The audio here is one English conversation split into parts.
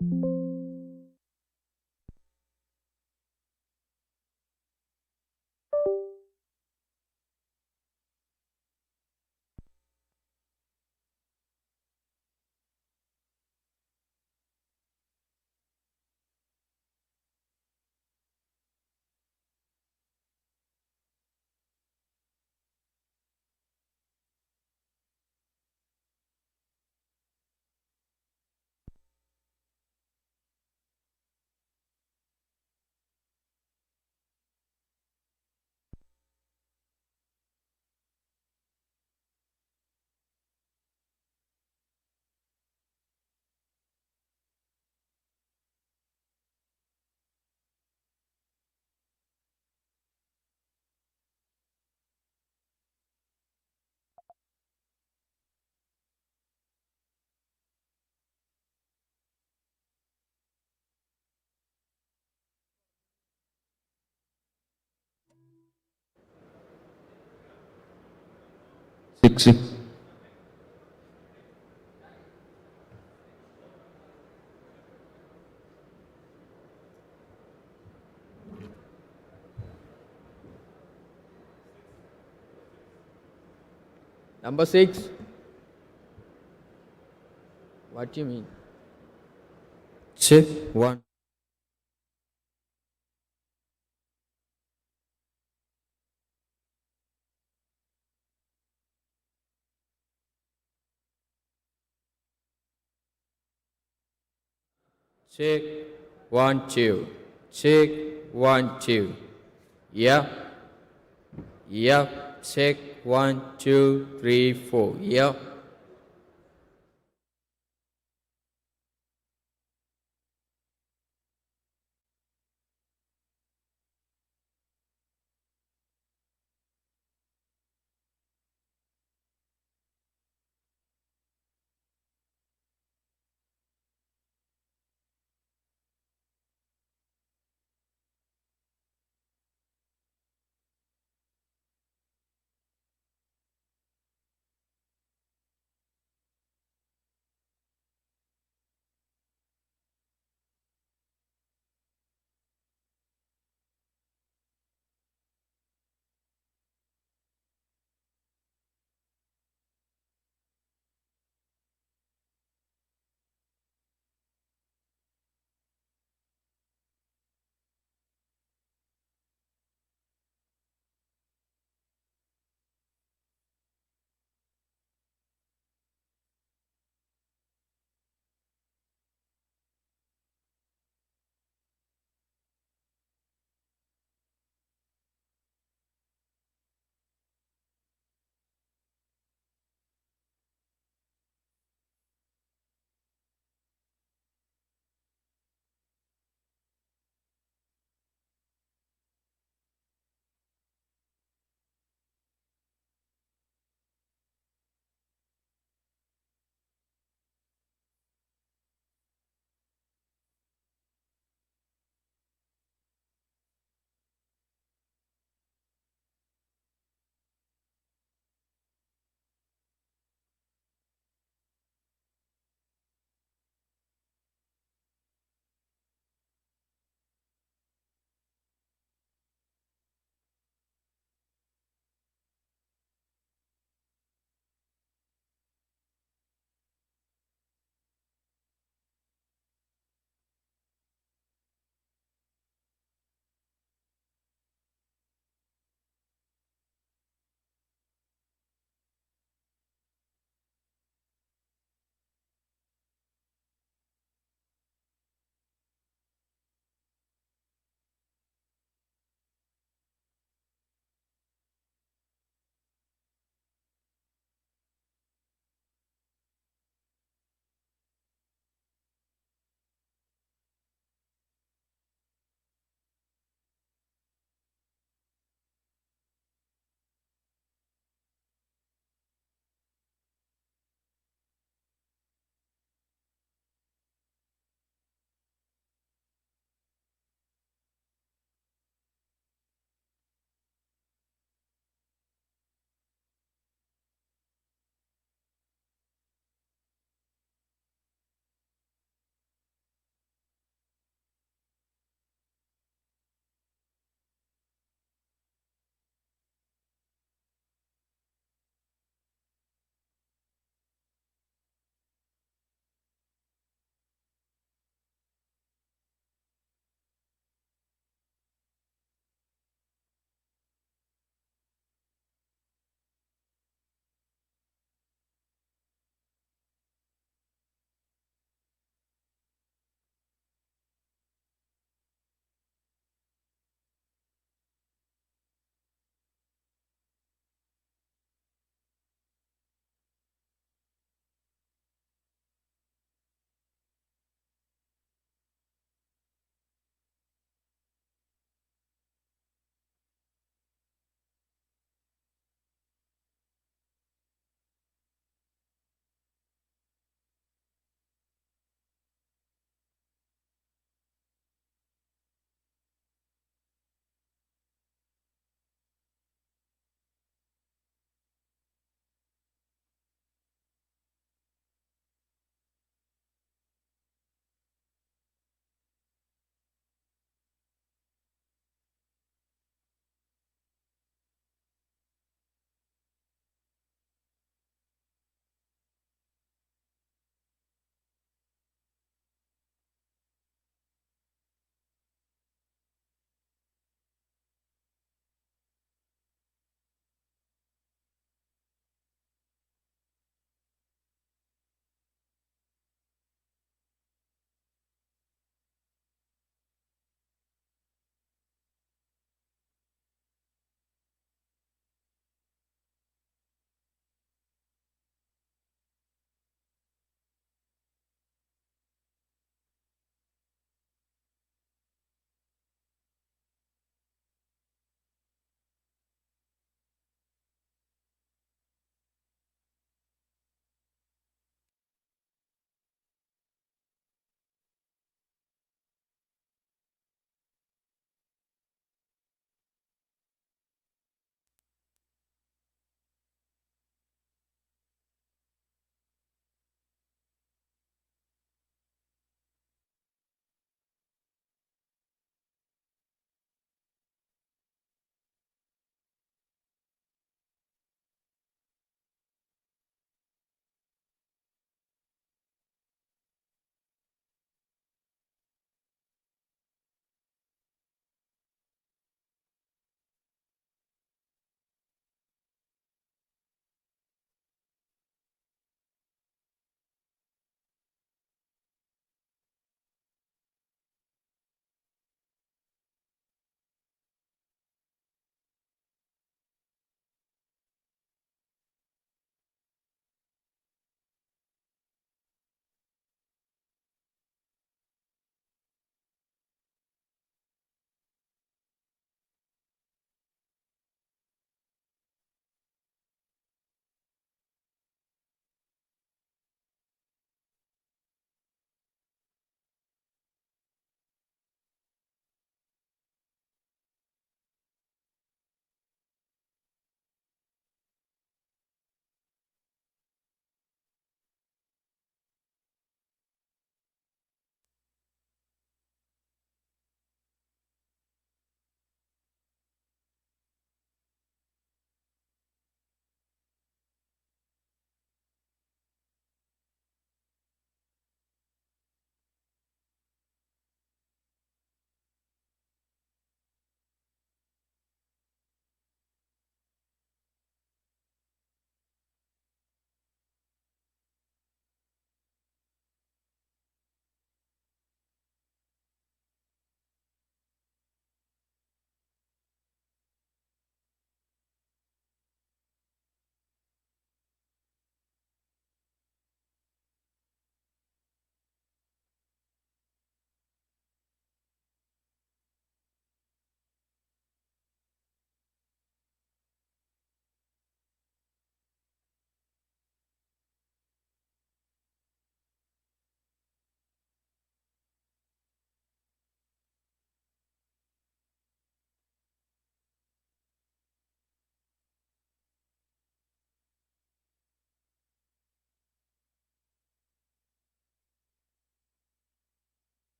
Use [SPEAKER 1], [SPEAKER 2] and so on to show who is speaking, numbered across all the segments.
[SPEAKER 1] 6.
[SPEAKER 2] Number 6. What do you mean?
[SPEAKER 1] Check 1.
[SPEAKER 2] Check 1 2. Check 1 2. Yeah. Yeah. Check 1 2 3 4. Yeah.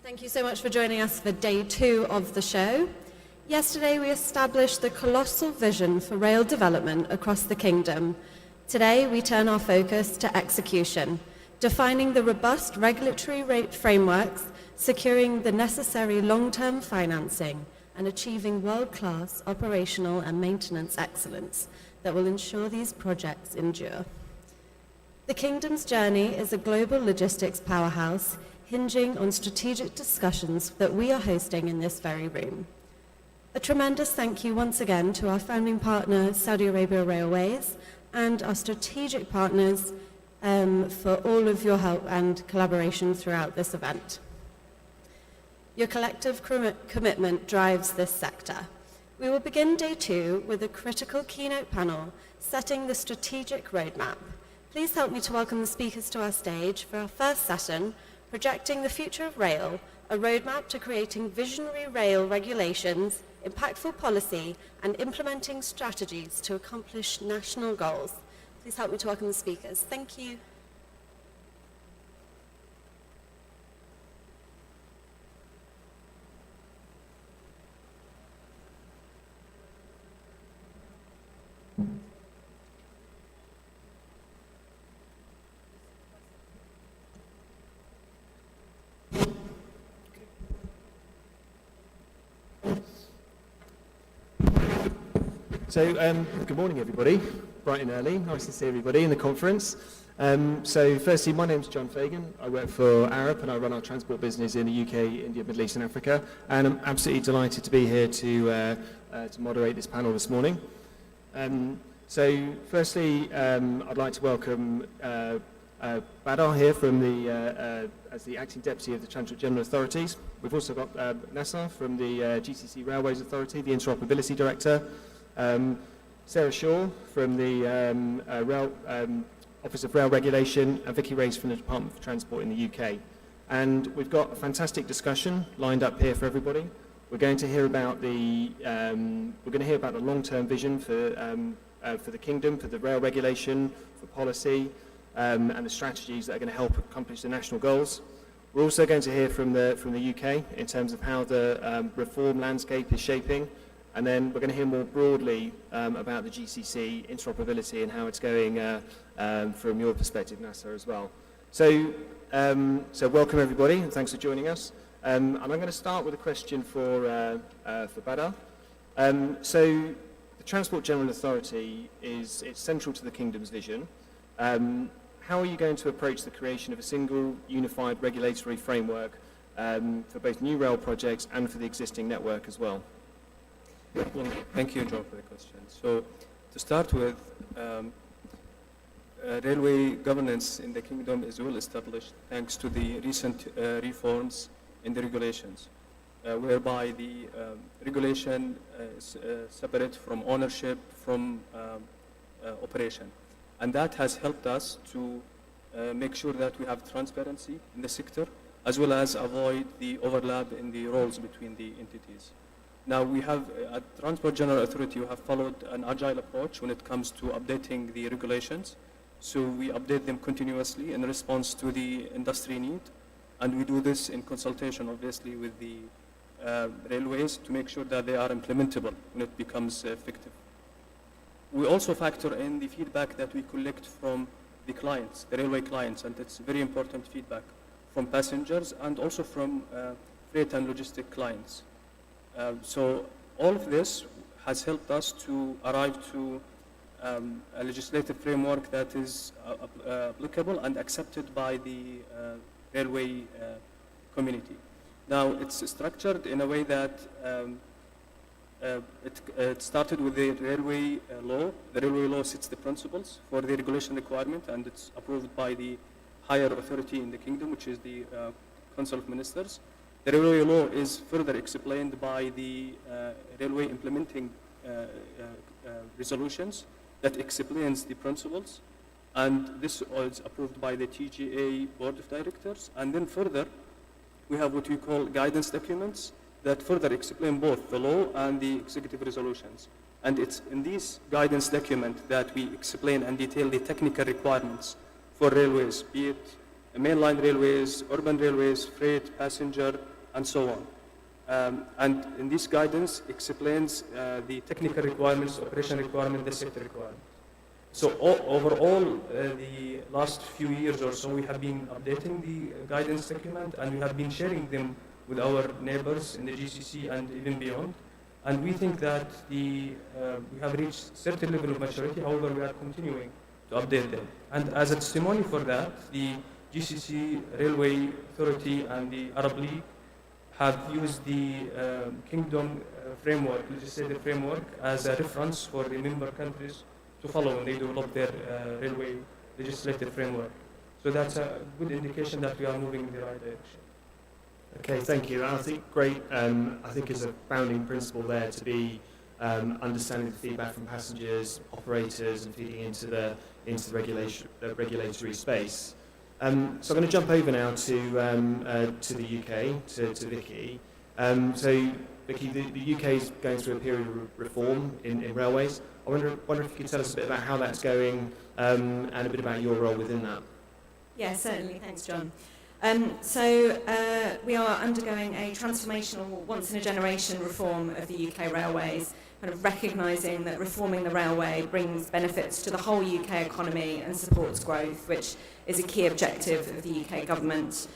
[SPEAKER 3] Thank you so much for joining us for day 2 of the show. Yesterday we established the colossal vision for rail development across the kingdom. Today we turn our focus to execution, defining the robust regulatory frameworks, securing the necessary long-term financing, and achieving world-class operational and maintenance excellence that will ensure these projects endure. The Kingdom's journey is a global logistics powerhouse hinging on strategic discussions that we are hosting in this very room. A tremendous thank you once again to our founding partner, Saudi Arabia Railways, and our strategic partners for all of your help and collaboration throughout this event. Your collective commitment drives this sector. We will begin day 2 with a critical keynote panel setting the strategic roadmap. Please help me to welcome the speakers to our stage for our first session, Projecting the Future of Rail, a roadmap to creating visionary rail regulations, impactful policy, and implementing strategies to accomplish national goals. Please help me to welcome the speakers. Thank you.
[SPEAKER 4] So, good morning, everybody. Bright and early. Nice to see everybody in the conference. So, firstly, my name's John Fagan. I work for Arup and I run our transport business in the UK, India, Middle East and Africa. And I'm absolutely delighted to be here to moderate this panel this morning. So, firstly, I'd like to welcome Badar here from as the Acting Deputy of the Transport General Authorities. We've also got Nasser from the GCC Railways Authority, the Interoperability Director. Sarah Shaw from the Office of Rail Regulation, and Vicky Race from the Department for Transport in the UK. And we've got a fantastic discussion lined up here for everybody. We're going to hear about the long-term vision for the Kingdom, for the rail regulation, for policy, and the strategies that are going to help accomplish the national goals. We're also going to hear from the UK in terms of how the reform landscape is shaping. And then we're going to hear more broadly about the GCC interoperability and how it's going from your perspective, Nasser, as well. So welcome everybody, and thanks for joining us. And I'm going to start with a question for Badar. So the Transport General Authority it's central to the Kingdom's vision. How are you going to approach the creation of a single unified regulatory framework for both new rail projects and for the existing network as well?
[SPEAKER 5] Well, thank you, John, for the question. So, to start with, railway governance in the Kingdom is well established thanks to the recent reforms in the regulations, whereby the regulation is separate from ownership, from operation. And that has helped us to make sure that we have transparency in the sector, as well as avoid the overlap in the roles between the entities. Now we have, at Transport General Authority, we have followed an agile approach when it comes to updating the regulations. So we update them continuously in response to the industry need. And we do this in consultation, obviously, with the railways to make sure that they are implementable when it becomes effective. We also factor in the feedback that we collect from the clients, the railway clients, and it's very important feedback from passengers and also from freight and logistic clients. So all of this has helped us to arrive to a legislative framework that is applicable and accepted by the railway community. Now it's structured in a way that it started with the railway law. The railway law sets the principles for the regulation requirement, and it's approved by the higher authority in the Kingdom, which is the Council of Ministers. The railway law is further explained by the railway implementing resolutions that explains the principles, and this is approved by the TGA Board of Directors. And then further, we have what we call guidance documents that further explain both the law and the executive resolutions. And it's in these guidance documents that we explain and detail the technical requirements for railways, be it mainline railways, urban railways, freight, passenger, and so on. And in this guidance explains the technical requirements, operation requirement, the safety requirement. So overall, the last few years or so, we have been updating the guidance document, and we have been sharing them with our neighbors in the GCC and even beyond. And we think that we have reached a certain level of maturity. However, we are continuing to update them. And as a testimony for that, the GCC Railway Authority and the Arab League have used the Kingdom framework, legislative framework, as a reference for the member countries to follow when they develop their railway legislative framework. So that's a good indication that we are moving in the right direction.
[SPEAKER 4] Okay, thank you. I think great. I think as a founding principle there to be understanding the feedback from passengers, operators, and feeding into the regulatory space. So I'm going to jump over now to the UK, to Vicky. So Vicky, the UK is going through a period of reform in railways. I wonder if you could tell us a bit about how that's going and a bit about your role within that.
[SPEAKER 6] Yeah, certainly. Thanks, John. We are undergoing a transformational, once-in-a-generation reform of the UK railways, kind of recognising that reforming the railway brings benefits to the whole UK economy and supports growth, which is a key objective of the UK government.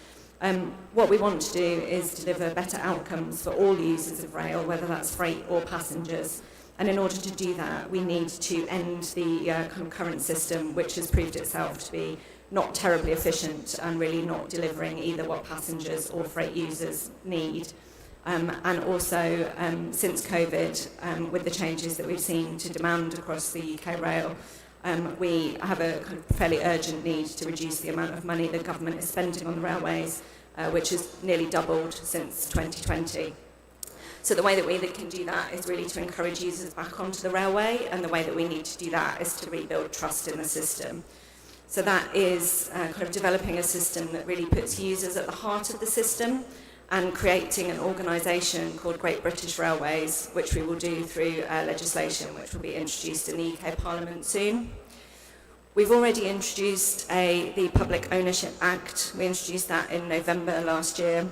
[SPEAKER 6] What we want to do is deliver better outcomes for all users of rail, whether that's freight or passengers. And in order to do that, we need to end the current system, which has proved itself to be not terribly efficient and really not delivering either what passengers or freight users need. And also, since COVID, with the changes that we've seen to demand across the UK rail, we have a kind of fairly urgent need to reduce the amount of money the government is spending on the railways, which has nearly doubled since 2020. So the way that we can do that is really to encourage users back onto the railway, and the way that we need to do that is to rebuild trust in the system. So that is kind of developing a system that really puts users at the heart of the system, and creating an organisation called Great British Railways, which we will do through legislation which will be introduced in the UK Parliament soon. We've already introduced the Public Ownership Act. We introduced that in November last year,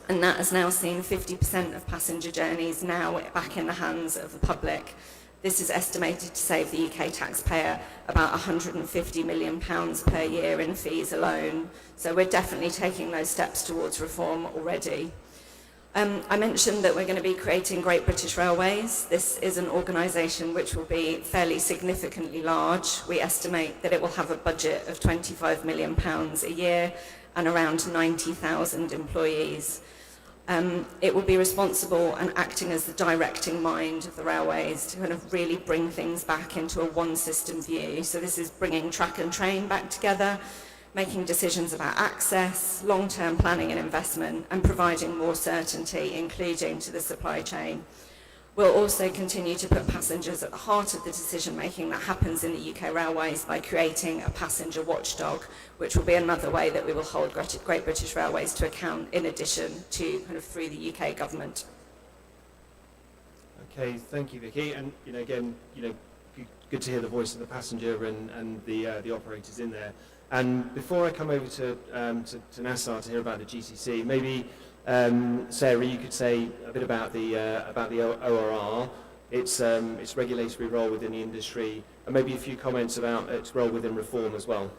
[SPEAKER 6] and that has now seen 50% of passenger journeys now back in the hands of the public. This is estimated to save the UK taxpayer about £150 million per year in fees alone. So we're definitely taking those steps towards reform already. I mentioned that we're going to be creating Great British Railways. This is an organisation which will be fairly significantly large. We estimate that it will have a budget of £25 million a year and around 90,000 employees. It will be responsible and acting as the directing mind of the railways to kind of really bring things back into a one-system view. So this is bringing track and train back together, making decisions about access, long-term planning and investment, and providing more certainty, including to the supply chain. We'll also continue to put passengers at the heart of the decision-making that happens in the UK railways by creating a passenger watchdog, which will be another way that we will hold Great British Railways to account, in addition to kind of through the UK government.
[SPEAKER 4] Okay, thank you, Vicky. And again, good to hear the voice of the passenger and the operators in there. And before I come over to Nassar to hear about the GCC, maybe Sarah, you could say a bit about the ORR, its regulatory role within the industry, and maybe a few comments about its role within reform as well.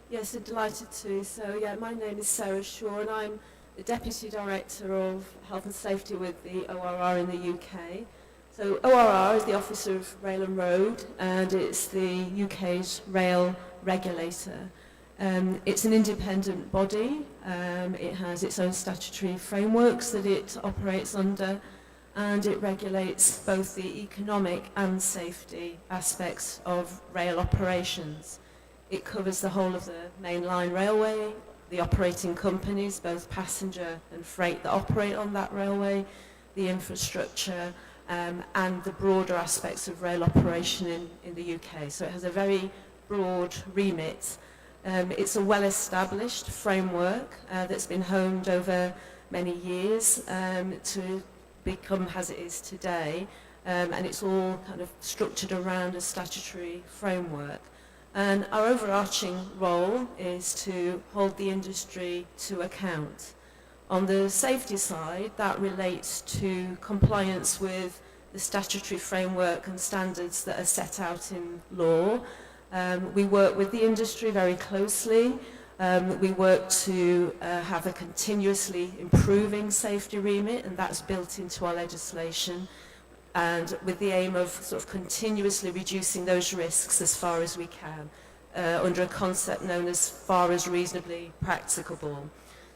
[SPEAKER 7] Yes, I'm delighted to. So yeah, my name is Sarah Shaw, and I'm the Deputy Director of Health and Safety with the ORR in the UK. So ORR is the Office of Rail and Road, and it's the UK's rail regulator. It's an independent body. It has its own statutory frameworks that it operates under, and it regulates both the economic and safety aspects of rail operations. It covers the whole of the mainline railway, the operating companies, both passenger and freight that operate on that railway, the infrastructure, and the broader aspects of rail operation in the UK. So it has a very broad remit. It's a well-established framework that's been honed over many years to become as it is today, and it's all kind of structured around a statutory framework. And our overarching role is to hold the industry to account On the safety side, that relates to compliance with the statutory framework and standards that are set out in law. We work with the industry very closely. We work to have a continuously improving safety remit, and that's built into our legislation, and with the aim of sort of continuously reducing those risks as far as we can, under a concept known as far as reasonably practicable.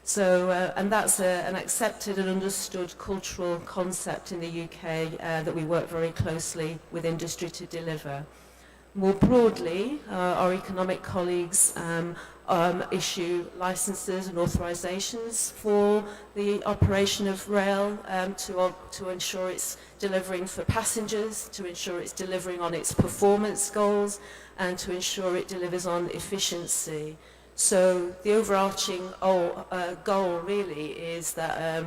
[SPEAKER 7] So, and that's an accepted and understood cultural concept in the UK that we work very closely with industry to deliver. More broadly, our economic colleagues issue licenses and authorisations for the operation of rail to ensure it's delivering for passengers, to ensure it's delivering on its performance goals, and to ensure it delivers on efficiency. So the overarching goal really is that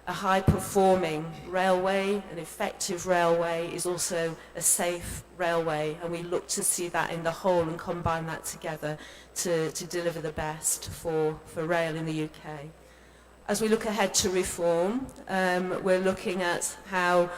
[SPEAKER 7] a high-performing railway, an effective railway, is also a safe railway, and we look to see that in the whole and combine that together to deliver the best for rail in the UK. As we look ahead to reform, we're looking at how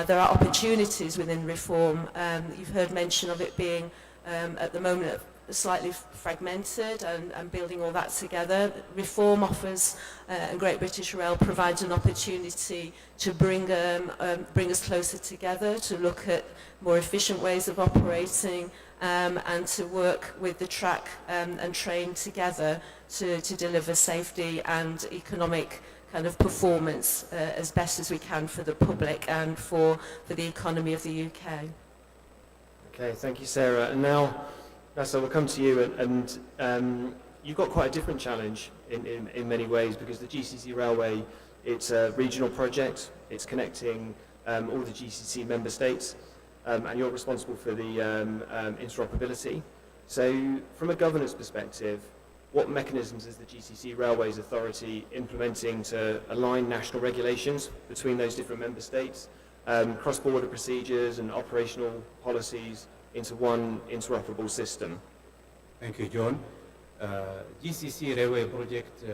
[SPEAKER 7] there are opportunities within reform. You've heard mention of it being at the moment slightly fragmented, and building all that together. Reform offers, and Great British Rail provides an opportunity to bring us closer together, to look at more efficient ways of operating, and to work with the track and train together to deliver safety and economic kind of performance as best as we can for the public and for the economy of the UK.
[SPEAKER 4] Okay, thank you, Sarah. And now, Nasa, we'll come to you, and you've got quite a different challenge in many ways, because the GCC Railway, it's a regional project, it's connecting all the GCC member states, and you're responsible for the interoperability. So from a governance perspective, what mechanisms is the GCC Railways Authority implementing to align national regulations between those different member states, cross-border procedures and operational policies into one interoperable system?
[SPEAKER 8] Thank you, John. GCC Railway project,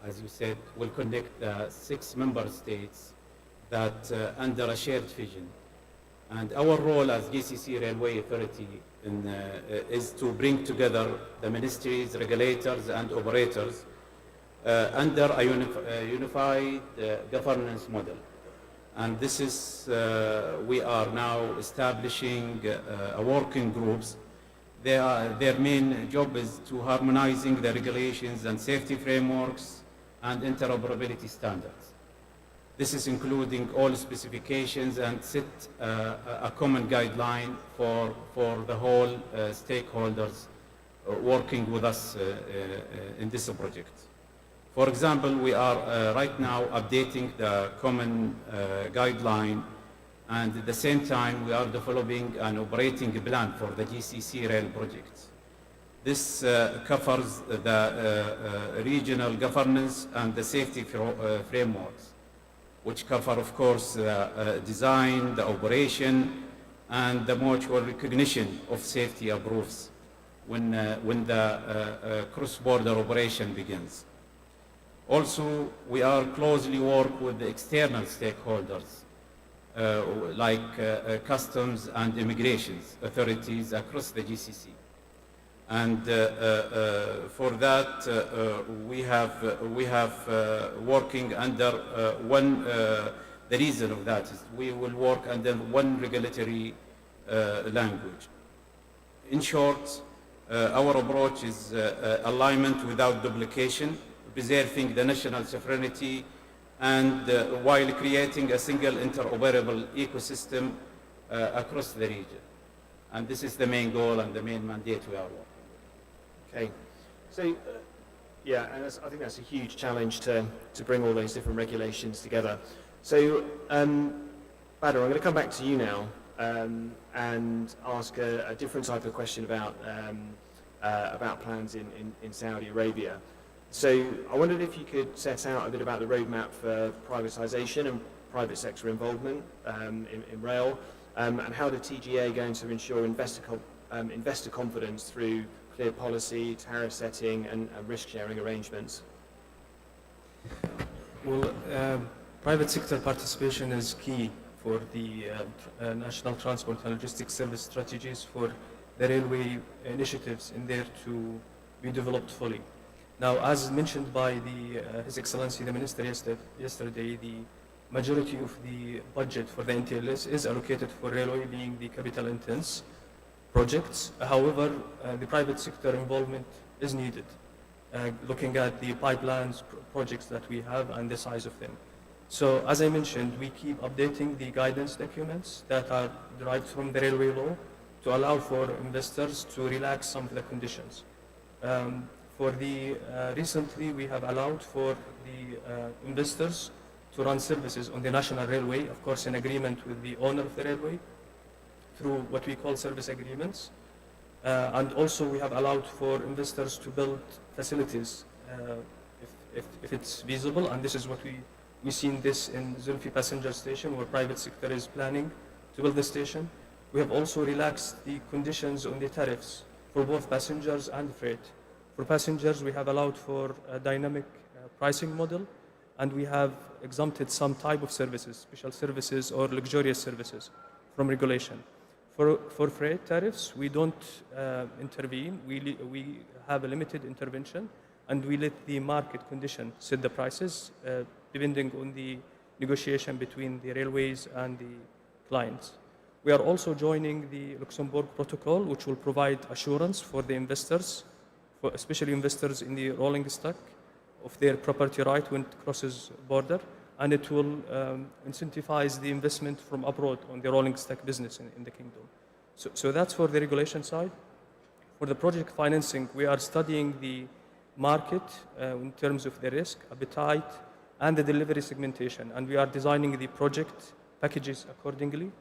[SPEAKER 8] as you said, will connect 6 member states that under a shared vision. And our role as GCC Railway Authority is to bring together the ministries, regulators, and operators under a unified governance model. And this is, we are now establishing working groups. Their main job is to harmonizing the regulations and safety frameworks and interoperability standards. This is including all specifications and set a common guideline for the whole stakeholders working with us in this project. For example, we are right now updating the common guideline, and at the same time we are developing an operating plan for the GCC rail project. This covers the regional governance and the safety frameworks, which cover, of course, the design, the operation, and the mutual recognition of safety approves when the cross-border operation begins. Also, we are closely work with the external stakeholders, like customs and immigration authorities across the GCC. And for that, we have working under one, the reason of that is we will work under one regulatory language. In short, our approach is alignment without duplication, preserving the national sovereignty, and while creating a single interoperable ecosystem across the region. And this is the main goal and the main mandate we are working.
[SPEAKER 4] Okay, so yeah, and I think that's a huge challenge to bring all those different regulations together. So, Badr, I'm going to come back to you now and ask a different type of question about plans in Saudi Arabia. So I wondered if you could set out a bit about the roadmap for privatisation and private sector involvement in rail, and how the TGA are going to ensure investor confidence through clear policy, tariff setting, and risk-sharing arrangements.
[SPEAKER 5] Well, private sector participation is key for the national transport and logistics service strategies for the railway initiatives in there to be developed fully. Now, as mentioned by His Excellency the Minister yesterday, the majority of the budget for the NTLS is allocated for railway, being the capital intense projects. However, the private sector involvement is needed, looking at the pipelines projects that we have and the size of them. So, as I mentioned, we keep updating the guidance documents that are derived from the railway law to allow for investors to relax some of the conditions. Recently, we have allowed for the investors to run services on the national railway, of course in agreement with the owner of the railway, through what we call service agreements. And also we have allowed for investors to build facilities if it's feasible, and this is what we've seen this in Zulfi passenger station, where private sector is planning to build the station. We have also relaxed the conditions on the tariffs for both passengers and freight. For passengers, we have allowed for a dynamic pricing model, and we have exempted some type of services, special services or luxurious services, from regulation. For freight tariffs, we don't intervene. We have a limited intervention, and we let the market condition set the prices depending on the negotiation between the railways and the clients. We are also joining the Luxembourg Protocol, which will provide assurance for the investors, especially investors in the rolling stock, of their property right when it crosses border, and it will incentivize the investment from abroad on the rolling stock business in the kingdom. So that's for the regulation side. For the project financing, we are studying the market in terms of the risk, appetite, and the delivery segmentation, and we are designing the project packages accordingly.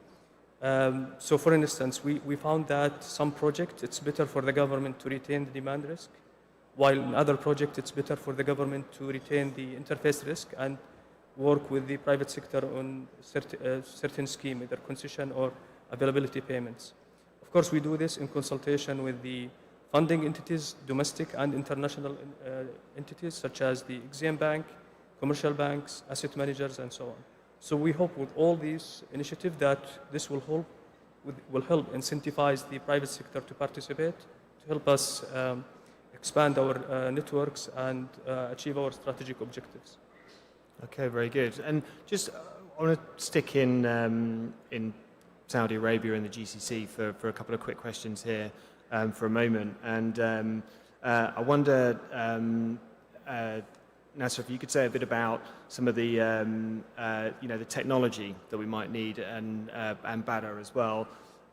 [SPEAKER 5] So for instance, we found that some projects, it's better for the government to retain the demand risk, while in other projects, it's better for the government to retain the interface risk and work with the private sector on certain scheme, either concession or availability payments. Of course, we do this in consultation with the funding entities, domestic and international entities, such as the Exim Bank, commercial banks, asset managers, and so on. So we hope with all these initiatives that this will help incentivize the private sector to participate, to help us expand our networks and achieve our strategic objectives.
[SPEAKER 4] Okay, very good. And just I want to stick in Saudi Arabia and the GCC for a couple of quick questions here for a moment. And I wonder, Nasser, if you could say a bit about some of the the technology that we might need, and Badr as well,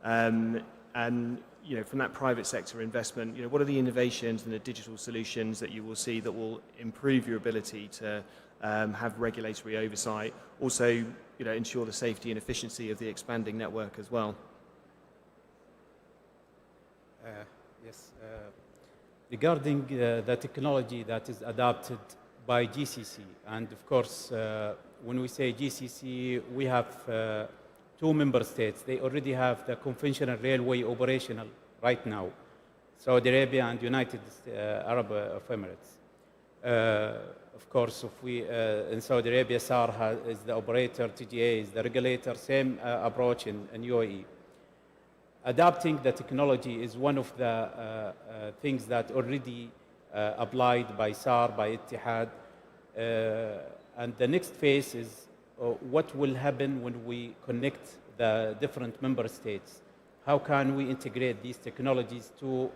[SPEAKER 4] and from that private sector investment, what are the innovations and the digital solutions that you will see that will improve your ability to have regulatory oversight, also ensure the safety and efficiency of the expanding network as well?
[SPEAKER 8] Yes. Regarding the technology that is adopted by GCC, and of course, when we say GCC, we have 2 member states. They already have the conventional railway operational right now, Saudi Arabia and United Arab Emirates. Of course, if we in Saudi Arabia, SAR is the operator, TGA is the regulator, same approach in UAE. Adapting the technology is one of the things that already applied by SAR, by Ittihad. And the next phase is what will happen when we connect the different member states. How can we integrate these technologies to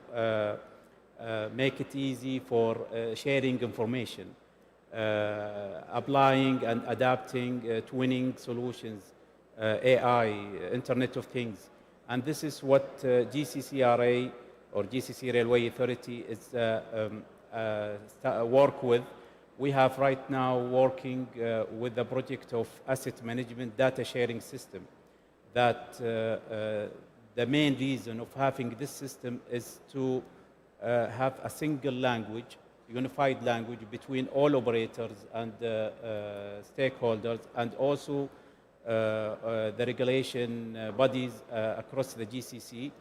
[SPEAKER 8] make it easy for sharing information, applying and adapting twinning solutions, AI, Internet of Things. And this is what GCCRA or GCC Railway Authority is work with. We have right now working with the project of asset management data sharing system, that the main reason of having this system is to have a single language, unified language between all operators and stakeholders, and also the regulation bodies across the GCC.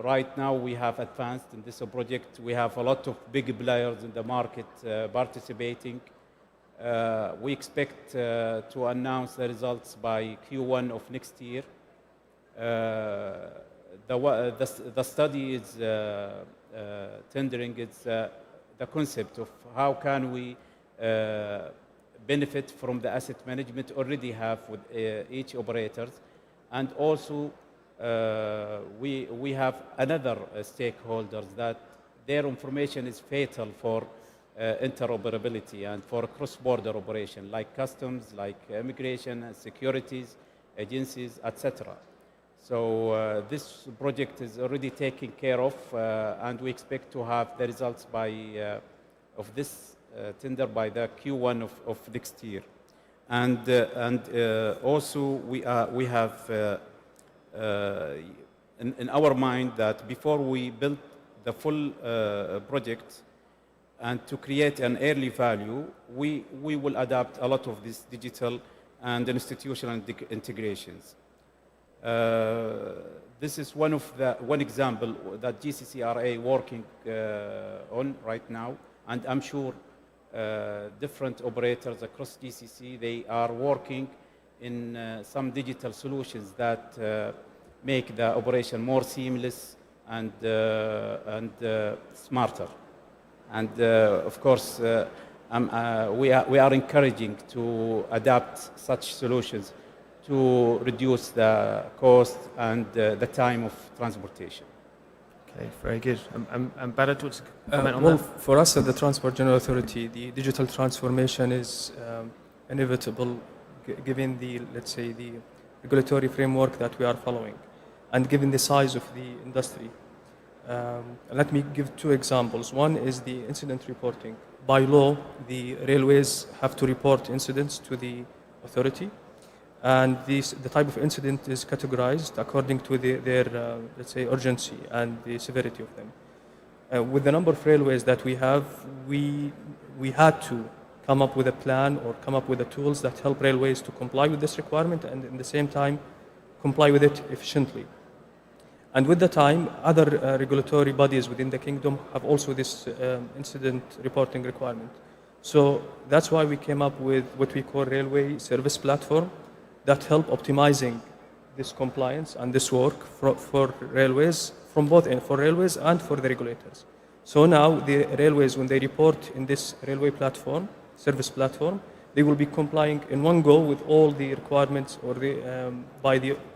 [SPEAKER 8] Right now we have advanced in this project. We have a lot of big players in the market participating. We expect to announce the results by Q1 of next year. The study is tendering the concept of how can we benefit from the asset management already have with each operators, and also we have another stakeholders that their information is fatal for interoperability and for cross-border operation, like customs, like immigration and securities agencies, etc. So this project is already taken care of, and we expect to have the results of this tender by the Q1 of next year. And also we have in our mind that before we build the full project and to create an early value, we will adapt a lot of these digital and institutional integrations. This is one example that GCCRA working on right now, and I'm sure different operators across GCC, they are working in some digital solutions that make the operation more seamless and smarter. And of course, we are encouraging to adapt such solutions to reduce the cost and the time of transportation.
[SPEAKER 4] Okay, very good. And Bala, do you want to comment on
[SPEAKER 9] well,
[SPEAKER 4] that?
[SPEAKER 9] for us at the Transport General Authority, the digital transformation is inevitable given the, let's say, the regulatory framework that we are following and given the size of the industry. Let me give two examples. One is the incident reporting. By law, the railways have to report incidents to the authority, and the type of incident is categorized according to their let's say, urgency and the severity of them. With the number of railways that we have, we had to come up with a plan or come up with the tools that help railways to comply with this requirement and at the same time comply with it efficiently. And with the time, other regulatory bodies within the kingdom have also this incident reporting requirement. So that's why we came up with what we call Railway Service Platform that help optimizing this compliance and this work for railways, from both for railways and for the regulators. So now the railways, when they report in this railway platform, service platform, they will be complying in one go with all the requirements or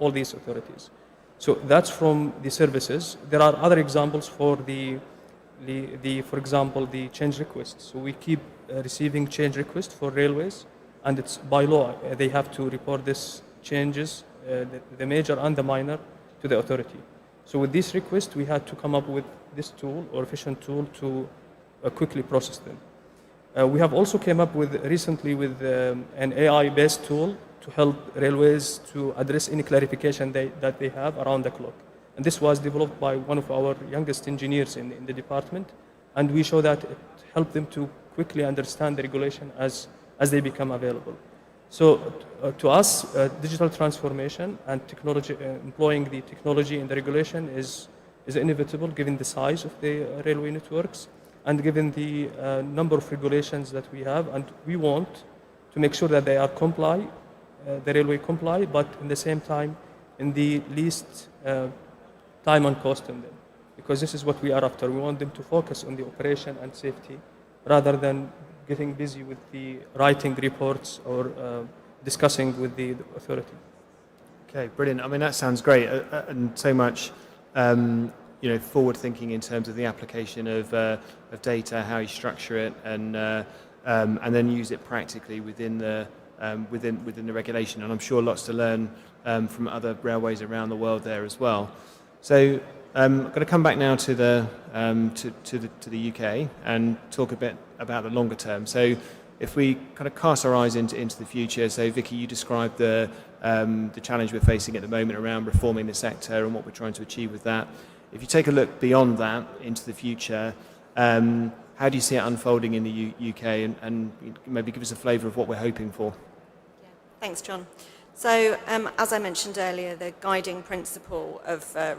[SPEAKER 9] all these authorities. So that's from the services. There are other examples for for example, the change requests. So we keep receiving change requests for railways, and it's by law they have to report these changes, the major and the minor, to the authority. So with this request, we had to come up with this tool or efficient tool to quickly process them. We have also came up recently with an AI-based tool to help railways to address any clarification that they have around the clock. And this was developed by one of our youngest engineers in the department, and we show that it helped them to quickly understand the regulation as they become available. So to us, digital transformation and technology, employing the technology in the regulation is inevitable given the size of the railway networks and given the number of regulations that we have, and we want to make sure that they are the railway comply, but in the same time, in the least time and cost in them. Because this is what we are after. We want them to focus on the operation and safety rather than getting busy with the writing reports or discussing with the authority.
[SPEAKER 4] Okay, brilliant. I mean, that sounds great, and so much, forward thinking in terms of the application of data, how you structure it, and then use it practically within the regulation. And I'm sure lots to learn from other railways around the world there as well. So I'm going to come back now to the UK and talk a bit about the longer term. So if we kind of cast our eyes into the future, so Vicky, you described the challenge we're facing at the moment around reforming the sector and what we're trying to achieve with that. If you take a look beyond that into the future, how do you see it unfolding in the UK, and maybe give us a flavour of what we're hoping for?
[SPEAKER 6] Yeah. Thanks, John. So, as I mentioned earlier, the guiding principle of rail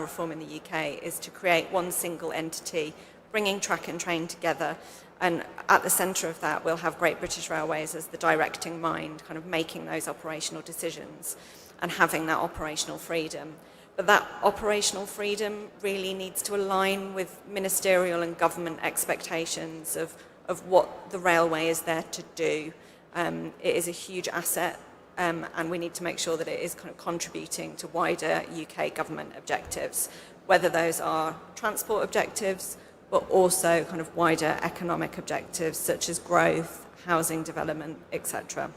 [SPEAKER 6] reform in the UK is to create one single entity, bringing track and train together And at the centre of that, we'll have Great British Railways as the directing mind, kind of making those operational decisions and having that operational freedom. But that operational freedom really needs to align with ministerial and government expectations of what the railway is there to do. It is a huge asset, and we need to make sure that it is kind of contributing to wider UK government objectives, whether those are transport objectives, but also kind of wider economic objectives such as growth, housing development, etc.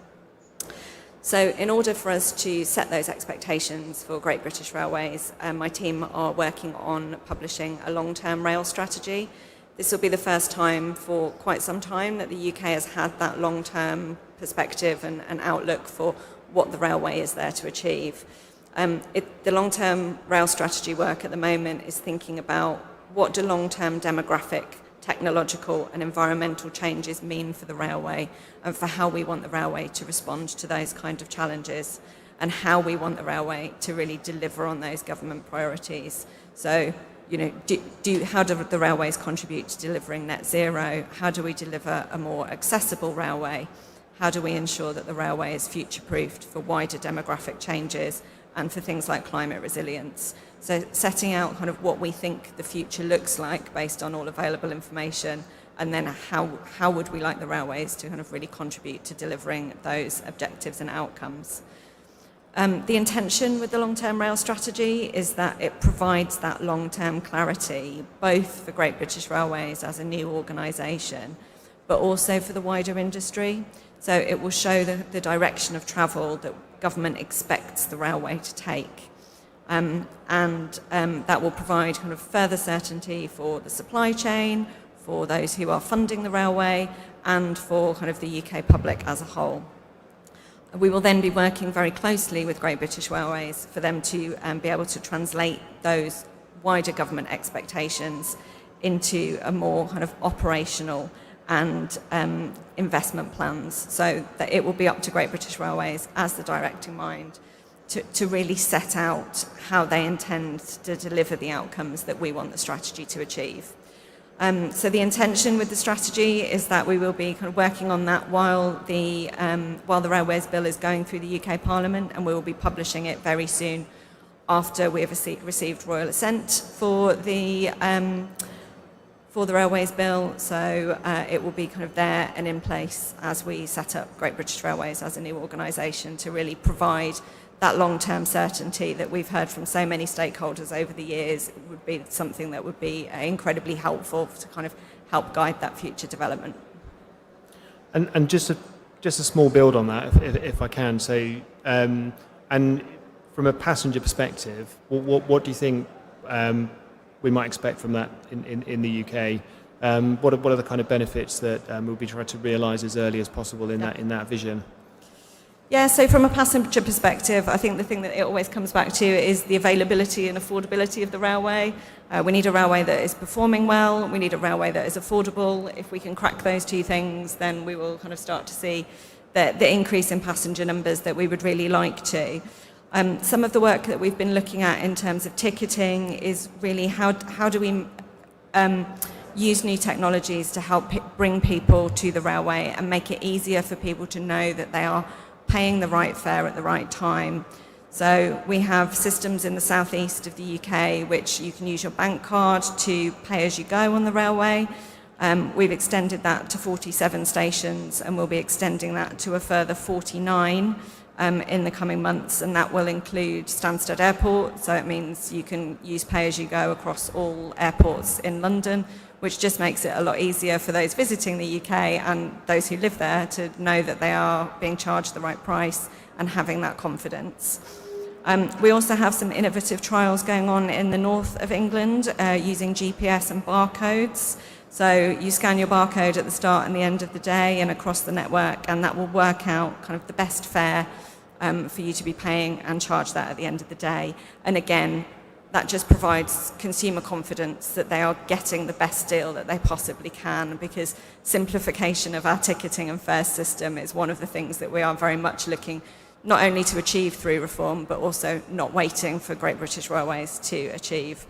[SPEAKER 6] So in order for us to set those expectations for Great British Railways, my team are working on publishing a long-term rail strategy. This will be the first time for quite some time that the UK has had that long-term perspective and outlook for what the railway is there to achieve. The long-term rail strategy work at the moment is thinking about what do long-term demographic, technological and environmental changes mean for the railway and for how we want the railway to respond to those kind of challenges and how we want the railway to really deliver on those government priorities. So, you know, how do the railways contribute to delivering net zero? How do we deliver a more accessible railway? How do we ensure that the railway is future-proofed for wider demographic changes and for things like climate resilience? So setting out kind of what we think the future looks like based on all available information, and then how would we like the railways to kind of really contribute to delivering those objectives and outcomes. The intention with the long-term rail strategy is that it provides that long-term clarity, both for Great British Railways as a new organisation, but also for the wider industry. So it will show the direction of travel that government expects the railway to take. And that will provide kind of further certainty for the supply chain, for those who are funding the railway, and for kind of the UK public as a whole. We will then be working very closely with Great British Railways for them to be able to translate those wider government expectations into a more kind of operational and investment plans, so that it will be up to Great British Railways as the directing mind to really set out how they intend to deliver the outcomes that we want the strategy to achieve. So the intention with the strategy is that we will be kind of working on that while the Railways Bill is going through the UK Parliament, and we will be publishing it very soon after we have received royal assent for the Railways Bill. So it will be kind of there and in place as we set up Great British Railways as a new organisation to really provide that long-term certainty that we've heard from so many stakeholders over the years. It would be something that would be incredibly helpful to kind of help guide that future development.
[SPEAKER 4] And just a small build on that, if I can. So, and from a passenger perspective, what do you think we might expect from that in the UK? What are the kind of benefits that we'll be trying to realise as early as possible in that vision?
[SPEAKER 6] Yeah, so from a passenger perspective, I think the thing that it always comes back to is the availability and affordability of the railway. We need a railway that is performing well. We need a railway that is affordable. If we can crack those two things, then we will kind of start to see the increase in passenger numbers that we would really like to. Some of the work that we've been looking at in terms of ticketing is really how do we use new technologies to help bring people to the railway and make it easier for people to know that they are paying the right fare at the right time. So we have systems in the southeast of the UK which you can use your bank card to pay as you go on the railway. We've extended that to 47 stations, and we'll be extending that to a further 49 in the coming months, and that will include Stansted Airport, so it means you can use pay as you go across all airports in London, which just makes it a lot easier for those visiting the UK and those who live there to know that they are being charged the right price and having that confidence. We also have some innovative trials going on in the north of England using GPS and barcodes. So you scan your barcode at the start and the end of the day and across the network, and that will work out kind of the best fare for you to be paying and charge that at the end of the day. And again, that just provides consumer confidence that they are getting the best deal that they possibly can, because simplification of our ticketing and fare system is one of the things that we are very much looking not only to achieve through reform, but also not waiting for Great British Railways to achieve.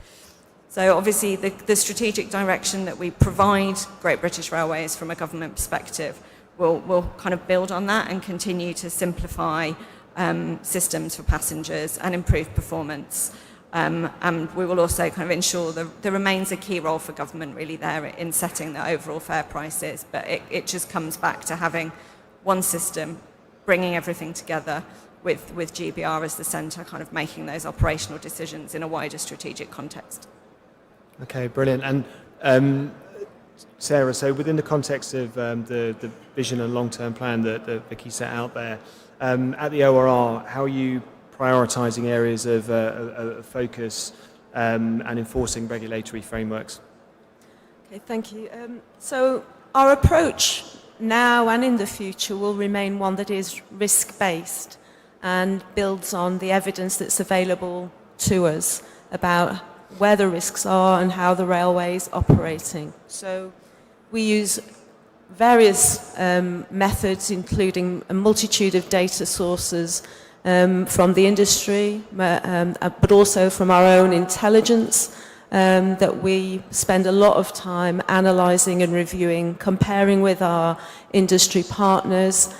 [SPEAKER 6] So obviously the strategic direction that we provide Great British Railways from a government perspective will kind of build on that and continue to simplify systems for passengers and improve performance. And we will also kind of ensure there remains a key role for government really there in setting the overall fare prices, but it just comes back to having one system, bringing everything together with GBR as the centre, kind of making those operational decisions in a wider strategic context.
[SPEAKER 4] Okay, brilliant. And Sarah, so within the context of the vision and long-term plan that Vicky set out there, at the ORR, how are you prioritising areas of focus and enforcing regulatory frameworks?
[SPEAKER 7] Okay, thank you. So our approach now and in the future will remain one that is risk-based and builds on the evidence that's available to us about where the risks are and how the railway is operating. So we use various methods, including a multitude of data sources from the industry, but also from our own intelligence, that we spend a lot of time analysing and reviewing, comparing with our industry partners,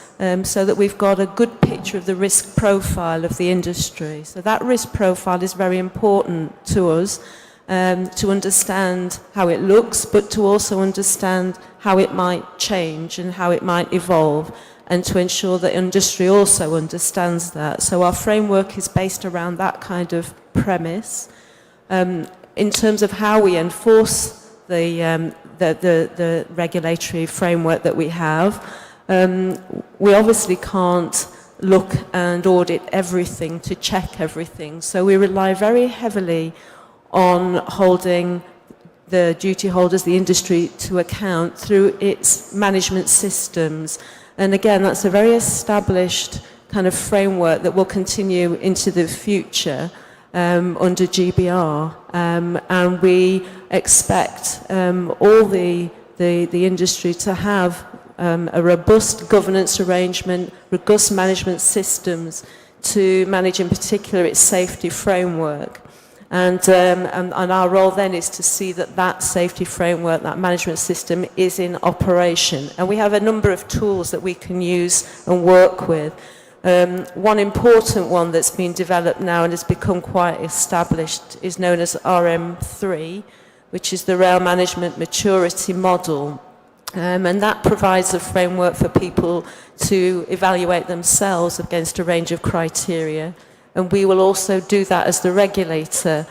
[SPEAKER 7] so that we've got a good picture of the risk profile of the industry. So that risk profile is very important to us, to understand how it looks, but to also understand how it might change and how it might evolve, and to ensure that industry also understands that. So our framework is based around that kind of premise. In terms of how we enforce the regulatory framework that we have, we obviously can't look and audit everything to check everything. So we rely very heavily on holding the duty holders, the industry, to account through its management systems. And again, that's a very established kind of framework that will continue into the future under GBR. And we expect all the industry to have a robust governance arrangement, robust management systems to manage in particular its safety framework. And our role then is to see that that safety framework, that management system is in operation. And we have a number of tools that we can use and work with. One important one that's been developed now and has become quite established is known as RM3, which is the Rail Management Maturity Model. And that provides a framework for people to evaluate themselves against a range of criteria. And we will also do that as the regulator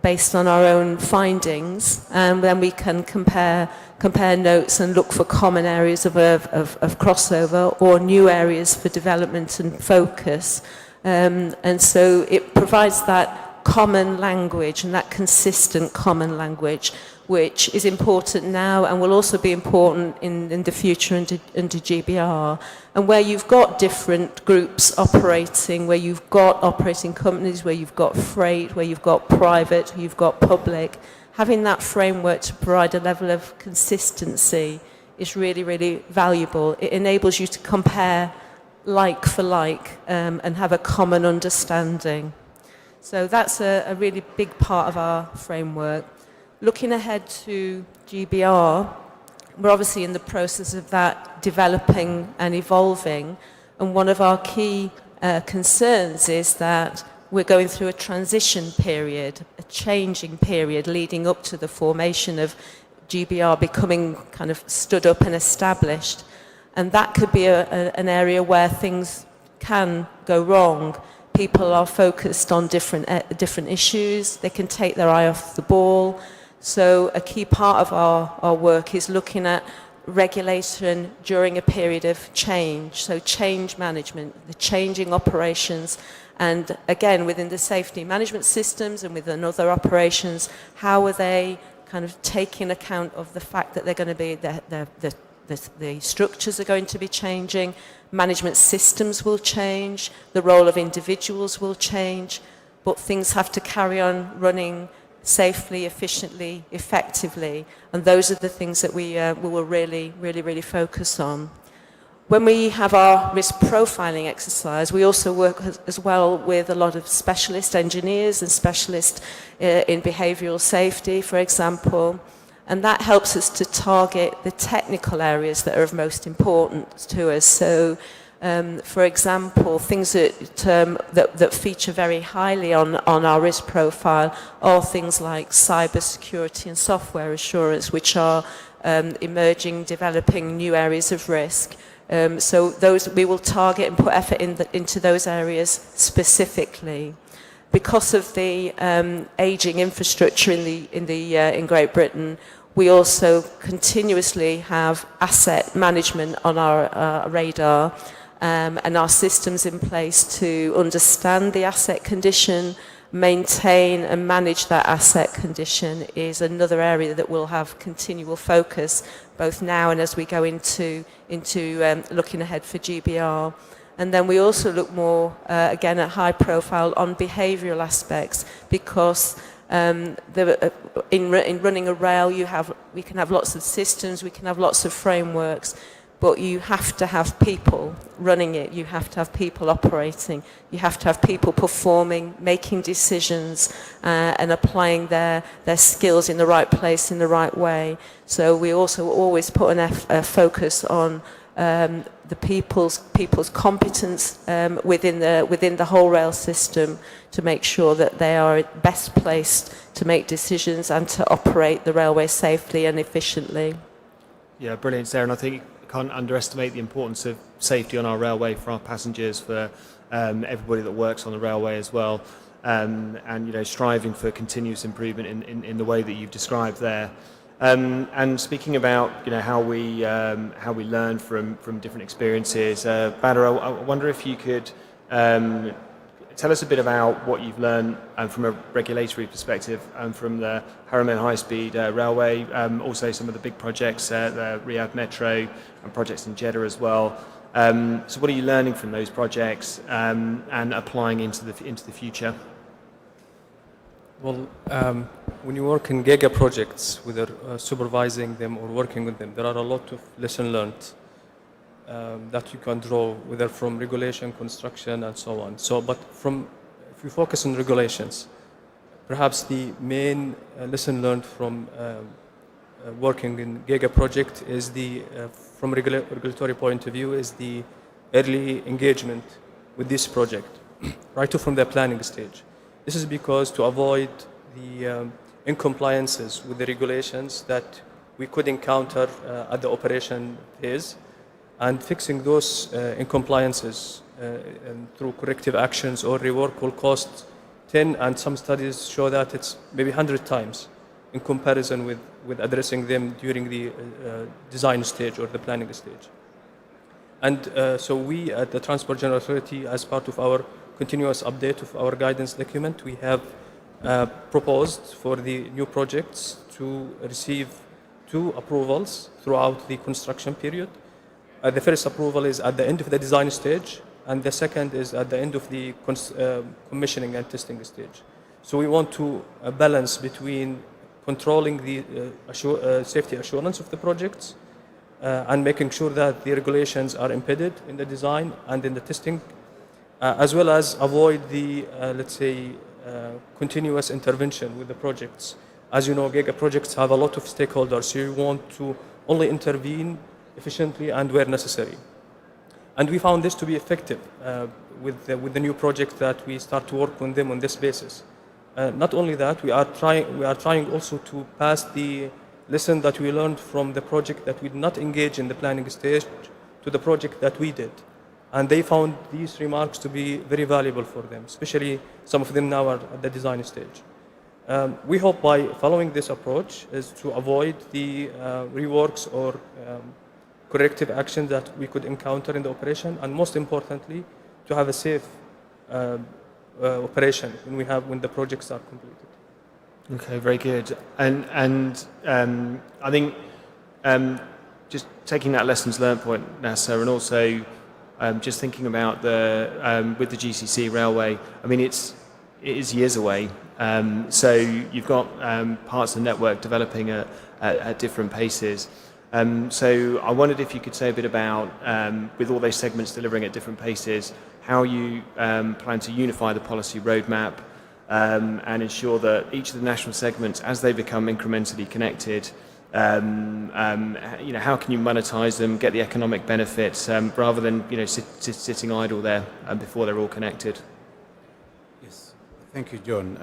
[SPEAKER 7] based on our own findings, and then we can compare notes and look for common areas of crossover or new areas for development and focus. And so it provides that common language and that consistent common language, which is important now and will also be important in the future under GBR. And where you've got different groups operating, where you've got operating companies, where you've got freight, where you've got private, where you've got public, having that framework to provide a level of consistency is really, really valuable. It enables you to compare like for like and have a common understanding. So that's a really big part of our framework. Looking ahead to GBR, we're obviously in the process of that developing and evolving, and one of our key concerns is that we're going through a transition period, a changing period leading up to the formation of GBR becoming kind of stood up and established, and that could be an area where things can go wrong. People are focused on different issues, they can take their eye off the ball. So a key part of our work is looking at regulation during a period of change, so change management, the changing operations, and again within the safety management systems and within other operations, how are they kind of taking account of the fact that they're going to be, the structures are going to be changing, management systems will change, the role of individuals will change, but things have to carry on running safely, efficiently, effectively, and those are the things that we will really focus on. when we have our risk profiling exercise, we also work as well with a lot of specialist engineers and specialists in behavioural safety, for example. And that helps us to target the technical areas that are of most importance to us. So, for example, things that feature very highly on our risk profile are things like cyber security and software assurance, which are emerging, developing new areas of risk. So those we will target and put effort into those areas specifically. Because of the ageing infrastructure in Great Britain, we also continuously have asset management on our radar and our systems in place to understand the asset condition, maintain and manage that asset condition is another area that will have continual focus both now and as we go into looking ahead for GBR. And then we also look more, again, at high profile on behavioural aspects because in running a rail, we can have lots of systems, we can have lots of frameworks, but you have to have people running it, you have to have people operating, you have to have people performing, making decisions and applying their skills in the right place, in the right way. So we also always put a focus on the people's competence within the whole rail system to make sure that they are best placed to make decisions and to operate the railway safely and efficiently.
[SPEAKER 4] Yeah, brilliant, Sarah. And I think can't underestimate the importance of safety on our railway for our passengers, for everybody that works on the railway as well, and striving for continuous improvement in the way that you've described there. And speaking about how we learn from different experiences, Badr, I wonder if you could tell us a bit about what you've learned from a regulatory perspective and from the Haramain High-Speed Railway, also some of the big projects, the Riyadh Metro and projects in Jeddah as well. So what are you learning from those projects and applying into the future?
[SPEAKER 9] Well, when you work in giga projects, whether supervising them or working with them, there are a lot of lessons learned that you can draw, whether from regulation, construction, and so on. But if you focus on regulations, perhaps the main lesson learned from working in giga project is from a regulatory point of view, is the early engagement with this project, right from the planning stage. This is because to avoid the incompliances with the regulations that we could encounter at the operation phase, and fixing those incompliances through corrective actions or rework will cost 10, and some studies show that it's maybe 100 times in comparison with addressing them during the design stage or the planning stage. And so we at the Transport General Authority, as part of our continuous update of our guidance document, we have proposed for the new projects to receive 2 approvals throughout the construction period. The first approval is at the end of the design stage, and the second is at the end of the commissioning and testing stage. So we want to balance between controlling the safety assurance of the projects and making sure that the regulations are embedded in the design and in the testing, as well as avoid the, continuous intervention with the projects. As you know, giga projects have a lot of stakeholders, so you want to only intervene efficiently and where necessary. And we found this to be effective with the new project that we start to work on them on this basis. Not only that, we are trying also to pass the lesson that we learned from the project that we did not engage in the planning stage to the project that we did. And they found these remarks to be very valuable for them, especially some of them now are at the design stage. We hope by following this approach is to avoid the reworks or corrective action that we could encounter in the operation, and most importantly, to have a safe operation when the projects are completed.
[SPEAKER 4] Okay, very good. And I think just taking that lessons learned point, Nasser, and also just thinking about with the GCC railway, I mean, it is years away. So you've got parts of the network developing at different paces. So I wondered if you could say a bit about, with all those segments delivering at different paces, how you plan to unify the policy roadmap and ensure that each of the national segments, as they become incrementally connected, how can you monetize them, get the economic benefits, rather than sitting idle there before they're all connected?
[SPEAKER 8] Yes, thank you, John.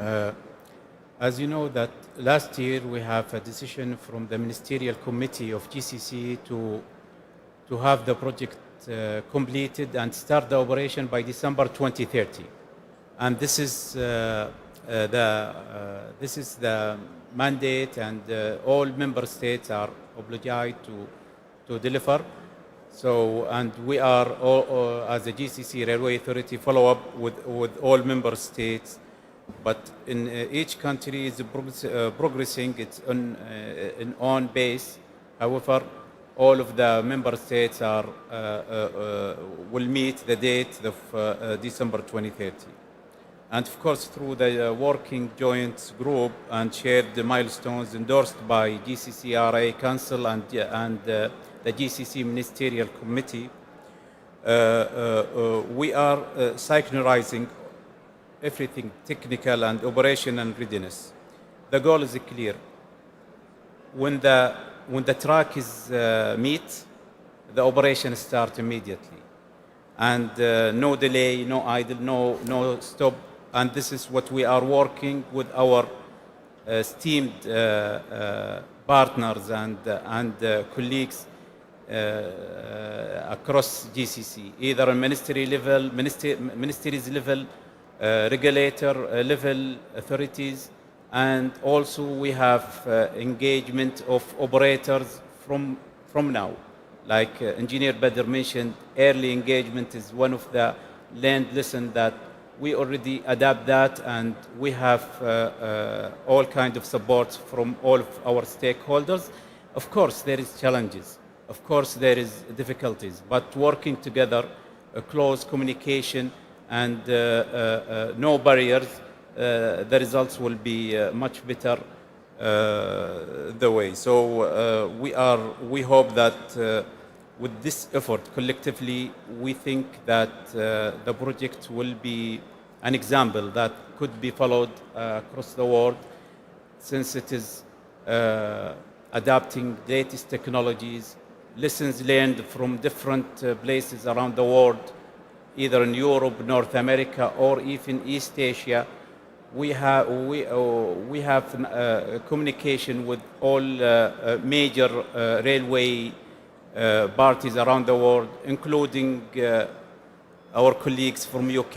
[SPEAKER 8] As you know, that last year we have a decision from the Ministerial Committee of GCC to have the project completed and start the operation by December 2030, and this is the mandate, and all member states are obliged to deliver. So, and we are all, as a GCC Railway Authority, follow up with all member states. But in each country is progressing its own base. However, all of the member states will meet the date of December 2030. And of course, through the working joint group and shared milestones endorsed by GCC-RA Council and the GCC Ministerial Committee, we are synchronizing everything technical and operational readiness. The goal is clear. When the track is meet, the operation starts immediately, and no delay, no idle, no stop. And this is what we are working with our esteemed partners and colleagues across GCC, either on ministry level, ministries level, regulator level authorities, and also we have engagement of operators from now. Like Engineer Badr mentioned, early engagement is one of the learned lessons that we already adapt that, and we have all kinds of support from all of our stakeholders. Of course, there is challenges. Of course, there is difficulties, but working together, close communication, and no barriers, the results will be much better the way. So we hope that with this effort collectively, we think that the project will be an example that could be followed across the world, since it is adapting latest technologies, lessons learned from different places around the world, either in Europe, North America, or even East Asia. We have communication with all major railway parties around the world, including our colleagues from UK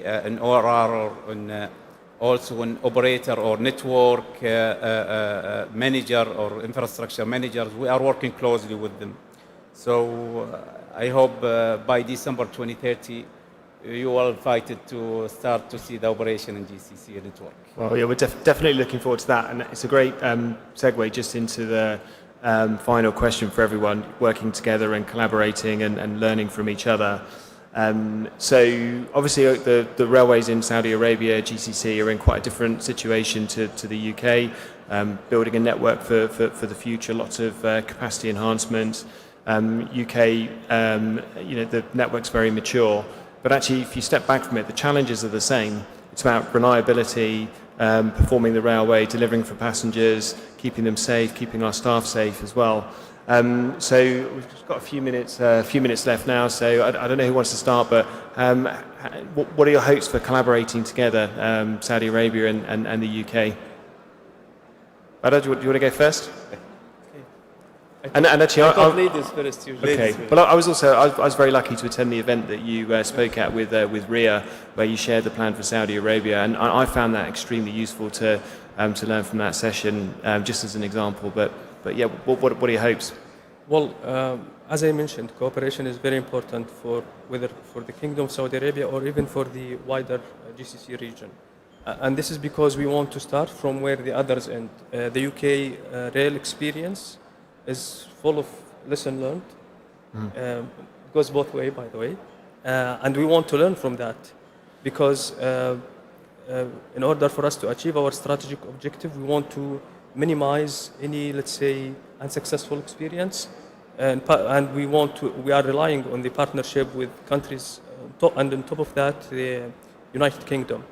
[SPEAKER 8] and ORR, and also an operator or network manager or infrastructure managers. We are working closely with them. So I hope by December 2030, you are invited to start to see the operation in GCC network.
[SPEAKER 4] Well, yeah, we're definitely looking forward to that, and it's a great segue just into the final question for everyone, working together and collaborating and learning from each other. So obviously the railways in Saudi Arabia, GCC, are in quite a different situation to the UK, building a network for the future, lots of capacity enhancement. UK, the network's very mature, but actually if you step back from it, the challenges are the same. It's about reliability, performing the railway, delivering for passengers, keeping them safe, keeping our staff safe as well. So we've just got a few minutes left now. So I don't know who wants to start, but what are your hopes for collaborating together, Saudi Arabia and the UK? Badr, do you want to go first? And actually,
[SPEAKER 9] ladies first usually.
[SPEAKER 4] Okay. Well, I was very lucky to attend the event that you spoke at with RIA, where you shared the plan for Saudi Arabia, and I found that extremely useful to learn from that session, just as an example. But yeah, what are your hopes?
[SPEAKER 9] Well, as I mentioned, cooperation is very important whether for the Kingdom of Saudi Arabia or even for the wider GCC region. And this is because we want to start from where the others end. The UK rail experience is full of lesson learned. It goes both ways, by the way. And we want to learn from that because in order for us to achieve our strategic objective, we want to minimize any, let's say, unsuccessful experience. And we are relying on the partnership with countries, and on top of that, the United Kingdom.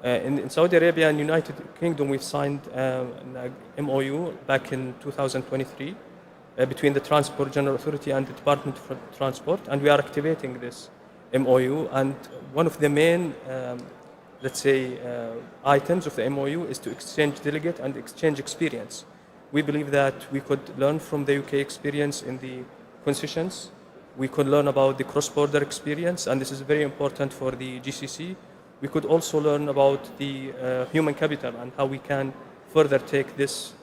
[SPEAKER 9] In Saudi Arabia and United Kingdom, we've signed an MOU back in 2023 between the Transport General Authority and the Department of Transport, and we are activating this MOU. And one of the main, let's say, items of the MOU is to exchange delegate and exchange experience. We believe that we could learn from the UK experience in the concessions. We could learn about the cross-border experience, and this is very important for the GCC. We could also learn about the human capital and how we can further take this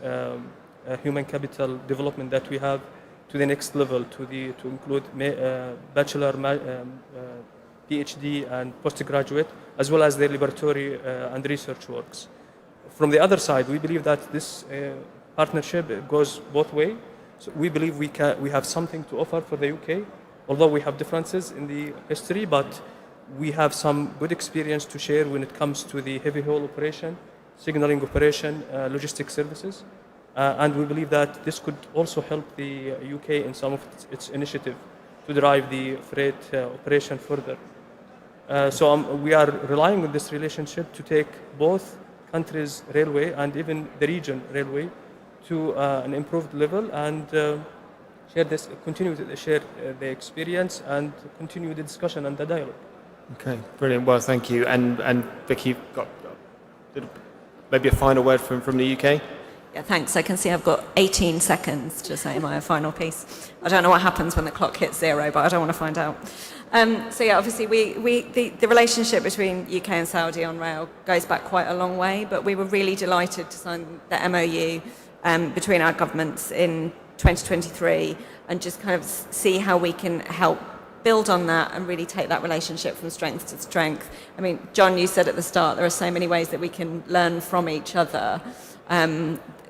[SPEAKER 9] human capital development that we have to the next level, to include bachelor, PhD, and postgraduate, as well as the laboratory and research works. From the other side, we believe that this partnership goes both ways. So we believe we have something to offer for the UK, although we have differences in the history, but we have some good experience to share when it comes to the heavy haul operation, signaling operation, logistic services. And we believe that this could also help the UK in some of its initiative to drive the freight operation further. So we are relying on this relationship to take both countries' railway and even the region railway to an improved level, and continue to share the experience and continue the discussion and the dialogue.
[SPEAKER 4] Okay, brilliant. Well, thank you. And Vicky, got maybe a final word from the UK?
[SPEAKER 6] Yeah, thanks. I can see I've got 18 seconds to say my final piece. I don't know what happens when the clock hits 0, but I don't want to find out. So yeah, obviously the relationship between UK and Saudi on rail goes back quite a long way, but we were really delighted to sign the MOU between our governments in 2023 and just kind of see how we can help build on that and really take that relationship from strength to strength. I mean, John, you said at the start there are so many ways that we can learn from each other.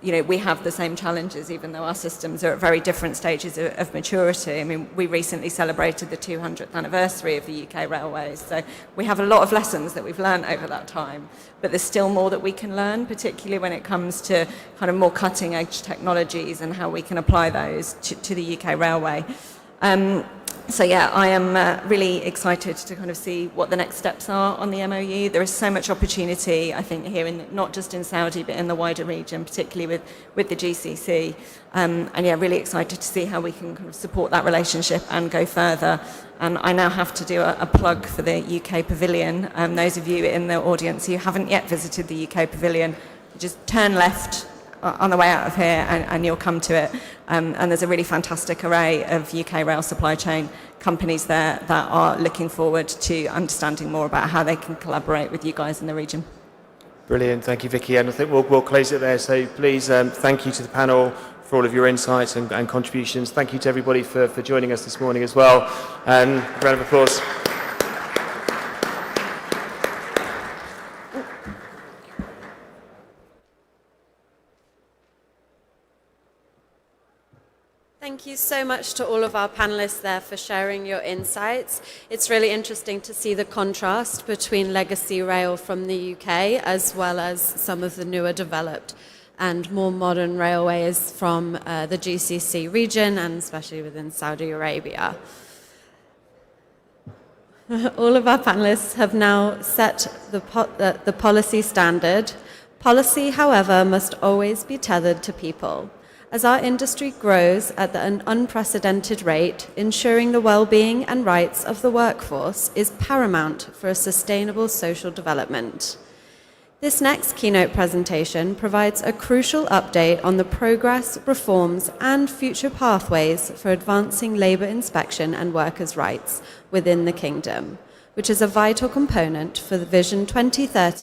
[SPEAKER 6] We have the same challenges, even though our systems are at very different stages of maturity. I mean, we recently celebrated the 200th anniversary of the UK railways, so we have a lot of lessons that we've learned over that time. But there's still more that we can learn, particularly when it comes to kind of more cutting-edge technologies and how we can apply those to the UK railway. So yeah, I am really excited to kind of see what the next steps are on the MOU. There is so much opportunity, I think, here, not just in Saudi, but in the wider region, particularly with the GCC. And yeah, really excited to see how we can kind of support that relationship and go further. And I now have to do a plug for the UK Pavilion. Those of you in the audience who haven't yet visited the UK Pavilion, just turn left on the way out of here and you'll come to it. And there's a really fantastic array of UK rail supply chain companies there that are looking forward to understanding more about how they can collaborate with you guys in the region.
[SPEAKER 4] Brilliant, thank you, Vicky. And I think we'll close it there. So please, thank you to the panel for all of your insights and contributions. Thank you to everybody for joining us this morning as well. And a round of applause.
[SPEAKER 3] Thank you so much to all of our panelists there for sharing your insights. It's really interesting to see the contrast between legacy rail from the UK as well as some of the newer developed and more modern railways from the GCC region and especially within Saudi Arabia. All of our panelists have now set the policy standard. Policy, however, must always be tethered to people. As our industry grows at an unprecedented rate, ensuring the well-being and rights of the workforce is paramount for a sustainable social development. This next keynote presentation provides a crucial update on the progress, reforms, and future pathways for advancing labour inspection and workers' rights within the Kingdom, which is a vital component for the Vision 2030.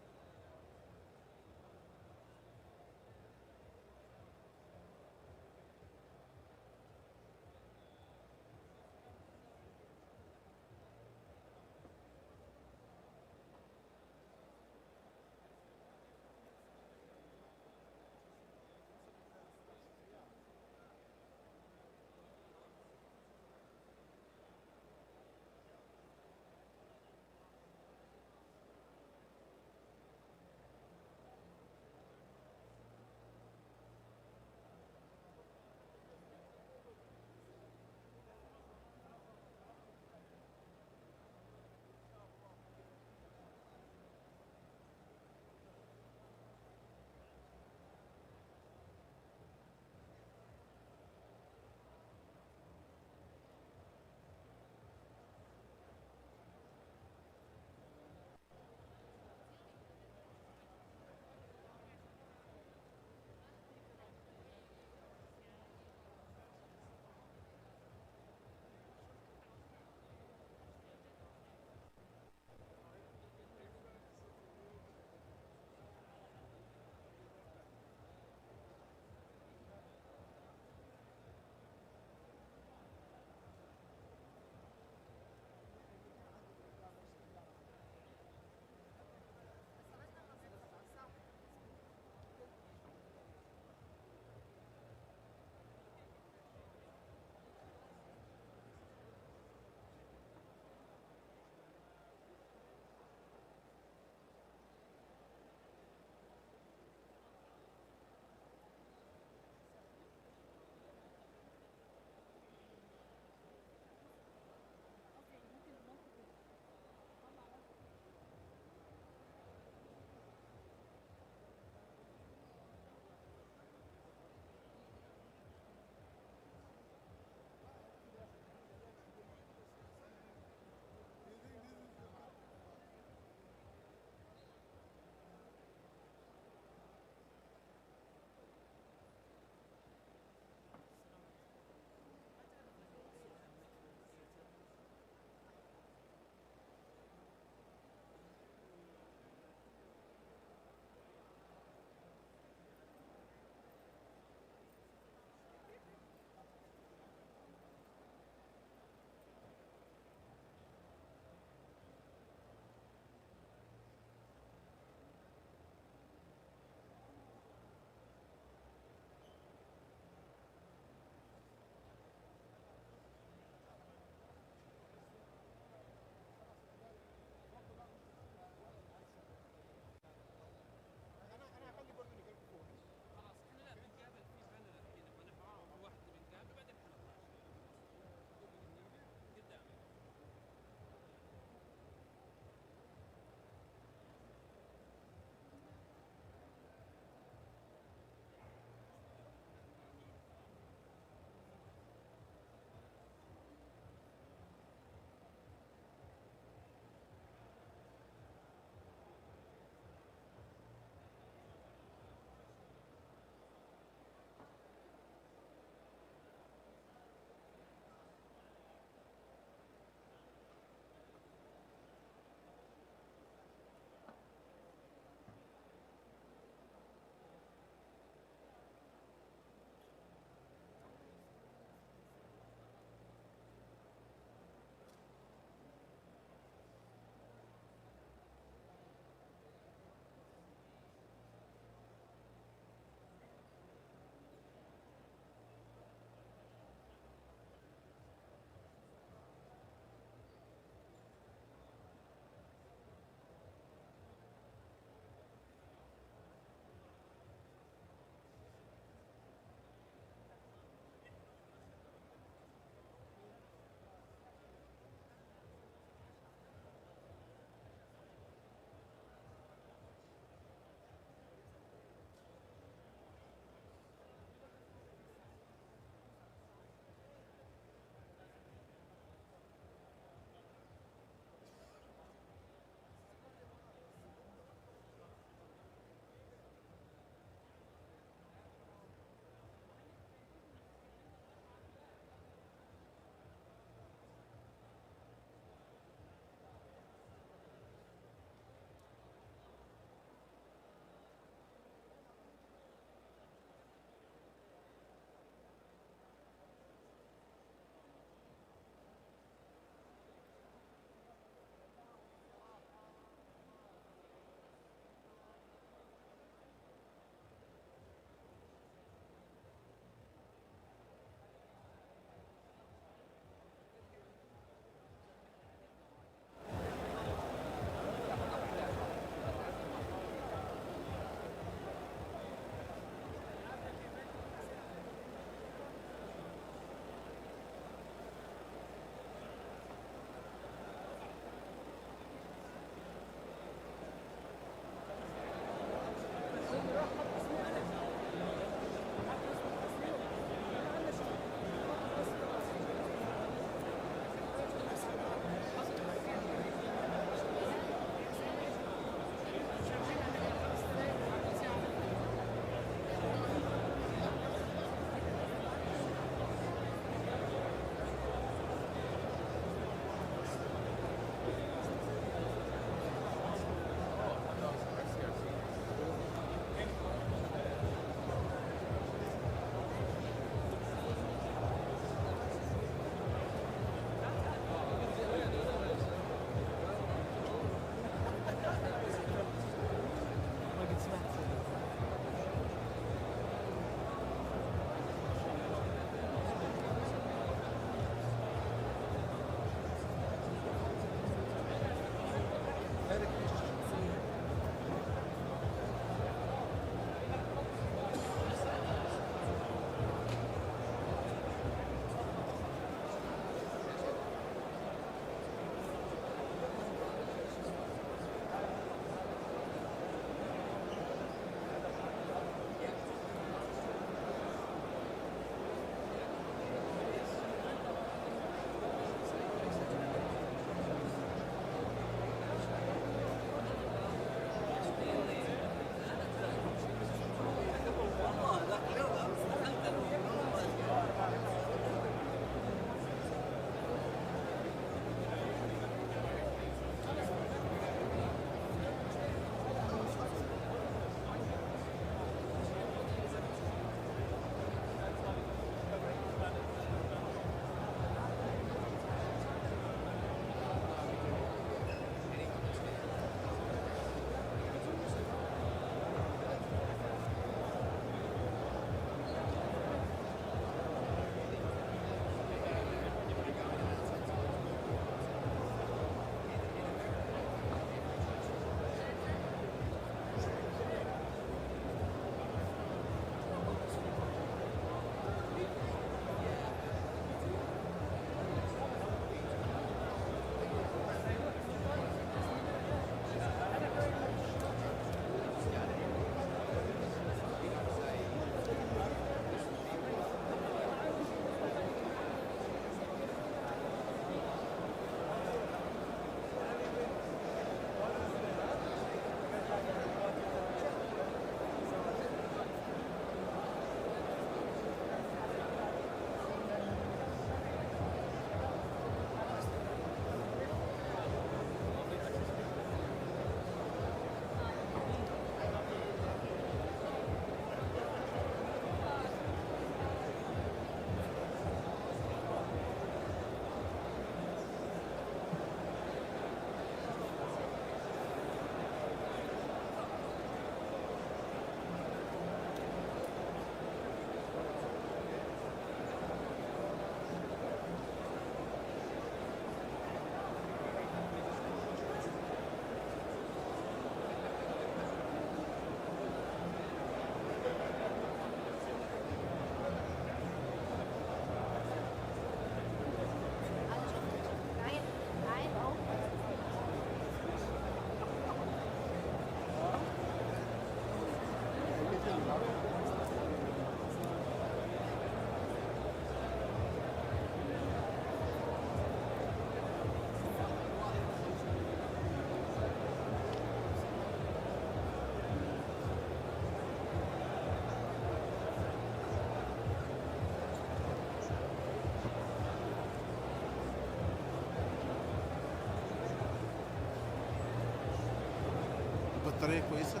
[SPEAKER 10] بطارية كويسة؟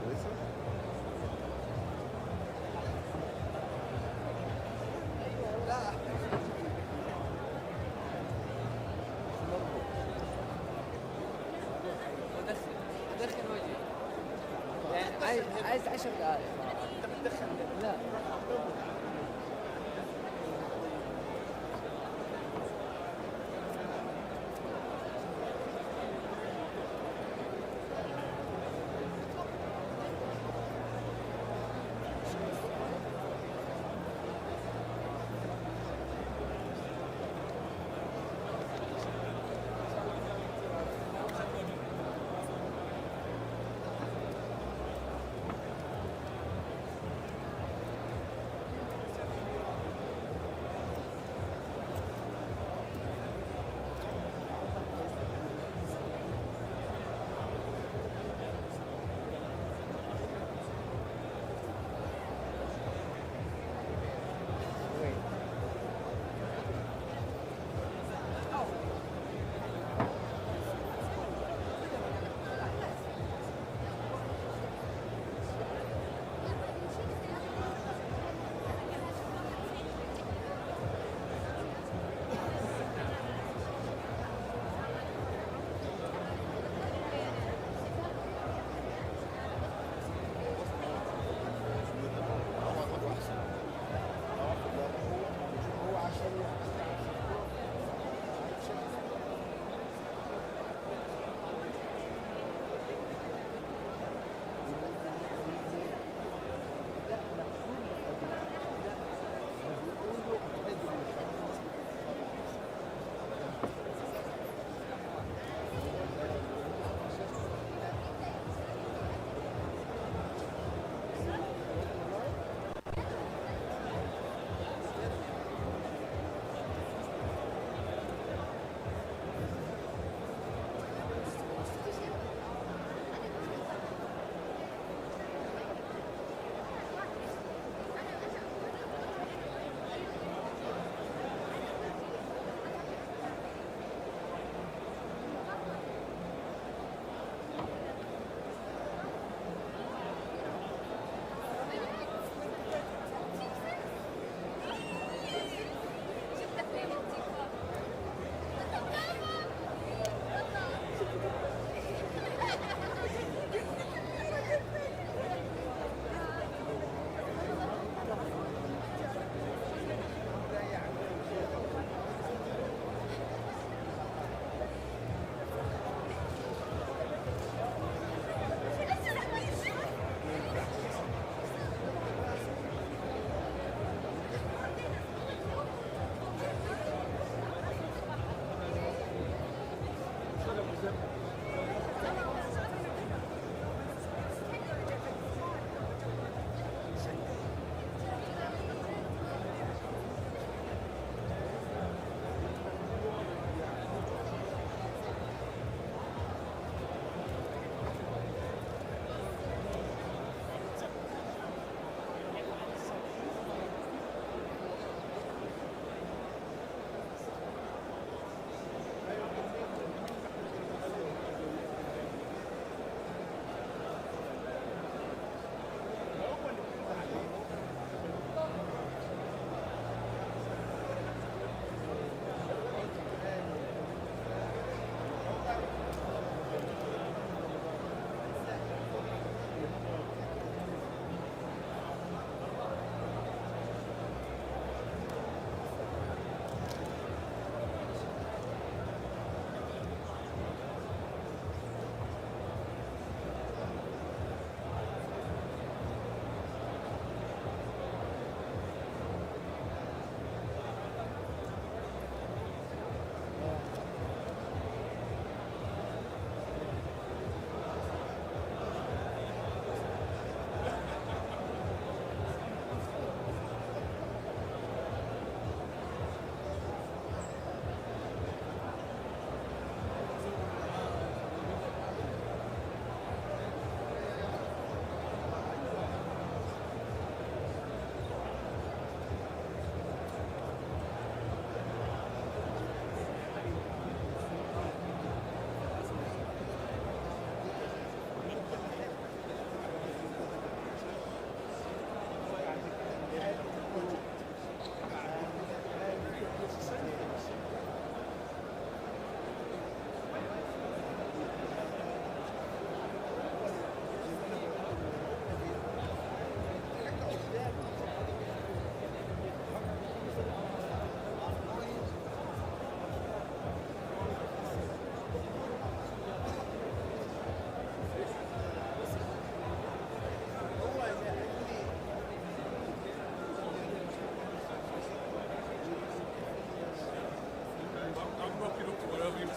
[SPEAKER 10] كويسة؟
[SPEAKER 11] عايز 10 دقائق. لا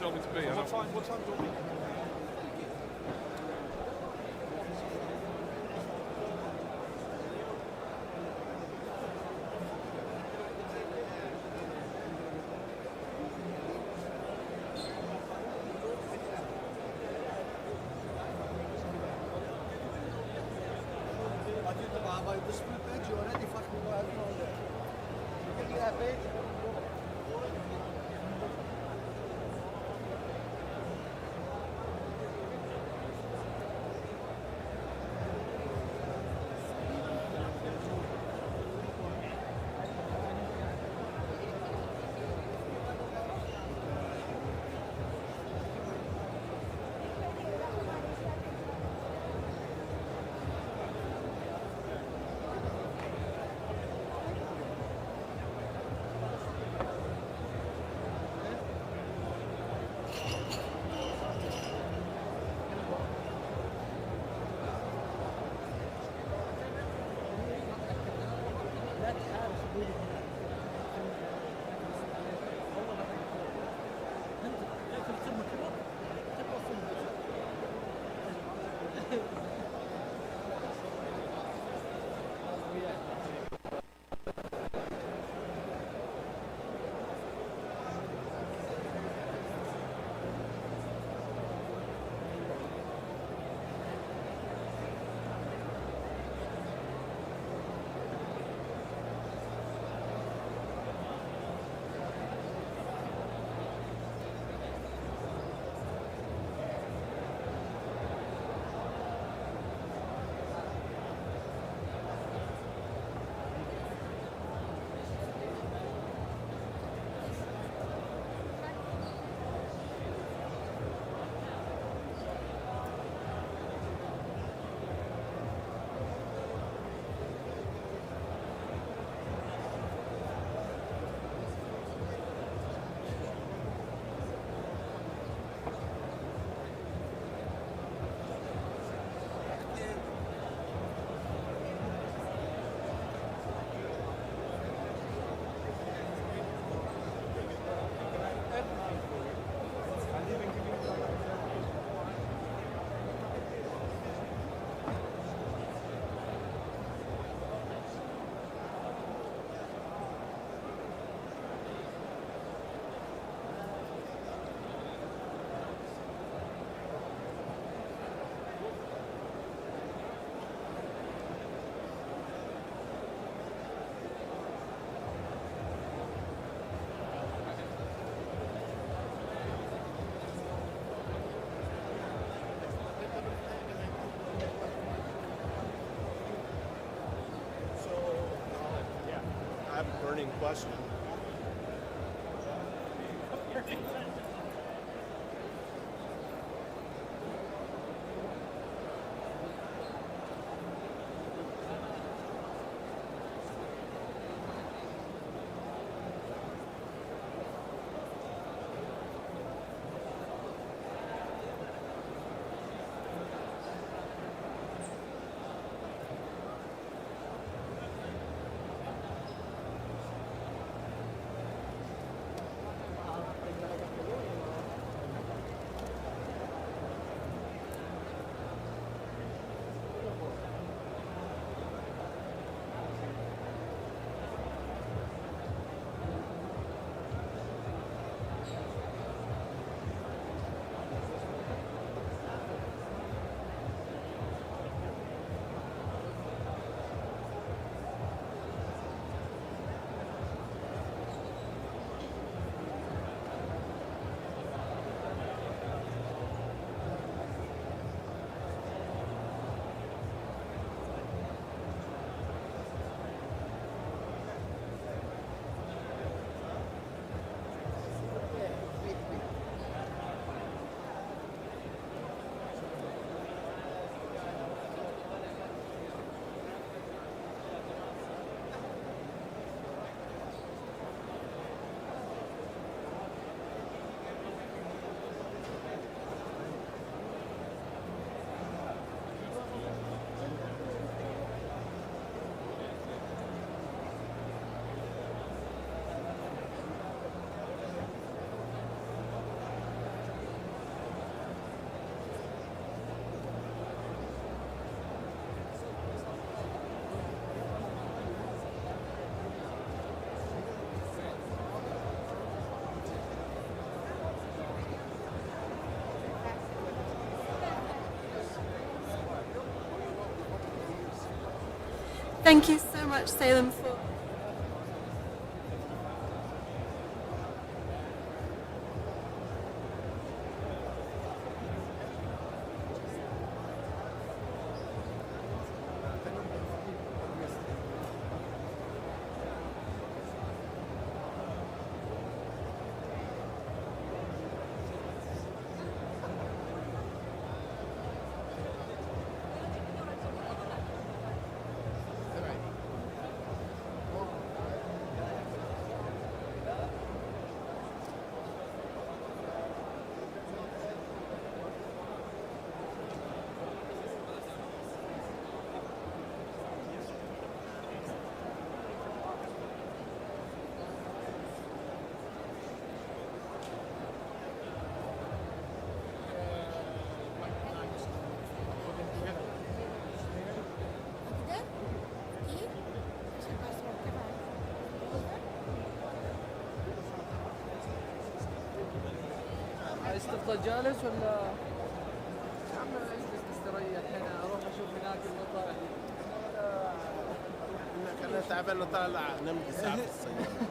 [SPEAKER 12] tell me to be. What time do you want me?
[SPEAKER 10] Burning question.
[SPEAKER 3] Thank you so much, Salem, for...
[SPEAKER 11] عايز تفضل جالس ولا؟ يا عم اجلس تستريح هنا اروح اشوف هناك المطار.
[SPEAKER 10] خلينا تعبان نطلع نمضي ساعة في السيارة.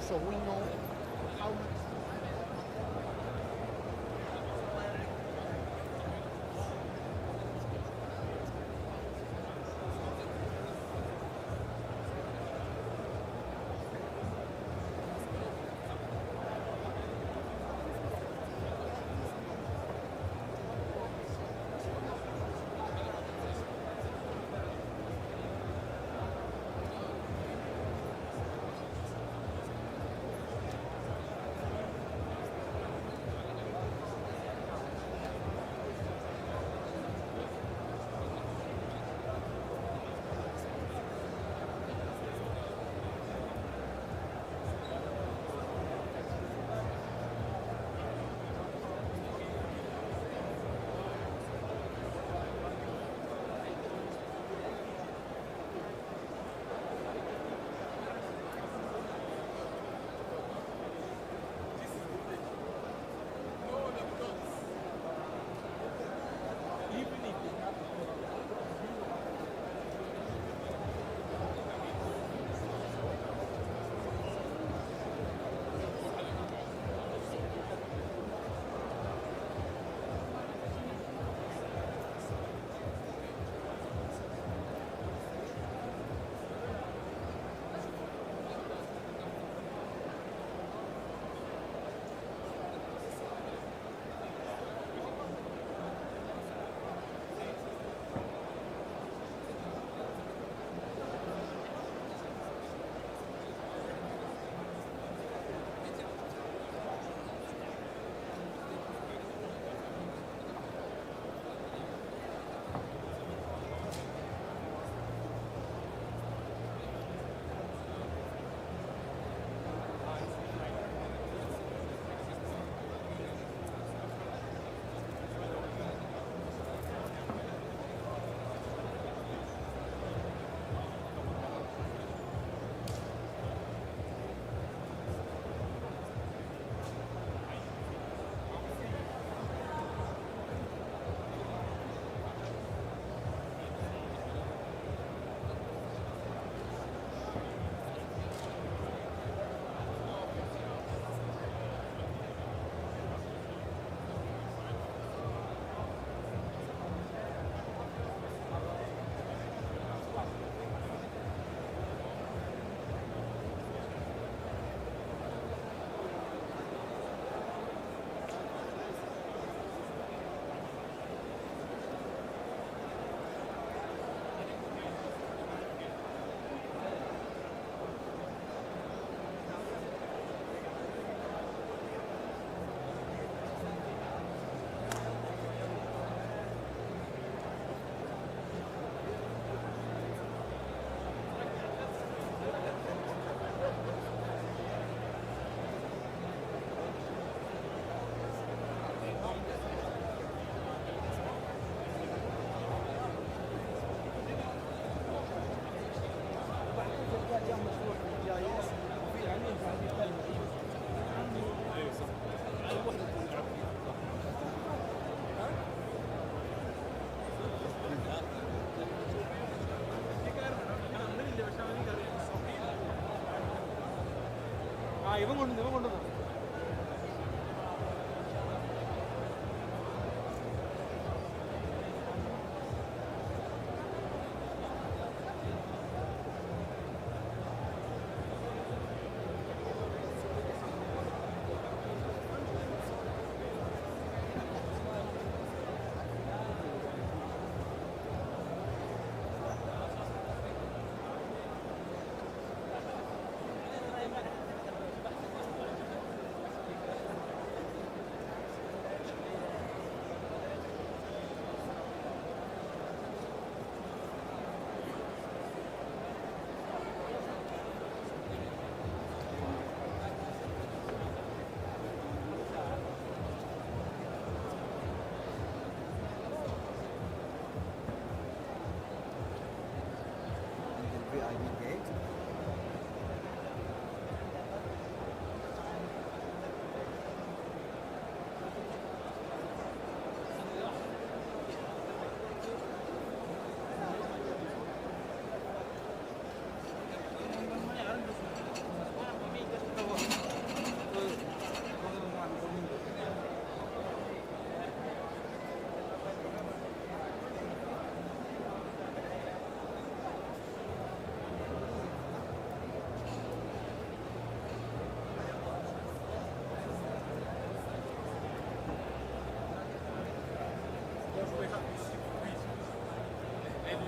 [SPEAKER 10] So we know how much.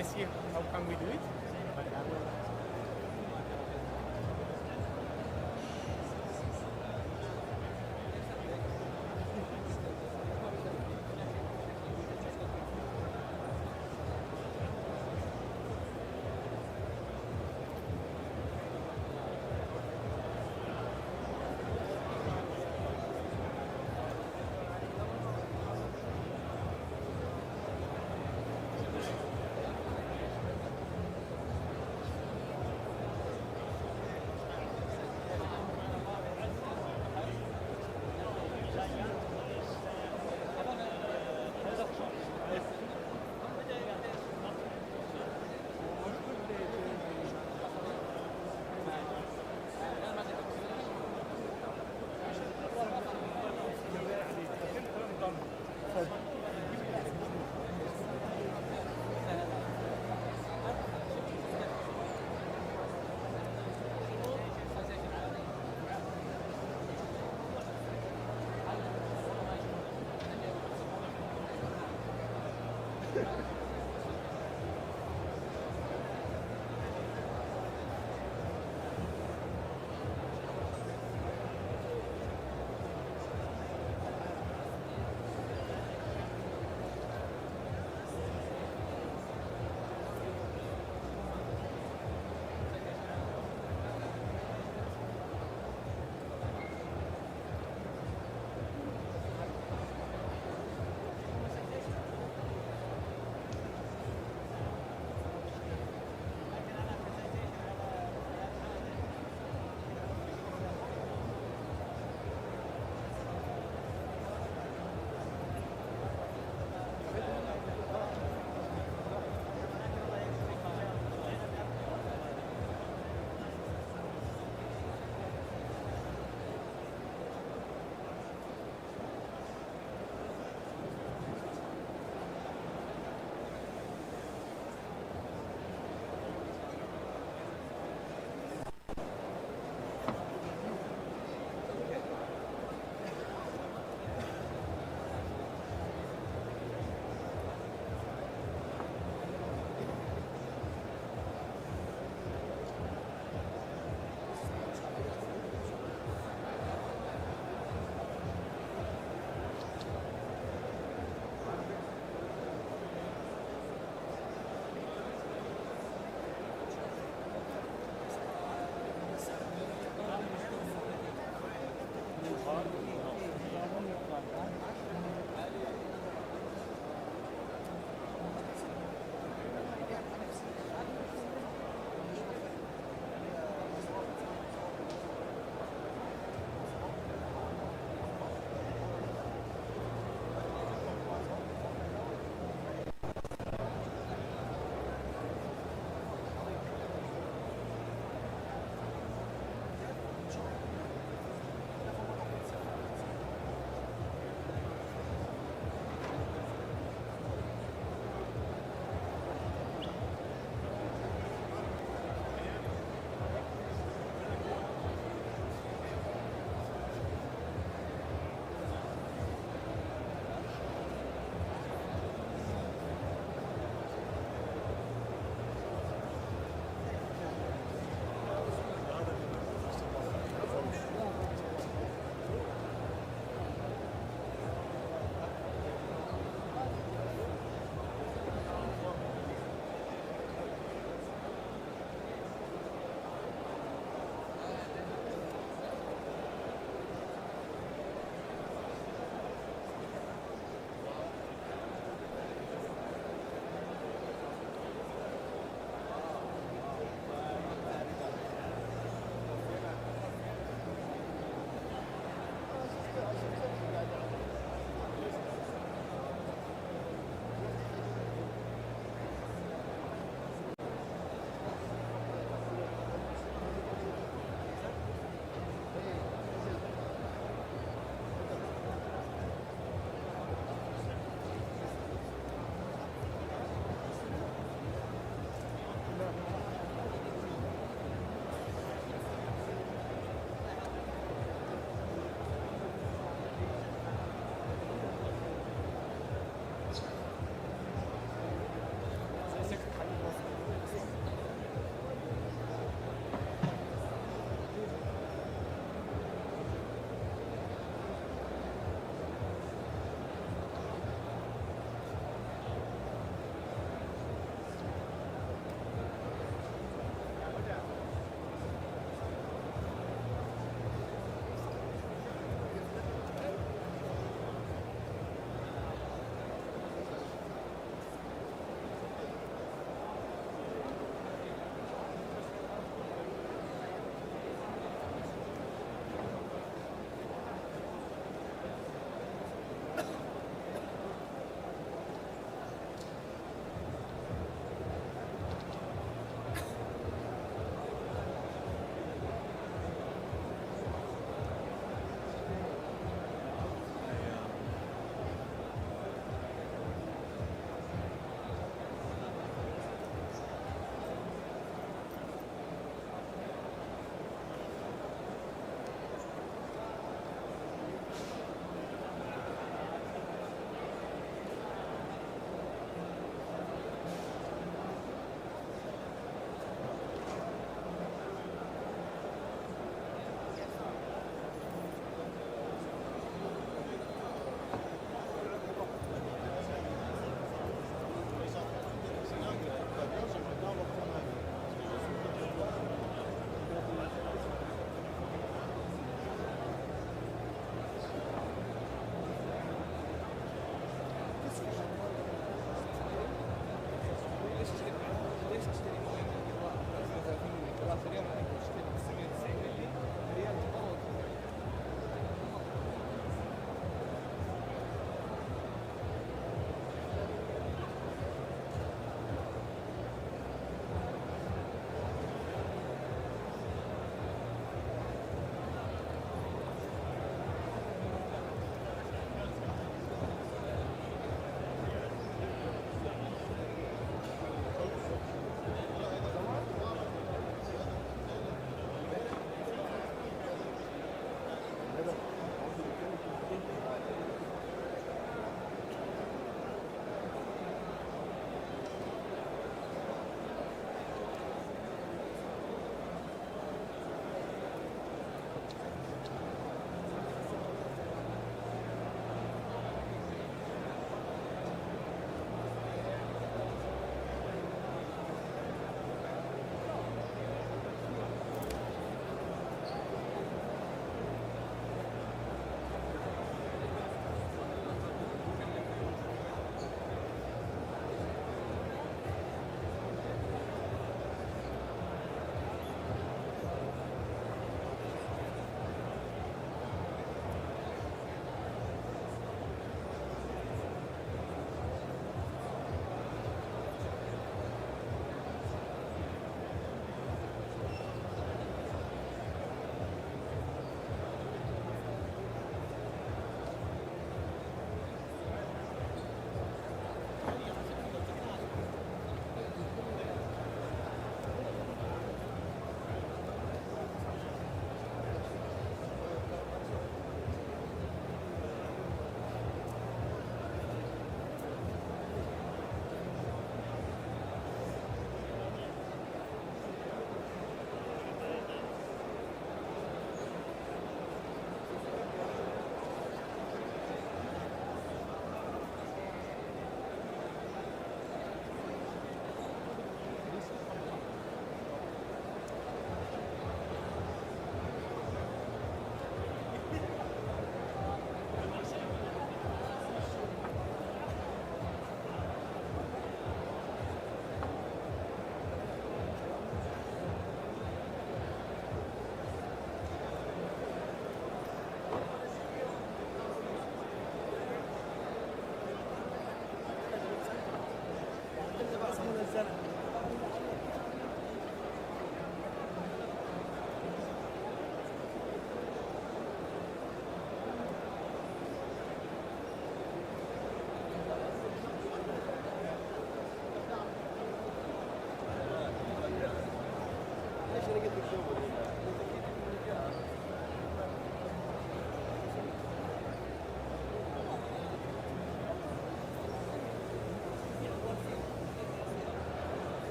[SPEAKER 11] Let's see how can we do it.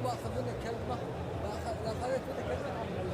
[SPEAKER 11] باخذ منك كلمه، لا اخذت منك كلمه.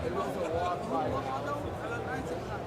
[SPEAKER 11] الوقت walk by.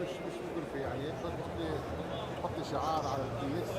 [SPEAKER 10] مش غرفه يعني بحط لي شعار على الكيس.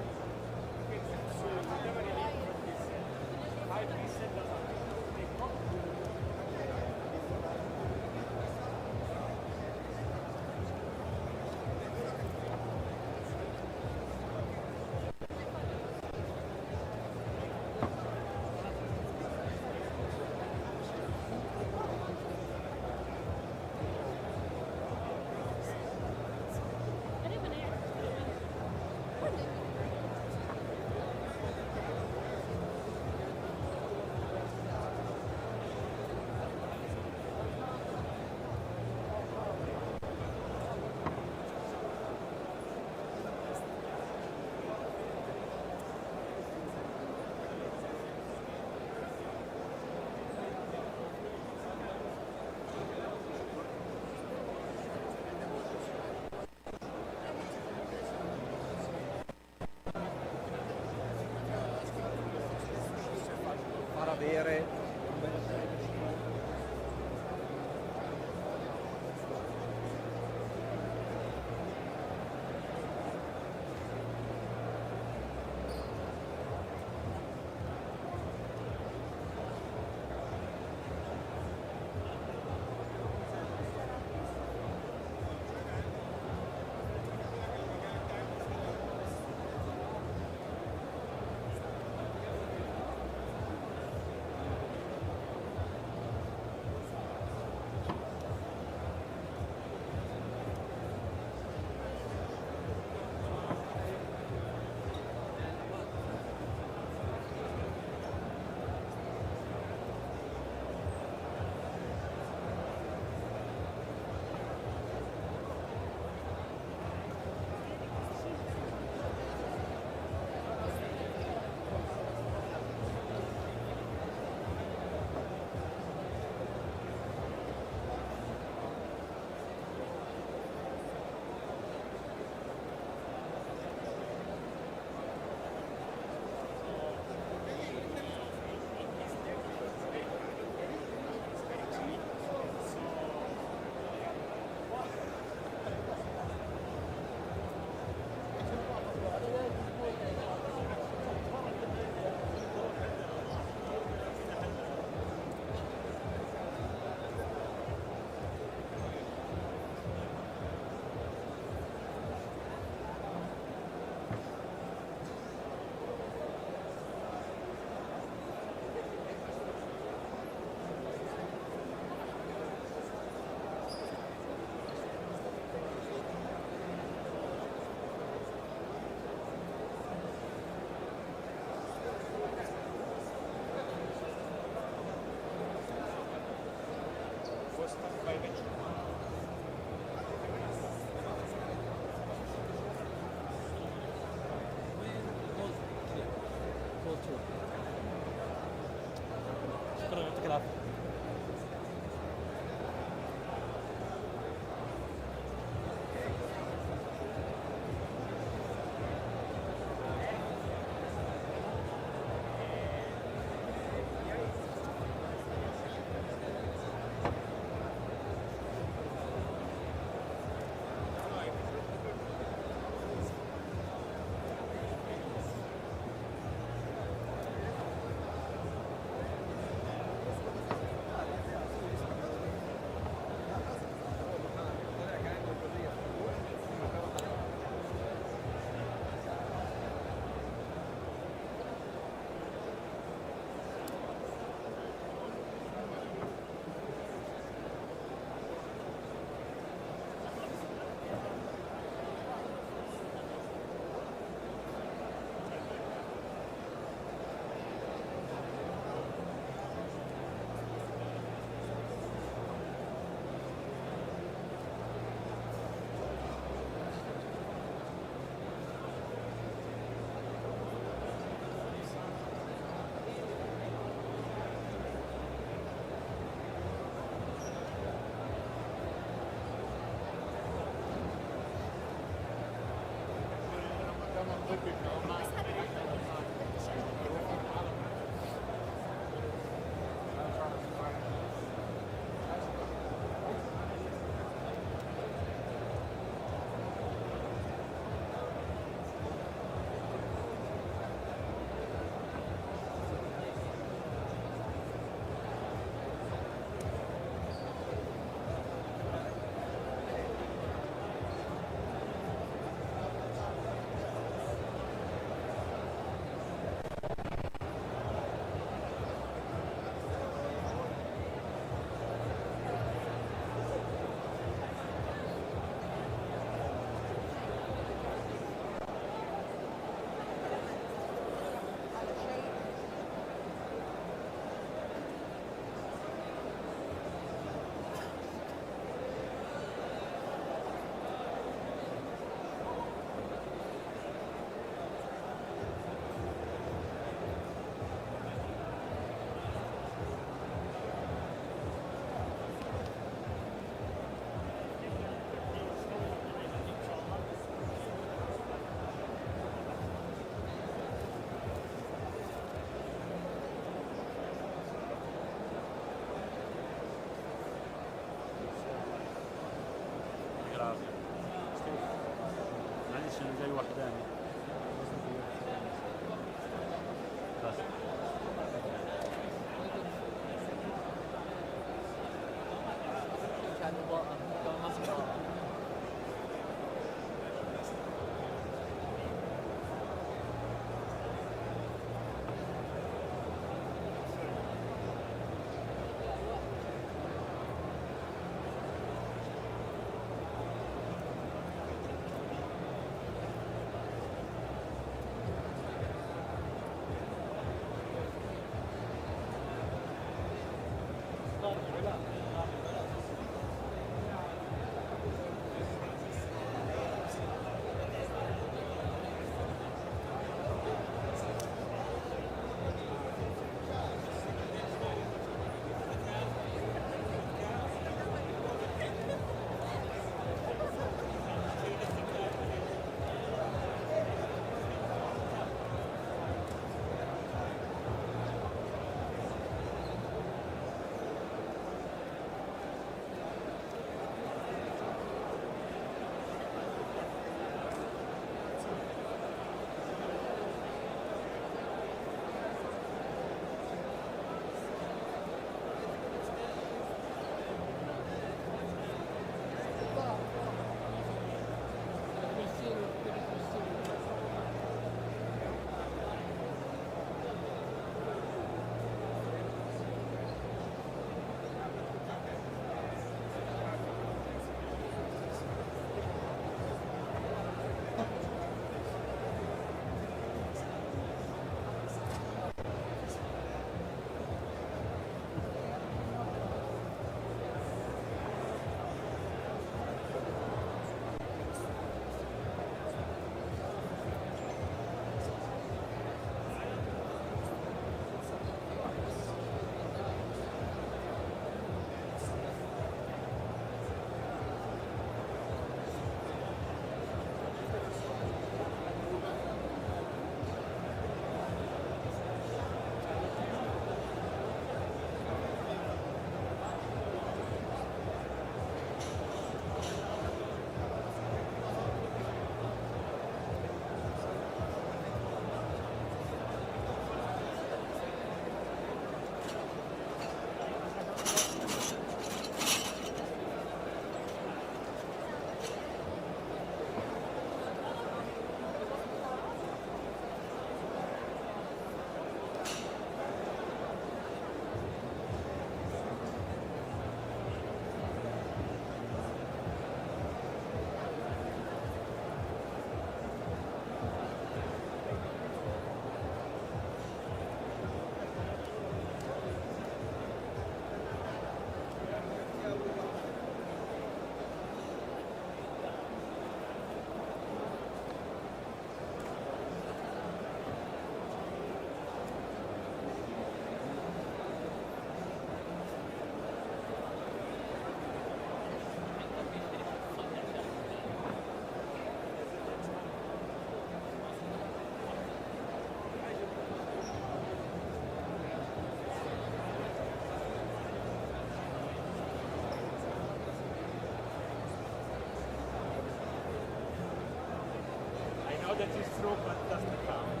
[SPEAKER 12] that is true, but doesn't count.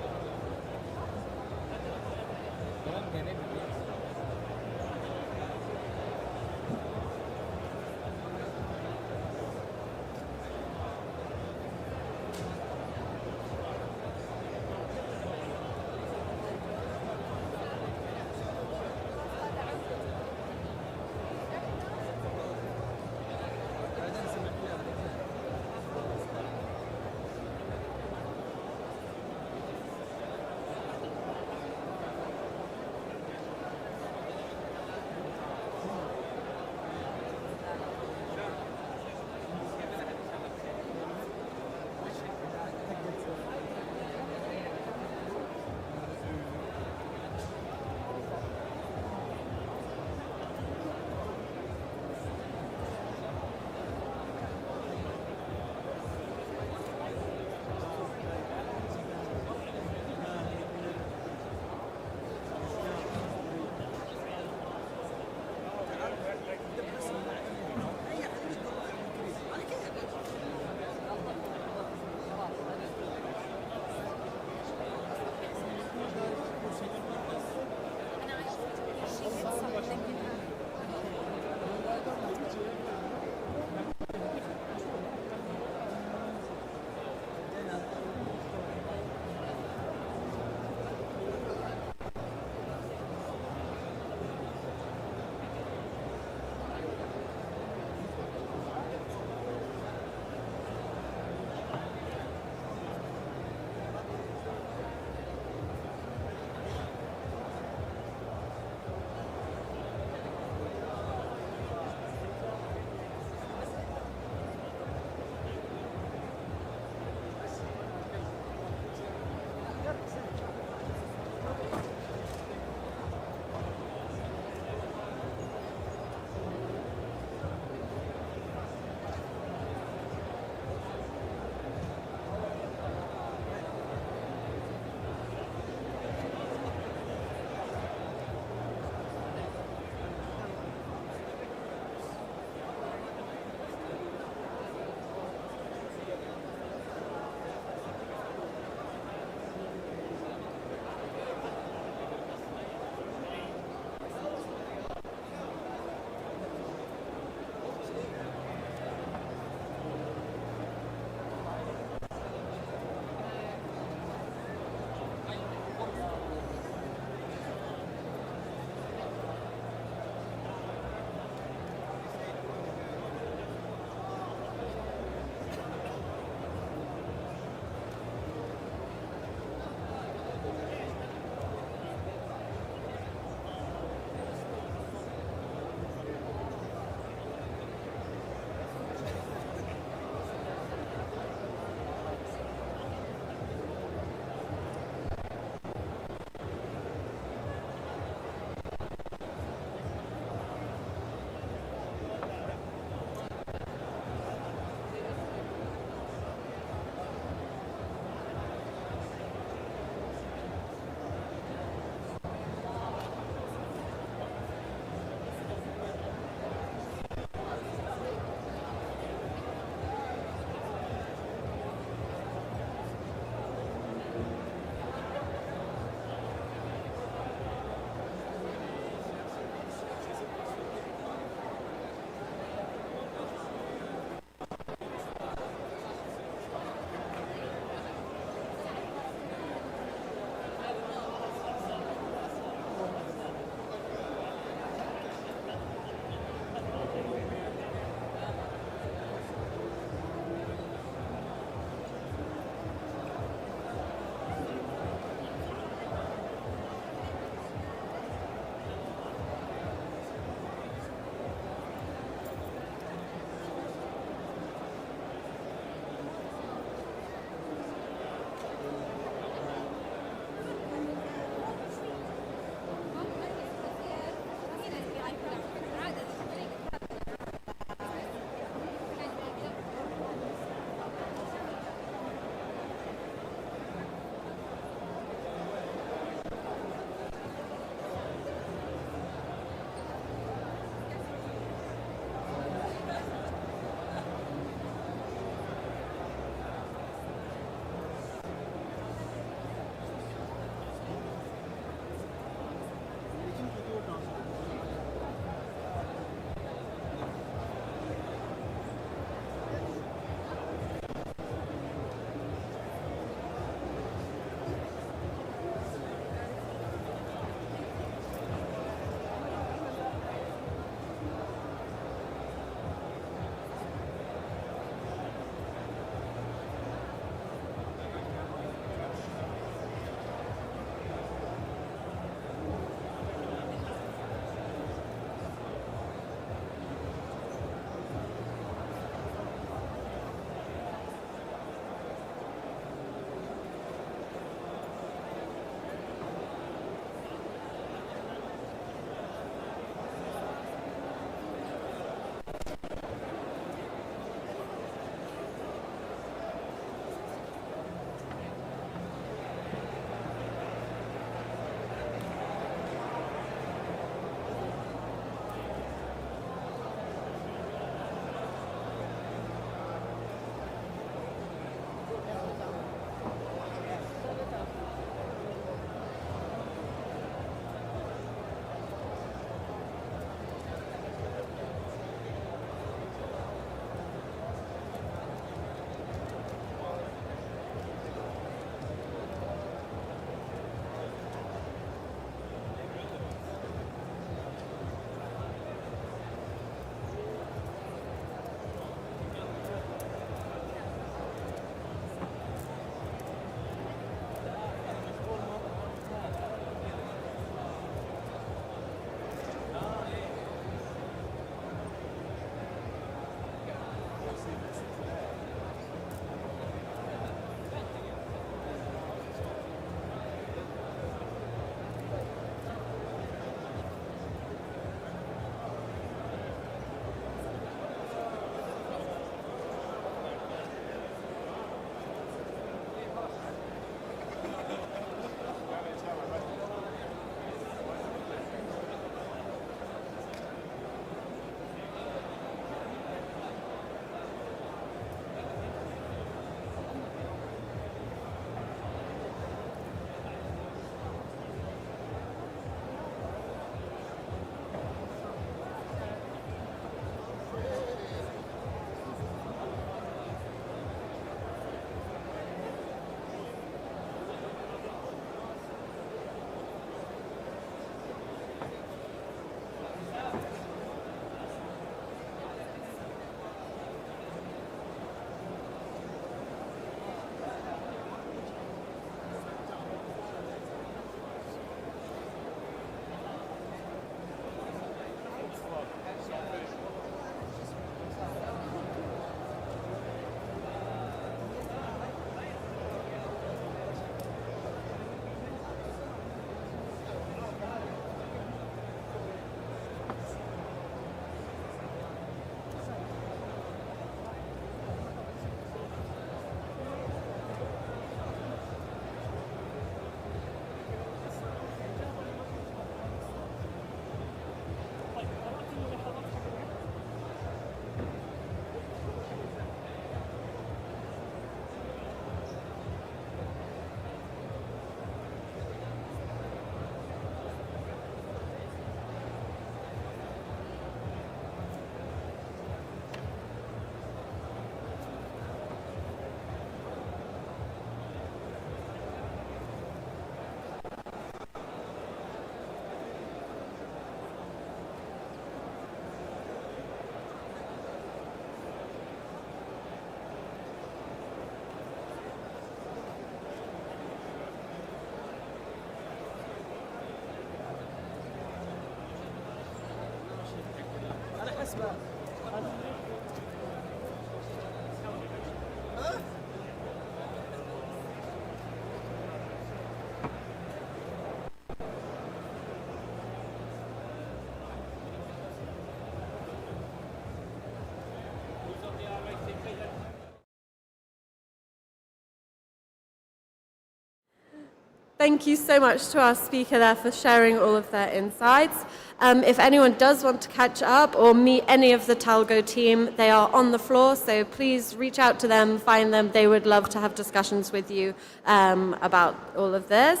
[SPEAKER 3] Thank you so much to our speaker there for sharing all of their insights. If anyone does want to catch up or meet any of the Talgo team, they are on the floor, so please reach out to them, find them. They would love to have discussions with you about all of this.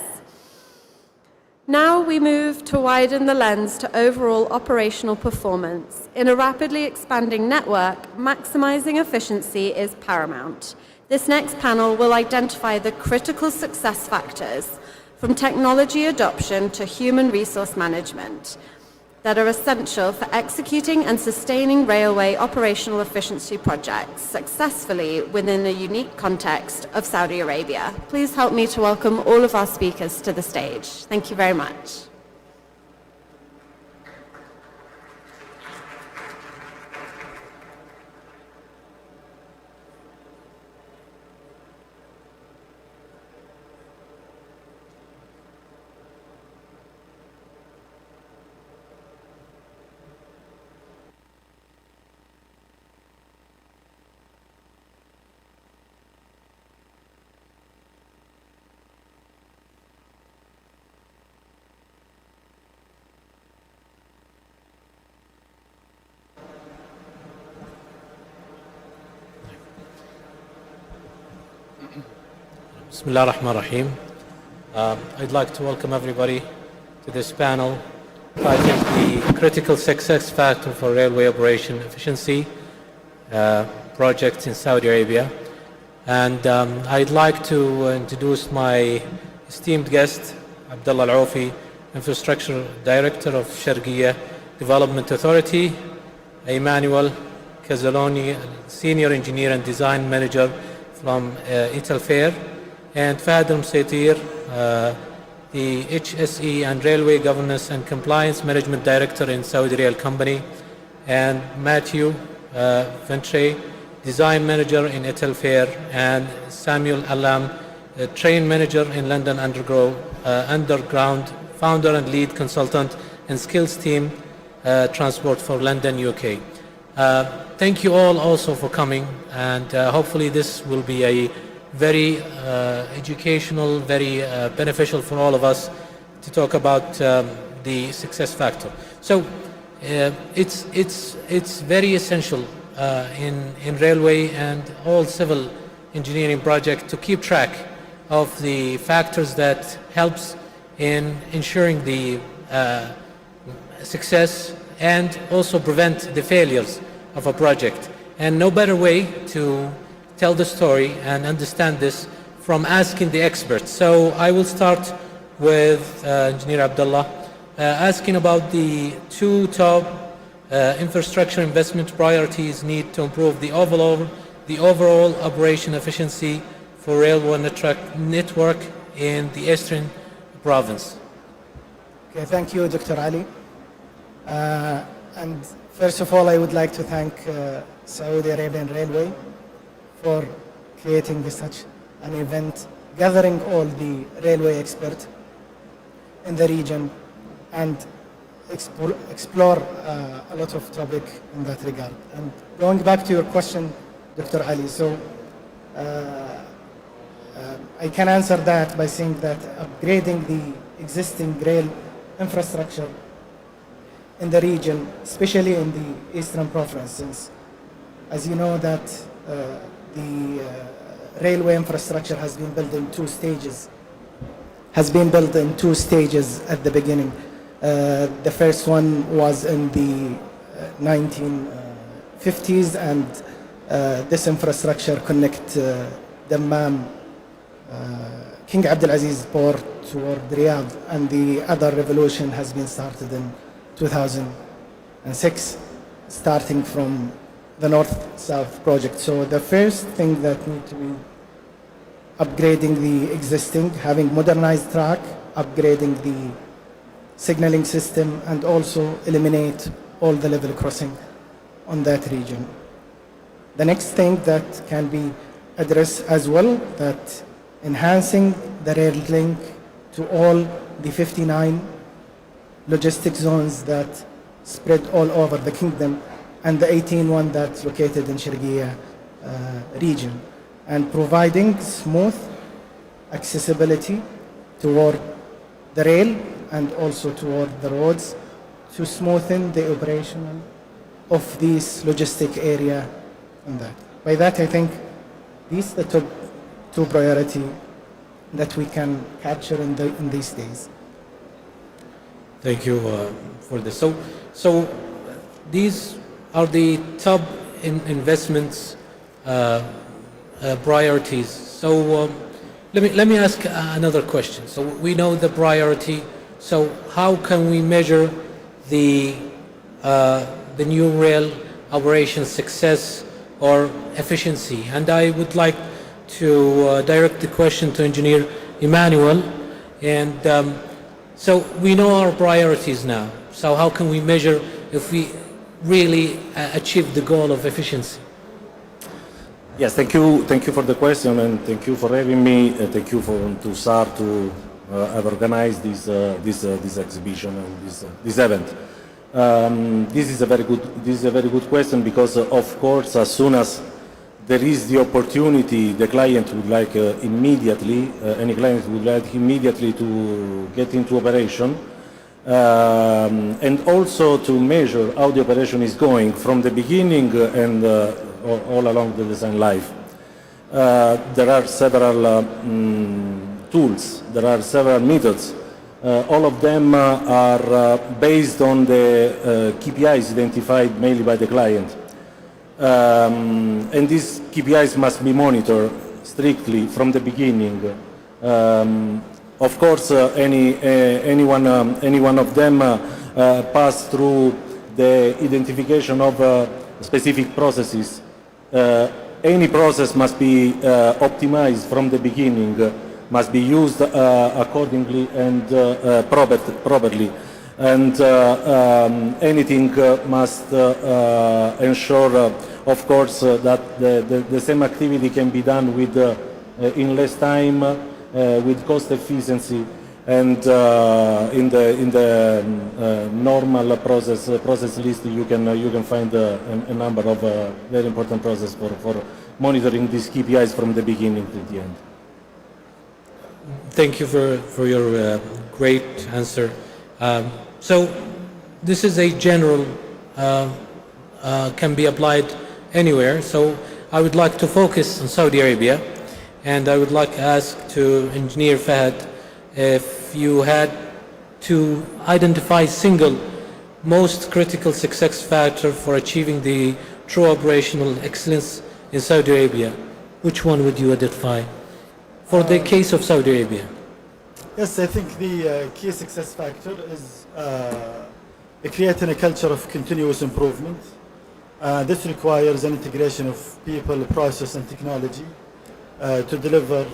[SPEAKER 3] Now we move to widen the lens to overall operational performance. In a rapidly expanding network, maximizing efficiency is paramount. This next panel will identify the critical success factors from technology adoption to human resource management that are essential for executing and sustaining railway operational efficiency projects successfully within a unique context of Saudi Arabia. Please help me to welcome all of our speakers to the stage. Thank you very much.
[SPEAKER 13] Bismillah ar-Rahman ar-Rahim. I'd like to welcome everybody to this panel. I think the critical success factor for railway operation efficiency projects in Saudi Arabia. And I'd like to introduce my esteemed guest, Abdullah Al-Aufi, Infrastructure Director of Sharqiyya Development Authority, Emmanuel Cazzoloni, Senior Engineer and Design Manager from Italfair, and Fahd Al-Msaitir, the HSE and Railway Governance and Compliance Management Director in Saudi Rail Company, and Matthew Ventre, Design Manager in Italfair, and Samuel Alam, Train Manager in London Underground, Founder and Lead Consultant and Skills Team Transport for London, UK. Thank you all also for coming, and hopefully this will be a very educational, very beneficial for all of us to talk about the success factor. So it's very essential in railway and all civil engineering projects to keep track of the factors that helps in ensuring the success and also prevent the failures of a project. And no better way to tell the story and understand this from asking the experts. So I will start with Engineer Abdullah, asking about the two top infrastructure investment priorities need to improve the overall operation efficiency for railway network in the Eastern Province.
[SPEAKER 14] Okay, thank you, Dr. Ali. And first of all, I would like to thank Saudi Arabian Railway for creating such an event, gathering all the railway experts in the region and explore a lot of topic in that regard. And going back to your question, Dr. Ali, so I can answer that by saying that upgrading the existing rail infrastructure in the region, especially in the Eastern Provinces, as you know that the railway infrastructure has been built in two stages. At the beginning. The first one was in the 1950s, and this infrastructure connect Dammam, King Abdulaziz Port toward Riyadh, and the other revolution has been started in 2006, starting from the North-South project. So the first thing that need to be upgrading the existing, having modernized track, upgrading the signaling system, and also eliminate all the level crossing on that region. The next thing that can be addressed as well, that enhancing the rail link to all the 59 logistic zones that spread all over the kingdom and the 18 that's located in Sharqiya region, and providing smooth accessibility toward the rail and also toward the roads to smoothen the operation of this logistic area and that. By that, I think these are the top two priority that we can capture in these days.
[SPEAKER 13] Thank you for this. So these are the top investments priorities. So let me ask another question. So we know the priority. So how can we measure the new rail operation success or efficiency? And I would like to direct the question to Engineer Emmanuel. And so we know our priorities now. So how can we measure if we really achieve the goal of efficiency?
[SPEAKER 15] Yes, thank you for the question, and thank you for having me. Thank you to SAR to have organized this exhibition and this event. This is a very good question, because of course, as soon as there is the opportunity, the client would like immediately, any client would like immediately to get into operation, and also to measure how the operation is going from the beginning and all along the design life. There are several tools, there are several methods. All of them are based on the KPIs identified mainly by the client. And these KPIs must be monitored strictly from the beginning. Of course, any one of them pass through the identification of specific processes. Any process must be optimized from the beginning, must be used accordingly and properly. And anything must ensure, of course, that the same activity can be done with in less time, with cost efficiency, and in the normal process list you can find a number of very important processes for monitoring these KPIs from the beginning to the end.
[SPEAKER 13] Thank you for your great answer. So this is a general, can be applied anywhere. So I would like to focus on Saudi Arabia, and I would like to ask to Engineer Fahad if you had to identify single most critical success factor for achieving the true operational excellence in Saudi Arabia, which one would you identify for the case of Saudi Arabia?
[SPEAKER 16] Yes, I think the key success factor is creating a culture of continuous improvement. This requires an integration of people, process, and technology to deliver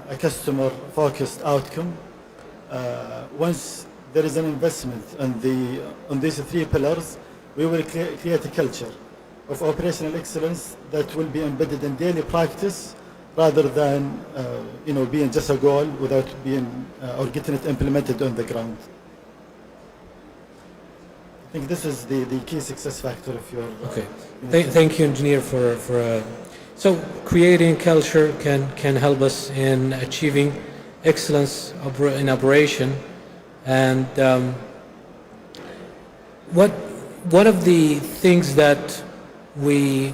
[SPEAKER 16] a customer-focused outcome. Once there is an investment on these three pillars, we will create a culture of operational excellence that will be embedded in daily practice, rather than being just a goal without being or getting it implemented on the ground. I think this is the key success factor if you're...
[SPEAKER 13] Okay. Thank you, Engineer, for so creating culture can help us in achieving excellence in operation. And one of the things that we,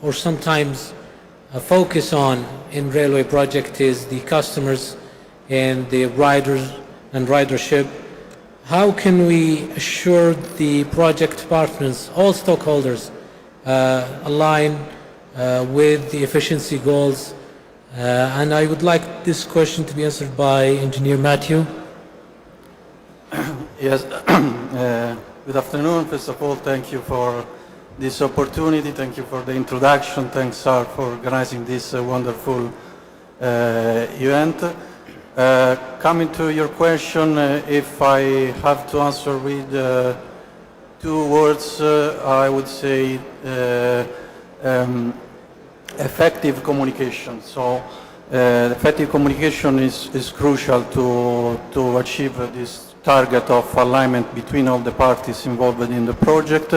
[SPEAKER 13] or sometimes focus on in railway project is the customers and the riders and ridership. How can we assure the project partners, all stakeholders, align with the efficiency goals? And I would like this question to be answered by Engineer Matthew.
[SPEAKER 17] Yes. Good afternoon. First of all, thank you for this opportunity. Thank you for the introduction. Thanks, sir, for organizing this wonderful event. Coming to your question, if I have to answer with two words, I would say effective communication. So effective communication is crucial to achieve this target of alignment between all the parties involved in the project.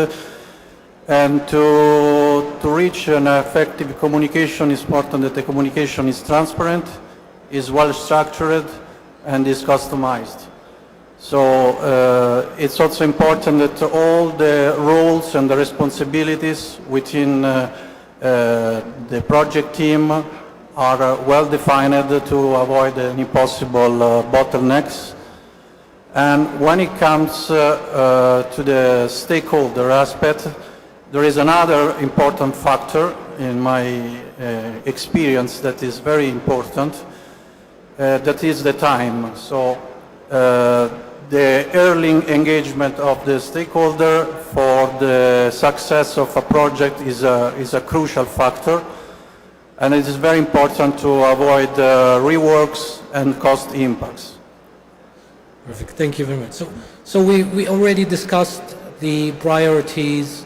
[SPEAKER 17] And to reach an effective communication, it's important that the communication is transparent, is well structured, and is customized. So it's also important that all the roles and the responsibilities within the project team are well defined to avoid any possible bottlenecks. And when it comes to the stakeholder aspect, there is another important factor in my experience that is very important, that is the time. So the early engagement of the stakeholder for the success of a project is a crucial factor, and it is very important to avoid reworks and cost impacts.
[SPEAKER 13] Perfect, thank you very much. So we already discussed the priorities,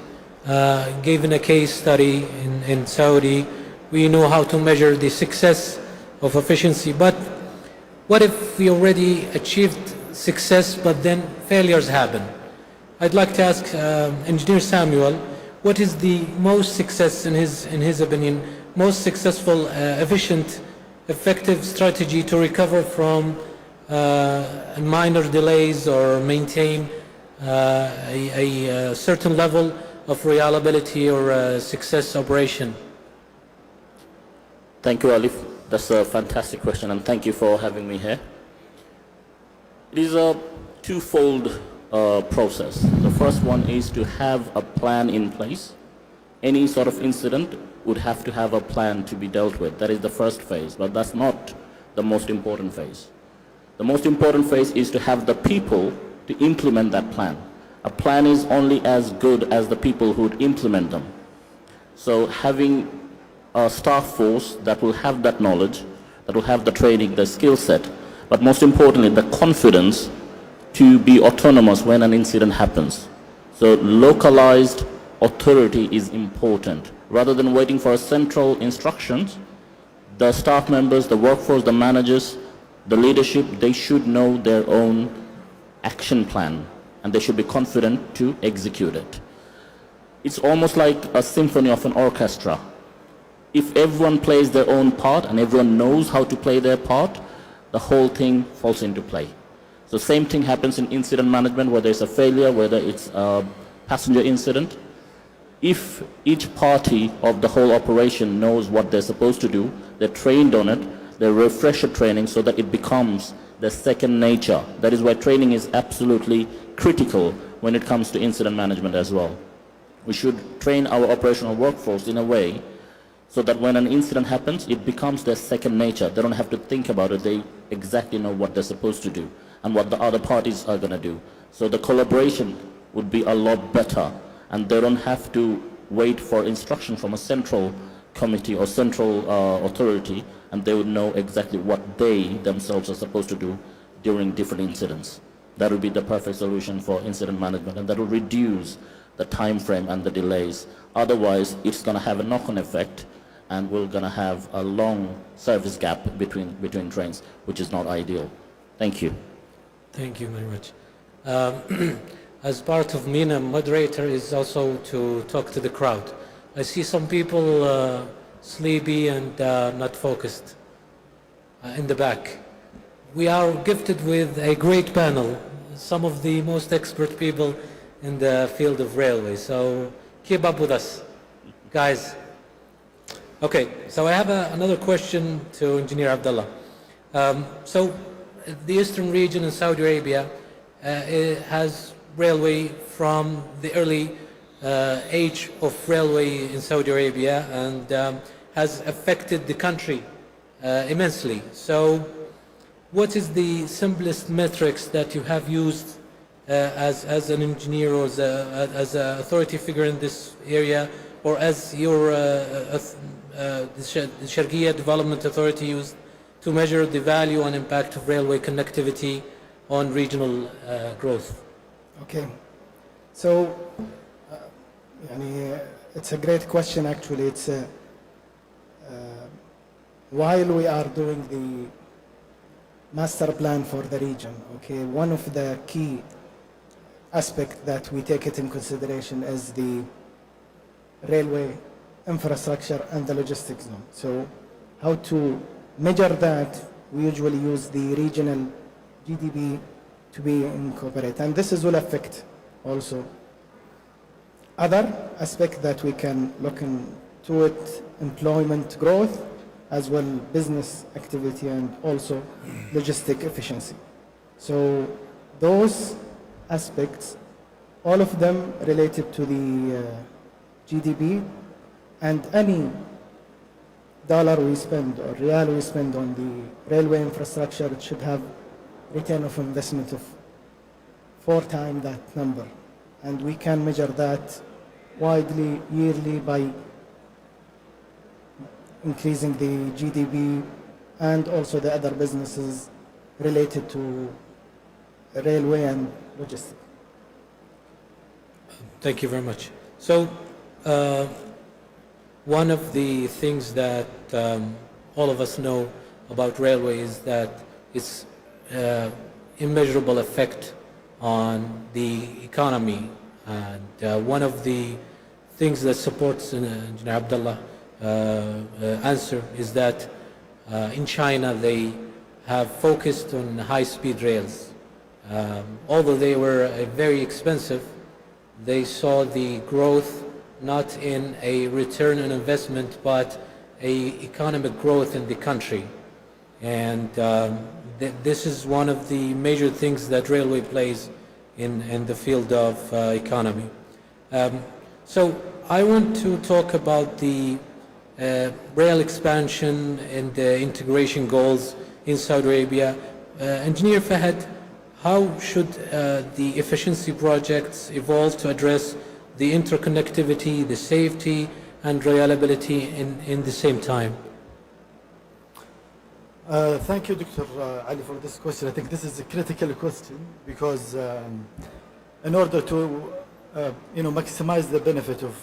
[SPEAKER 13] given a case study in Saudi. We know how to measure the success of efficiency, but what if we already achieved success but then failures happen? I'd like to ask Engineer Samuel, what is the most success, in his opinion, most successful, efficient, effective strategy to recover from minor delays or maintain a certain level of reliability or success operation?
[SPEAKER 18] Thank you, Alif. That's a fantastic question, and thank you for having me here. It is a twofold process. The first one is to have a plan in place. Any sort of incident would have to have a plan to be dealt with. That is the first phase, but that's not the most important phase. The most important phase is to have the people to implement that plan. A plan is only as good as the people who would implement them. So having a staff force that will have that knowledge, that will have the training, the skill set, but most importantly, the confidence to be autonomous when an incident happens. So localized authority is important. Rather than waiting for central instructions, the staff members, the workforce, the managers, the leadership, they should know their own action plan, and they should be confident to execute it. It's almost like a symphony of an orchestra. If everyone plays their own part and everyone knows how to play their part, the whole thing falls into play. So same thing happens in incident management, whether it's a failure, whether it's a passenger incident. If each party of the whole operation knows what they're supposed to do, they're trained on it, they refresh training so that it becomes their second nature. That is why training is absolutely critical when it comes to incident management as well. We should train our operational workforce in a way so that when an incident happens, it becomes their second nature. They don't have to think about it. They exactly know what they're supposed to do and what the other parties are going to do. So the collaboration would be a lot better, and they don't have to wait for instruction from a central committee or central authority, and they would know exactly what they themselves are supposed to do during different incidents. That would be the perfect solution for incident management, and that will reduce the time frame and the delays. Otherwise, it's going to have a knock-on effect, and we're going to have a long service gap between trains, which is not ideal. Thank you.
[SPEAKER 13] Thank you very much. As part of MENA, moderator is also to talk to the crowd. I see some people sleepy and not focused in the back. We are gifted with a great panel, some of the most expert people in the field of railway, so keep up with us, guys. Okay, so I have another question to Engineer Abdullah. So the eastern region in Saudi Arabia has railway from the early age of railway in Saudi Arabia, and has affected the country immensely. So what is the simplest metrics that you have used as an engineer or as an authority figure in this area, or as your the Sharqiyya Development Authority used to measure the value and impact of railway connectivity on regional growth?
[SPEAKER 14] Okay. So, it's a great question actually. It's while we are doing the master plan for the region, okay, one of the key aspects that we take it in consideration is the railway infrastructure and the logistics zone. So how to measure that, we usually use the regional GDP to be incorporated, and this will affect also other aspects that we can look into it, employment growth, as well business activity and also logistic efficiency. So those aspects, all of them related to the GDP, and any dollar we spend or real we spend on the railway infrastructure, it should have return of investment of 4 times that number. And we can measure that widely, yearly, by increasing the GDP and also the other businesses related to railway and logistics.
[SPEAKER 13] Thank you very much. So, one of the things that all of us know about railway is that it's immeasurable effect on the economy, and one of the things that supports Engineer Abdullah answer is that in China they have focused on high-speed rails. Although they were very expensive, they saw the growth not in a return on investment but a economic growth in the country, and this is one of the major things that railway plays in the field of economy. So I want to talk about the rail expansion and the integration goals in Saudi Arabia. Engineer Fahad, how should the efficiency projects evolve to address the interconnectivity, the safety and reliability in the same time?
[SPEAKER 16] Thank you, Dr. Ali, for this question. I think this is a critical question because in order to maximize the benefit of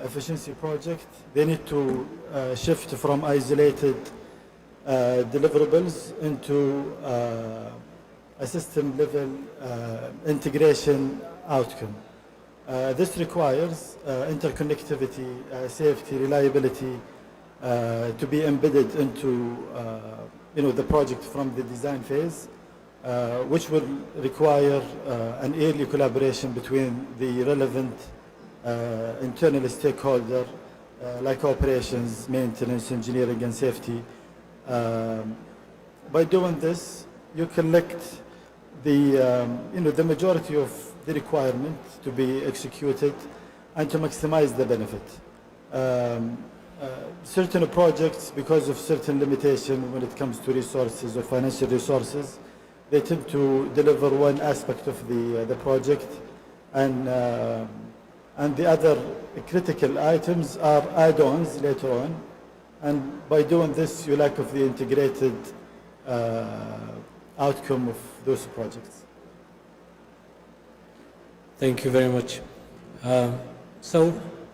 [SPEAKER 16] efficiency project, they need to shift from isolated deliverables into a system-level integration outcome. This requires interconnectivity, safety, reliability to be embedded into the project from the design phase, which will require an early collaboration between the relevant internal stakeholder like operations, maintenance, engineering and safety. By doing this, you collect the majority of the requirement to be executed and to maximize the benefit. Certain projects, because of certain limitation when it comes to resources or financial resources, they tend to deliver one aspect of the project, and the other critical items are add-ons later on. And by doing this, you lack of the integrated outcome of those projects.
[SPEAKER 13] Thank you very much. So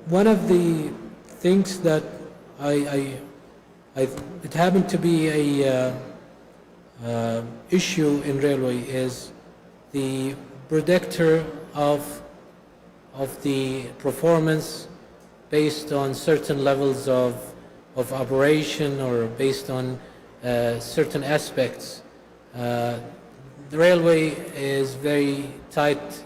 [SPEAKER 13] one of the things that it happened to be a issue in railway is the predictor of the performance based on certain levels of operation or based on certain aspects. The railway is very tight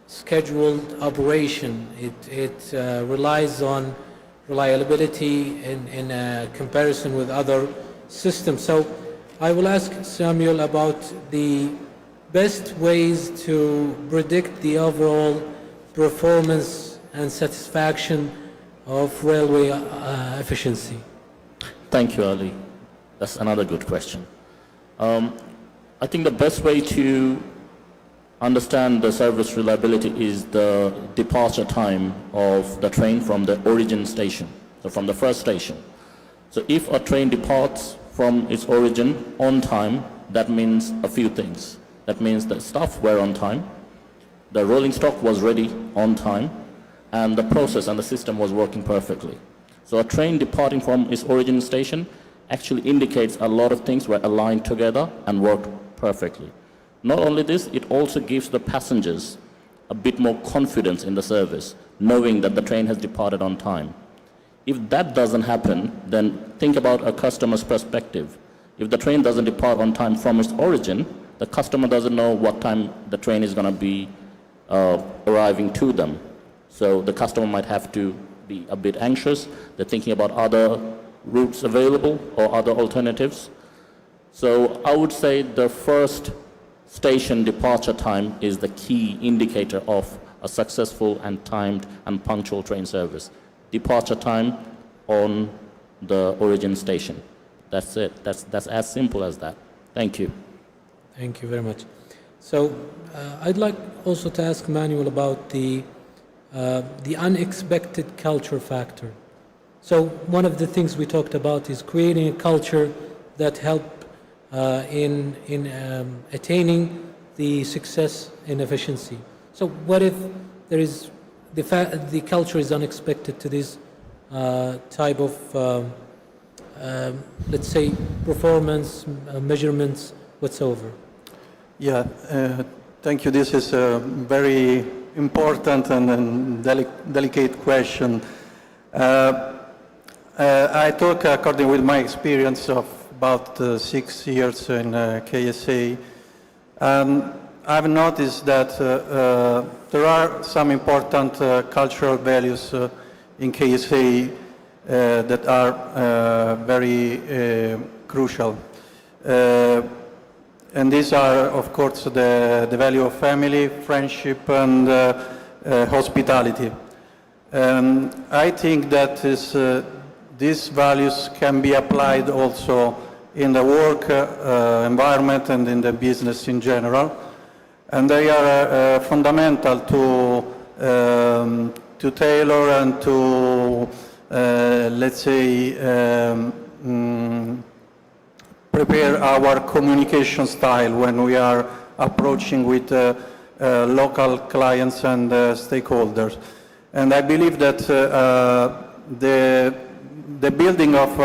[SPEAKER 13] scheduled operation. It relies on reliability in comparison with other systems. So I will ask Samuel about the best ways to predict the overall performance and satisfaction of railway efficiency.
[SPEAKER 18] Thank you, Ali. That's another good question. I think the best way to understand the service reliability is the departure time of the train from the origin station, so from the first station. So if a train departs from its origin on time, that means a few things. That means the staff were on time, The rolling stock was ready on time, and the process and the system was working perfectly. So a train departing from its origin station actually indicates a lot of things were aligned together and worked perfectly. Not only this, it also gives the passengers a bit more confidence in the service, knowing that the train has departed on time. If that doesn't happen, then think about a customer's perspective. If the train doesn't depart on time from its origin, the customer doesn't know what time the train is going to be arriving to them. So the customer might have to be a bit anxious. They're thinking about other routes available or other alternatives. So I would say the first station departure time is the key indicator of a successful and timed and punctual train service. Departure time on the origin station. That's it. That's as simple as that. Thank you.
[SPEAKER 13] Thank you very much. So I'd like also to ask Manuel about the unexpected culture factor. So one of the things we talked about is creating a culture that help in attaining the success and efficiency. So what if there is the culture is unexpected to this type of let's say performance measurements whatsoever?
[SPEAKER 17] Yeah, thank you. This is a very important and delicate question. I talk according with my experience of about 6 years in KSA. I've noticed that there are some important cultural values in KSA that are very crucial. And these are, of course, the value of family, friendship, and hospitality. I think that these values can be applied also in the work environment and in the business in general. And they are fundamental to tailor and to, let's say, prepare our communication style when we are approaching with local clients and stakeholders. And I believe that the building of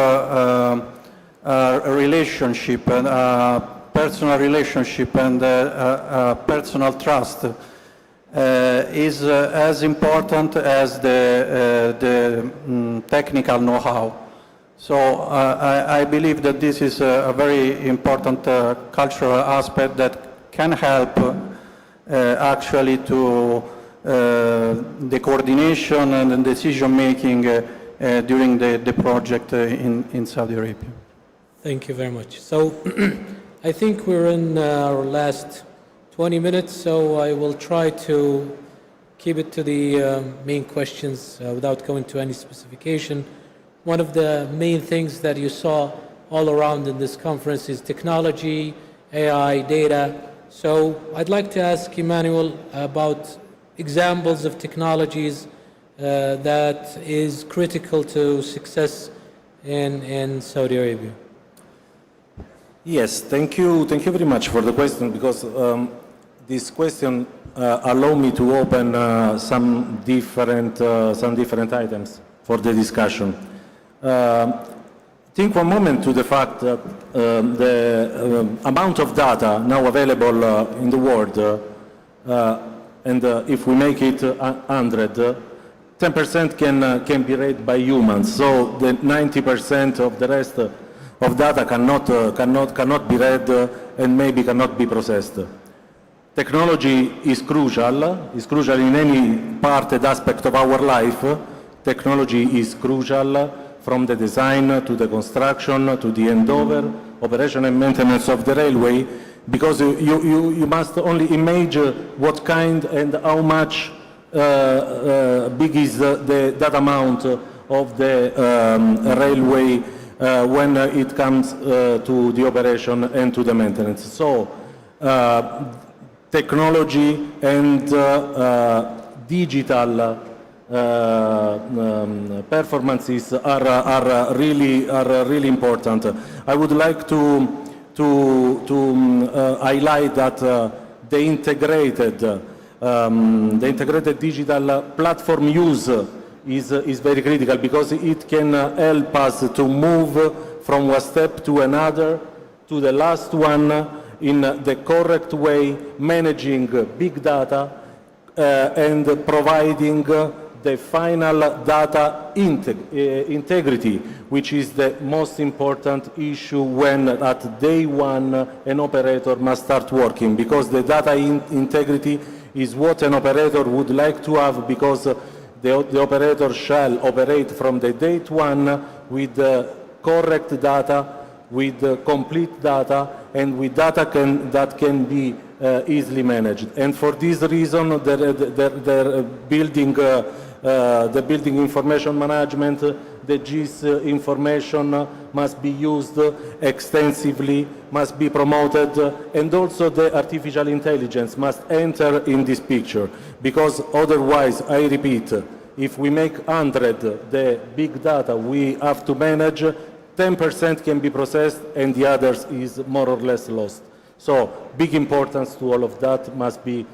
[SPEAKER 17] a relationship, and a personal relationship and personal trust is as important as the technical know-how. So I believe that this is a very important cultural aspect that can help actually to the coordination and the decision making during the project in Saudi Arabia.
[SPEAKER 13] Thank you very much. So I think we're in our last 20 minutes, so I will try to keep it to the main questions without going to any specification. One of the main things that you saw all around in this conference is technology, AI, data. So I'd like to ask Emmanuel about examples of technologies that is critical to success in Saudi Arabia.
[SPEAKER 15] Yes, thank you very much for the question, because this question allow me to open some different items for the discussion. Think one moment to the fact that the amount of data now available in the world, and if we make it 100, 10% can be read by humans. So the 90% of the rest of data cannot be read and maybe cannot be processed. Technology is crucial in any part and aspect of our life. Technology is crucial from the design to the construction to the handover, operation and maintenance of the railway, because you must only imagine what kind and how much big is the data amount of the railway when it comes to the operation and to the maintenance. So technology and digital performances are really important. I would like to highlight that the integrated the integrated digital platform use is very critical because it can help us to move from one step to another, to the last one in the correct way, managing big data and providing the final data integrity, which is the most important issue when at day one an operator must start working, because the data integrity is what an operator would like to have, because the operator shall operate from the date one with correct data, with complete data, and with data that can be easily managed. And for this reason, the building information management, the GIS information must be used extensively, must be promoted, and also the artificial intelligence must enter in this picture, because otherwise, I repeat, if we make 100 the big data we have to manage, 10% can be processed and the others is more or less lost. So big importance to all of that must be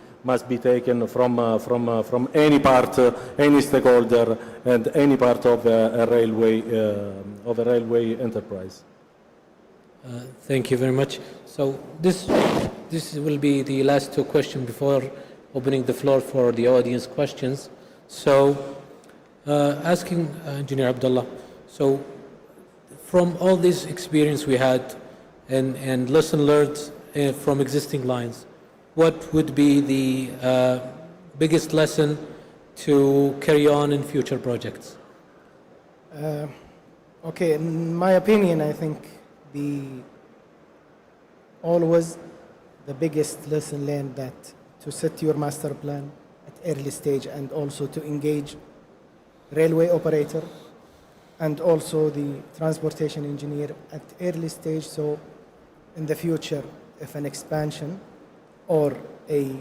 [SPEAKER 15] taken from any part, any stakeholder, and any part of a railway enterprise.
[SPEAKER 13] Thank you very much. So this will be the last two questions before opening the floor for the audience questions. So asking Engineer Abdullah, so from all this experience we had and lesson learned from existing lines, what would be the biggest lesson to carry on in future projects?
[SPEAKER 14] Okay, in my opinion, I think always the biggest lesson learned that to set your master plan at early stage, and also to engage railway operator and also the transportation engineer at early stage, so in the future if an expansion or a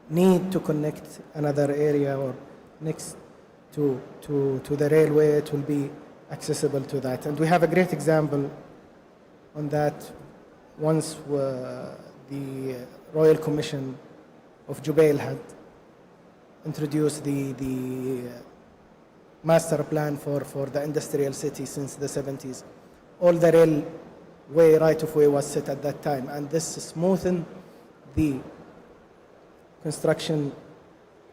[SPEAKER 14] need to connect another area or next to the railway, it will be accessible to that. And we have a great example on that. Once the Royal Commission of Jubail had introduced the master plan for the industrial city since the 70s. All the railway right-of-way was set at that time, and this smoothened the construction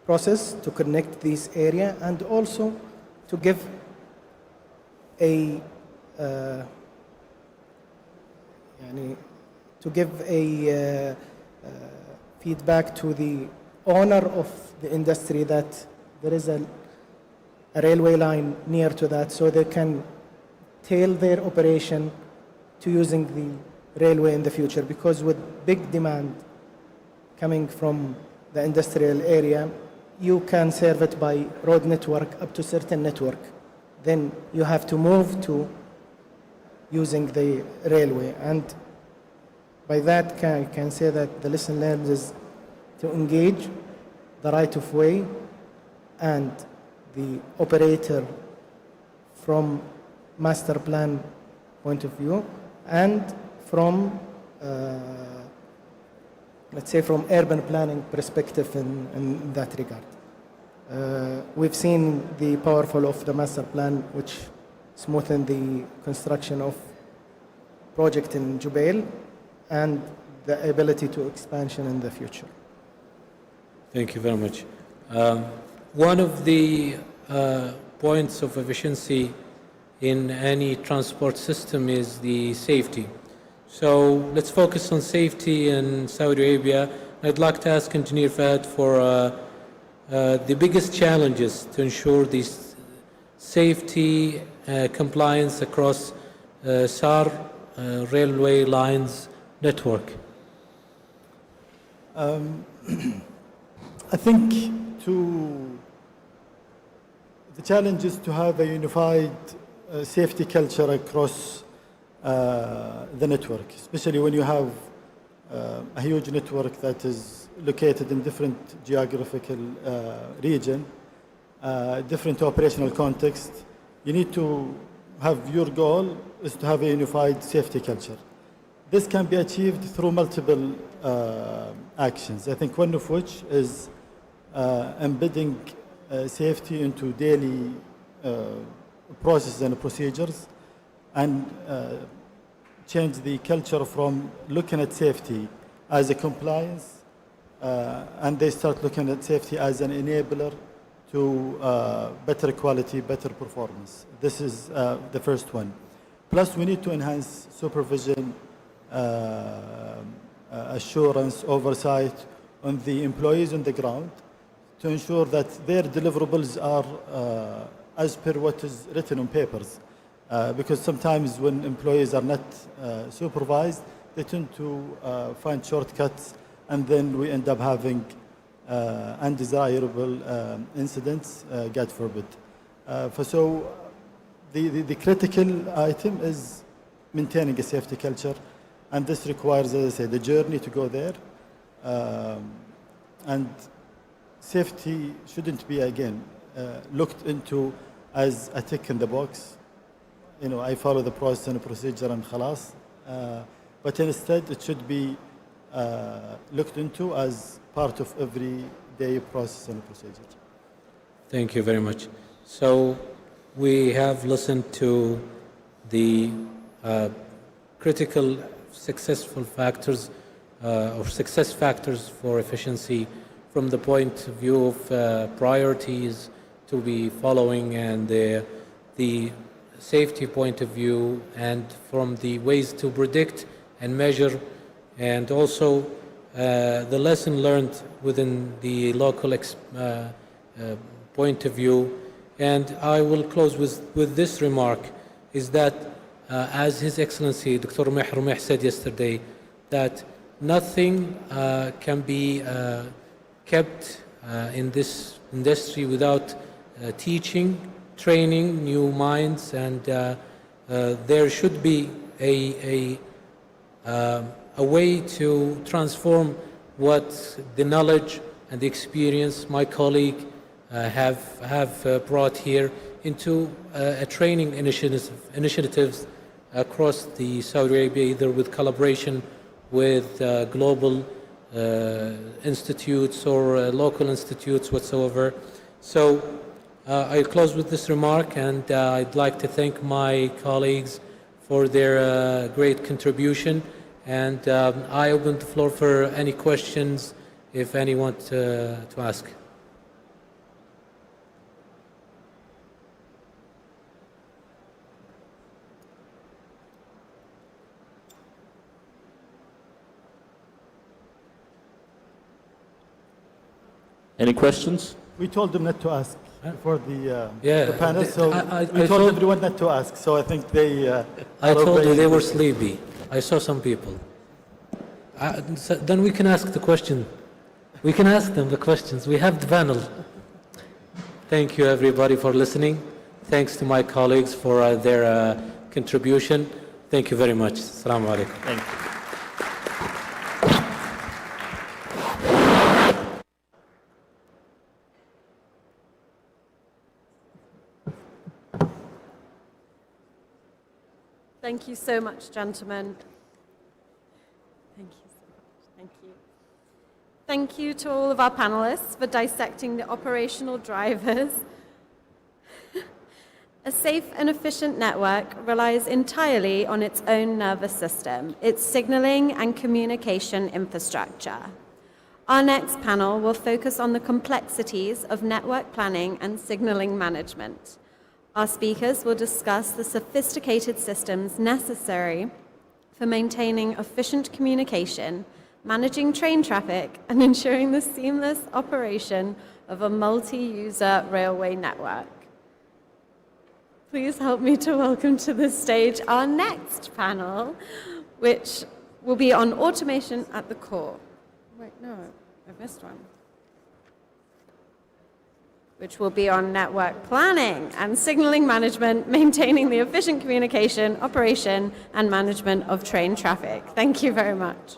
[SPEAKER 14] process to connect this area, and also to give a feedback to the owner of the industry that there is a railway line near to that, so they can tailor their operation to using the railway in the future. Because with big demand coming from the industrial area, you can serve it by road network up to certain network. Then you have to move to using the railway. And by that, I can say that the lesson learned is to engage the right-of-way and the operator from master plan point of view, and from, let's say, from urban planning perspective in that regard. We've seen the powerful of the master plan, which smoothened the construction of project in Jubail and the ability to expansion in the future.
[SPEAKER 13] Thank you very much. One of the points of efficiency in any transport system is the safety. So let's focus on safety in Saudi Arabia. I'd like to ask Engineer Fahad for the biggest challenges to ensure this safety compliance across SAR railway lines network.
[SPEAKER 16] I think the challenge is to have a unified safety culture across the network, especially when you have a huge network that is located in different geographical region, different operational context. You need to have, your goal is to have a unified safety culture. This can be achieved through multiple actions. I think one of which is embedding safety into daily processes and procedures, and change the culture from looking at safety as a compliance, and they start looking at safety as an enabler to better quality, better performance. This is the first one. Plus, we need to enhance supervision, assurance, oversight on the employees on the ground to ensure that their deliverables are as per what is written on papers. Because sometimes when employees are not supervised, they tend to find shortcuts, and then we end up having undesirable incidents, God forbid. So the critical item is maintaining a safety culture, and this requires, as I say, the journey to go there. And safety shouldn't be, again, looked into as a tick in the box. You know, I follow the process and procedure and khalas. But instead, it should be looked into as part of everyday process and procedure.
[SPEAKER 13] Thank you very much. So we have listened to the critical successful factors or success factors for efficiency from the point of view of priorities to be following, and the safety point of view, and from the ways to predict and measure, and also the lesson learned within the local point of view. And I will close with this remark, is that as His Excellency Dr. Rumeh said yesterday, that nothing can be kept in this industry without teaching, training new minds, and there should be a way to transform what the knowledge and the experience my colleague have brought here into a training initiatives across the Saudi Arabia, either with collaboration with global institutes or local institutes whatsoever. So I close with this remark, and I'd like to thank my colleagues for their great contribution, and I open the floor for any questions if anyone to ask.
[SPEAKER 18] Any questions?
[SPEAKER 16] We told them not to ask before the
[SPEAKER 13] Yeah,
[SPEAKER 16] panel, so we
[SPEAKER 13] I
[SPEAKER 16] told everyone not to ask, so I think they
[SPEAKER 13] I told you they were sleepy. I saw some people. So then we can ask the question. We can ask them the questions. We have the panel. Thank you, everybody, for listening. Thanks to my colleagues for their contribution. Thank you very much. Assalamu alaikum.
[SPEAKER 18] Thank you.
[SPEAKER 3] Thank you so much, gentlemen. Thank you so much. Thank you. Thank you to all of our panelists for dissecting the operational drivers. A safe and efficient network relies entirely on its own nervous system, its signaling and communication infrastructure. Our next panel will focus on the complexities of network planning and signaling management. Our speakers will discuss the sophisticated systems necessary for maintaining efficient communication, managing train traffic, and ensuring the seamless operation of a multi-user railway network. Please help me to welcome to the stage our next panel, which will be on automation at the core. Wait, no, I missed one. Which will be on network planning and signaling management, maintaining the efficient communication, operation, and management of train traffic. Thank you very much.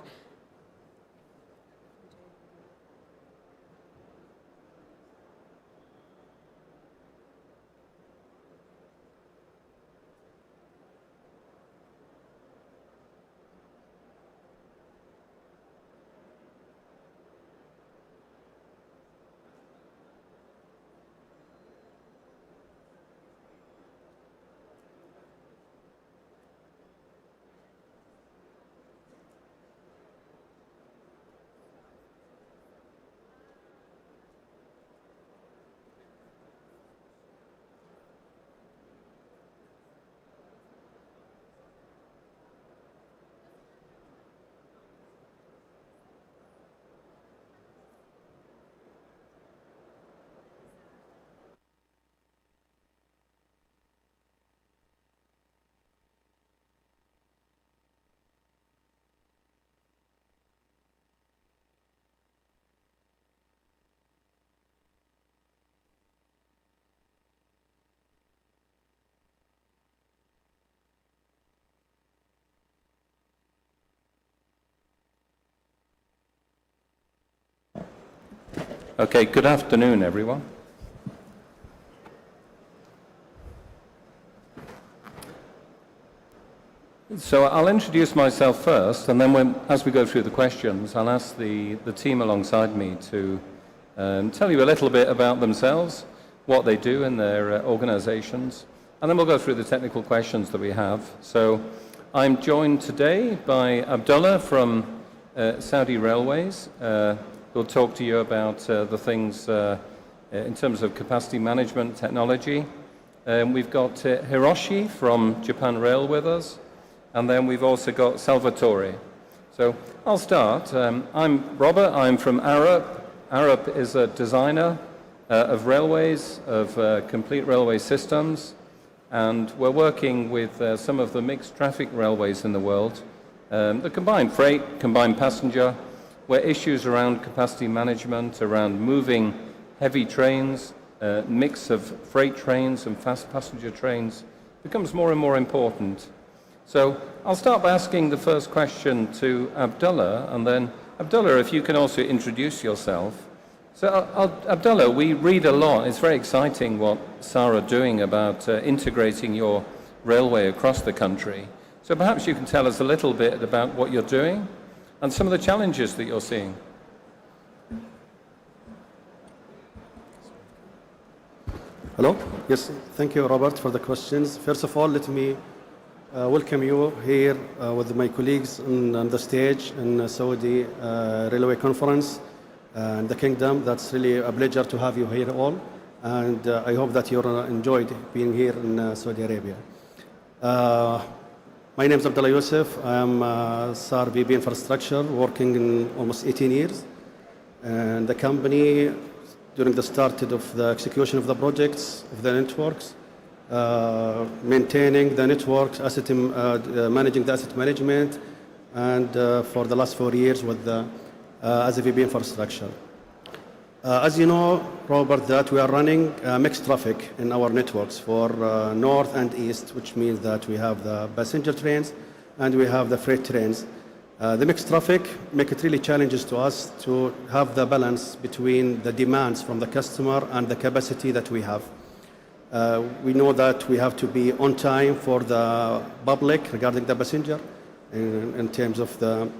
[SPEAKER 19] Okay, good afternoon, everyone. So I'll introduce myself first, and then as we go through the questions, I'll ask the team alongside me to tell you a little bit about themselves, what they do in their organizations, and then we'll go through the technical questions that we have. So I'm joined today by Abdullah from Saudi Railways, who'll talk to you about the things in terms of capacity management technology. We've got Hiroshi from Japan Rail with us, and then we've also got Salvatore. So I'll start. I'm Robert, I'm from Arup. Arup is a designer of railways, of complete railway systems, and we're working with some of the mixed traffic railways in the world. The combined freight, combined passenger, where issues around capacity management, around moving heavy trains, mix of freight trains and fast passenger trains becomes more and more important. So I'll start by asking the first question to Abdullah, and then Abdullah, if you can also introduce yourself. So Abdullah, we read a lot. It's very exciting what SARA are doing about integrating your railway across the country. So perhaps you can tell us a little bit about what you're doing and some of the challenges that you're seeing.
[SPEAKER 20] Hello. Yes, thank you, Robert, for the questions. First of all, let me welcome you here with my colleagues on the stage in Saudi Railway Conference and the Kingdom. That's really a pleasure to have you here all, and I hope that you enjoyed being here in Saudi Arabia. My name is Abdullah Youssef. I am SAR VP Infrastructure, working in almost 18 years. And the company, during the start of the execution of the projects, of the networks, maintaining the networks, managing the asset management, and for the last 4 years with as a VP Infrastructure. As you know, Robert, that we are running mixed traffic in our networks for north and east, which means that we have the passenger trains and we have the freight trains. The mixed traffic make it really challenges to us to have the balance between the demands from the customer and the capacity that we have. We know that we have to be on time for the public regarding the passenger in terms of the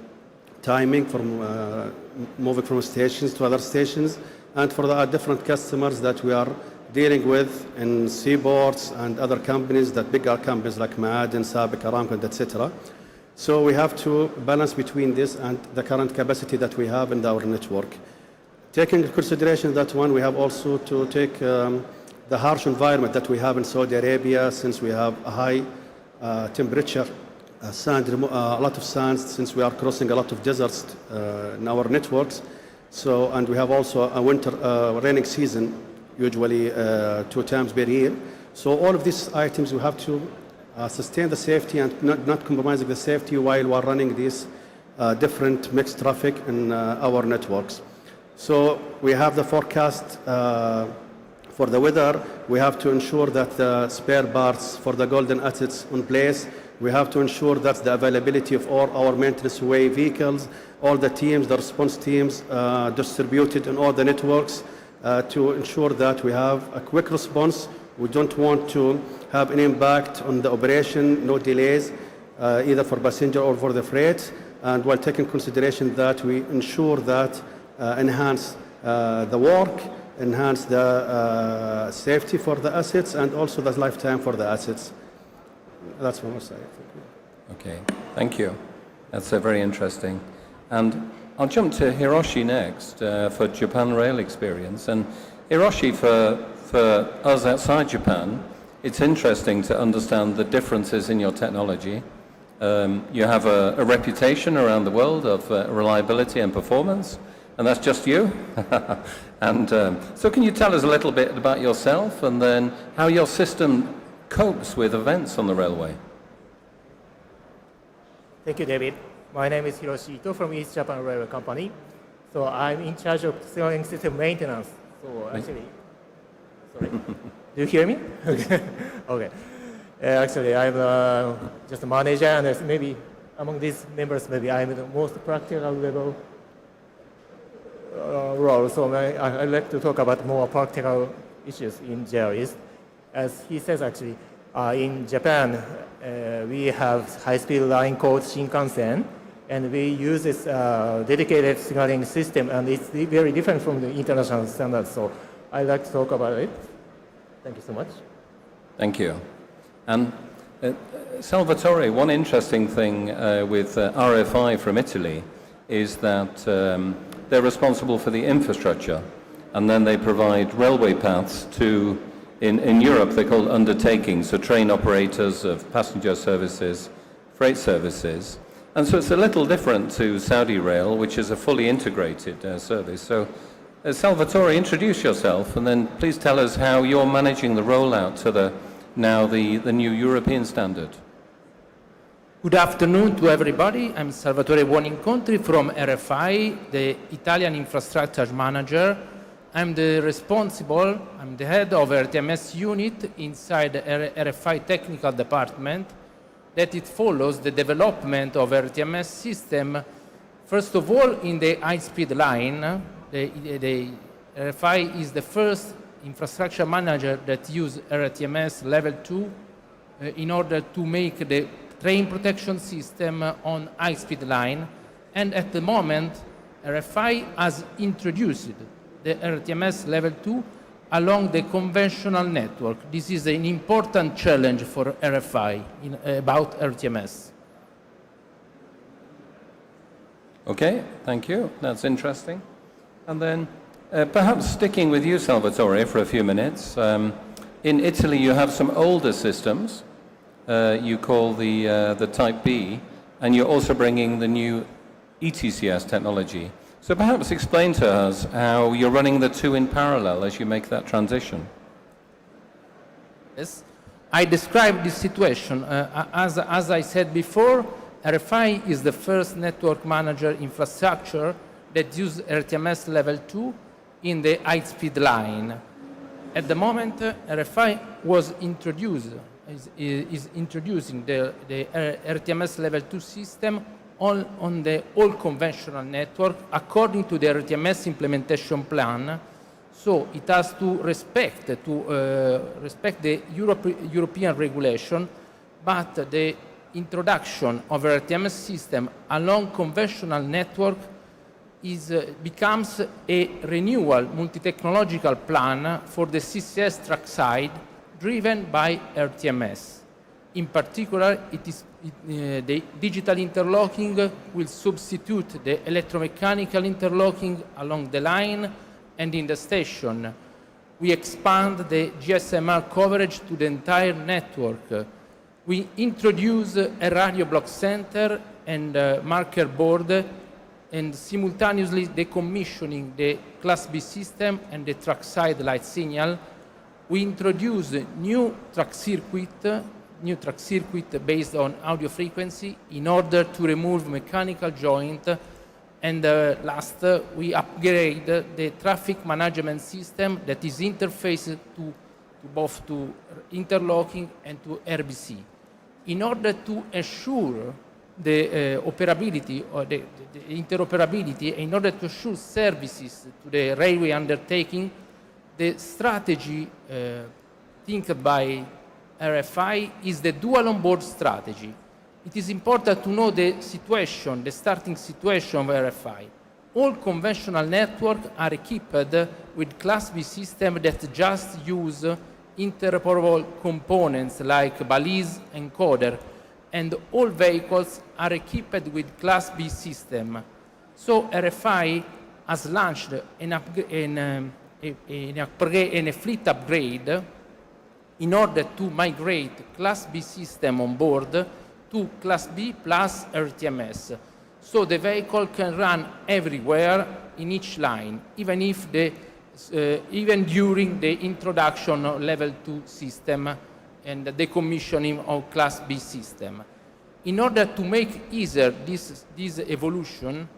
[SPEAKER 20] timing from moving from stations to other stations, and for the different customers that we are dealing with in seaports and other companies, that bigger companies like Ma'aden, Sabiq, Aramco, etc. So we have to balance between this and the current capacity that we have in our network. Taking into consideration that one, we have also to take the harsh environment that we have in Saudi Arabia, since we have a high temperature, sand, a lot of sand, since we are crossing a lot of deserts in our networks. So, and we have also a winter raining season, usually 2 times per year. So all of these items, we have to sustain the safety and not compromising the safety while we're running these different mixed traffic in our networks. So we have the forecast for the weather. We have to ensure that the spare parts for the golden assets in place. We have to ensure that the availability of all our maintenance way vehicles, all the teams, the response teams distributed in all the networks to ensure that we have a quick response. We don't want to have an impact on the operation, no delays, either for passenger or for the freight. And while taking consideration that we ensure that enhance the work, enhance the safety for the assets, and also the lifetime for the assets. That's what I'll say.
[SPEAKER 19] Okay, thank you. That's very interesting. And I'll jump to Hiroshi next for Japan Rail experience. And Hiroshi, for us outside Japan, it's interesting to understand the differences in your technology. You have a reputation around the world of reliability and performance, and that's just you. And so can you tell us a little bit about yourself and then how your system copes with events on the railway?
[SPEAKER 21] Thank you, David. My name is Hiroshi Ito from East Japan Railway Company. So I'm in charge of steering system maintenance. So actually, sorry, do you hear me? Okay. Okay. Actually, I'm just a manager, and maybe among these members, maybe I'm the most practical level role, so I'd like to talk about more practical issues in JREs. As he says, actually, in Japan, we have high-speed line called Shinkansen, and we use this dedicated signaling system, and it's very different from the international standards. So I'd like to talk about it. Thank you so much.
[SPEAKER 19] Thank you. And Salvatore, one interesting thing with RFI from Italy is that they're responsible for the infrastructure, and then they provide railway paths to, in Europe, they're called undertakings, so train operators of passenger services, freight services. And so it's a little different to Saudi Rail, which is a fully integrated service. So Salvatore, introduce yourself, and then please tell us how you're managing the rollout to the new European standard.
[SPEAKER 1] Good afternoon to everybody. I'm Salvatore Buonincontri from RFI, the Italian infrastructure manager. I'm the head of RTMS unit inside the RFI technical department, that it follows the development of RTMS system, first of all in the high-speed line. The RFI is the first infrastructure manager that uses RTMS level 2 in order to make the train protection system on high-speed line. And at the moment, RFI has introduced the RTMS level 2 along the conventional network. This is an important challenge for RFI about RTMS.
[SPEAKER 19] Okay, thank you. That's interesting. And then perhaps sticking with you, Salvatore, for a few minutes. In Italy, you have some older systems you call the Type B, and you're also bringing the new ETCS technology. So perhaps explain to us how you're running the two in parallel as you make that transition.
[SPEAKER 1] Yes, I described this situation. As I said before, RFI is the first network manager infrastructure that uses RTMS level 2 in the high-speed line. At the moment, RFI is introducing the RTMS level 2 system on the all conventional network according to the RTMS implementation plan. So it has to respect the European regulation, but the introduction of RTMS system along conventional network becomes a renewal multi-technological plan for the CCS trackside driven by RTMS. In particular, the digital interlocking will substitute the electromechanical interlocking along the line and in the station. We expand the GSMR coverage to the entire network. We introduce a radio block center and marker board, and simultaneously decommissioning the Class B system and the trackside light signal. We introduce new track circuit based on audio frequency in order to remove mechanical joint. And last, we upgrade the traffic management system that is interfaced to both to interlocking and to RBC. In order to ensure the operability or the interoperability, in order to assure services to the railway undertaking, the strategy think by RFI is the dual onboard strategy. It is important to know the starting situation of RFI. All conventional networks are equipped with Class B system that just use interoperable components like balise and encoder, and all vehicles are equipped with Class B system. So RFI has launched a fleet upgrade in order to migrate Class B system on board to Class B plus RTMS. So the vehicle can run everywhere in each line, even during the introduction of level 2 system and the decommissioning of Class B system. In order to make easier this evolution,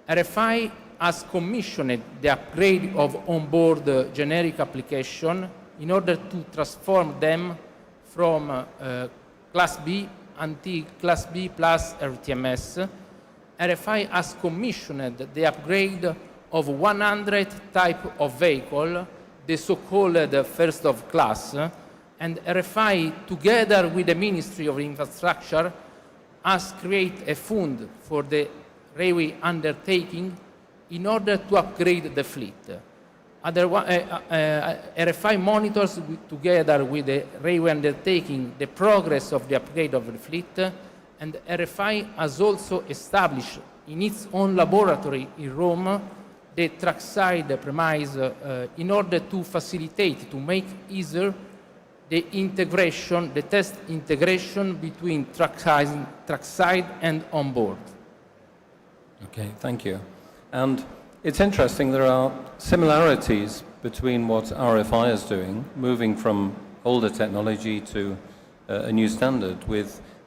[SPEAKER 1] RFI has commissioned the upgrade of onboard generic application in order to transform them from Class B until Class B plus RTMS. RFI has commissioned the upgrade of 100 type of vehicle, the so-called first of class, and RFI, together with the Ministry of Infrastructure, has created a fund for the railway undertaking in order to upgrade the fleet. RFI monitors together with the railway undertaking the progress of the upgrade of the fleet, and RFI has also established in its own laboratory in Rome the trackside premise in order to facilitate, to make easier the integration, the test integration between trackside and onboard.
[SPEAKER 19] Okay, thank you. And it's interesting, there are similarities between what RFI is doing, moving from older technology to a new standard.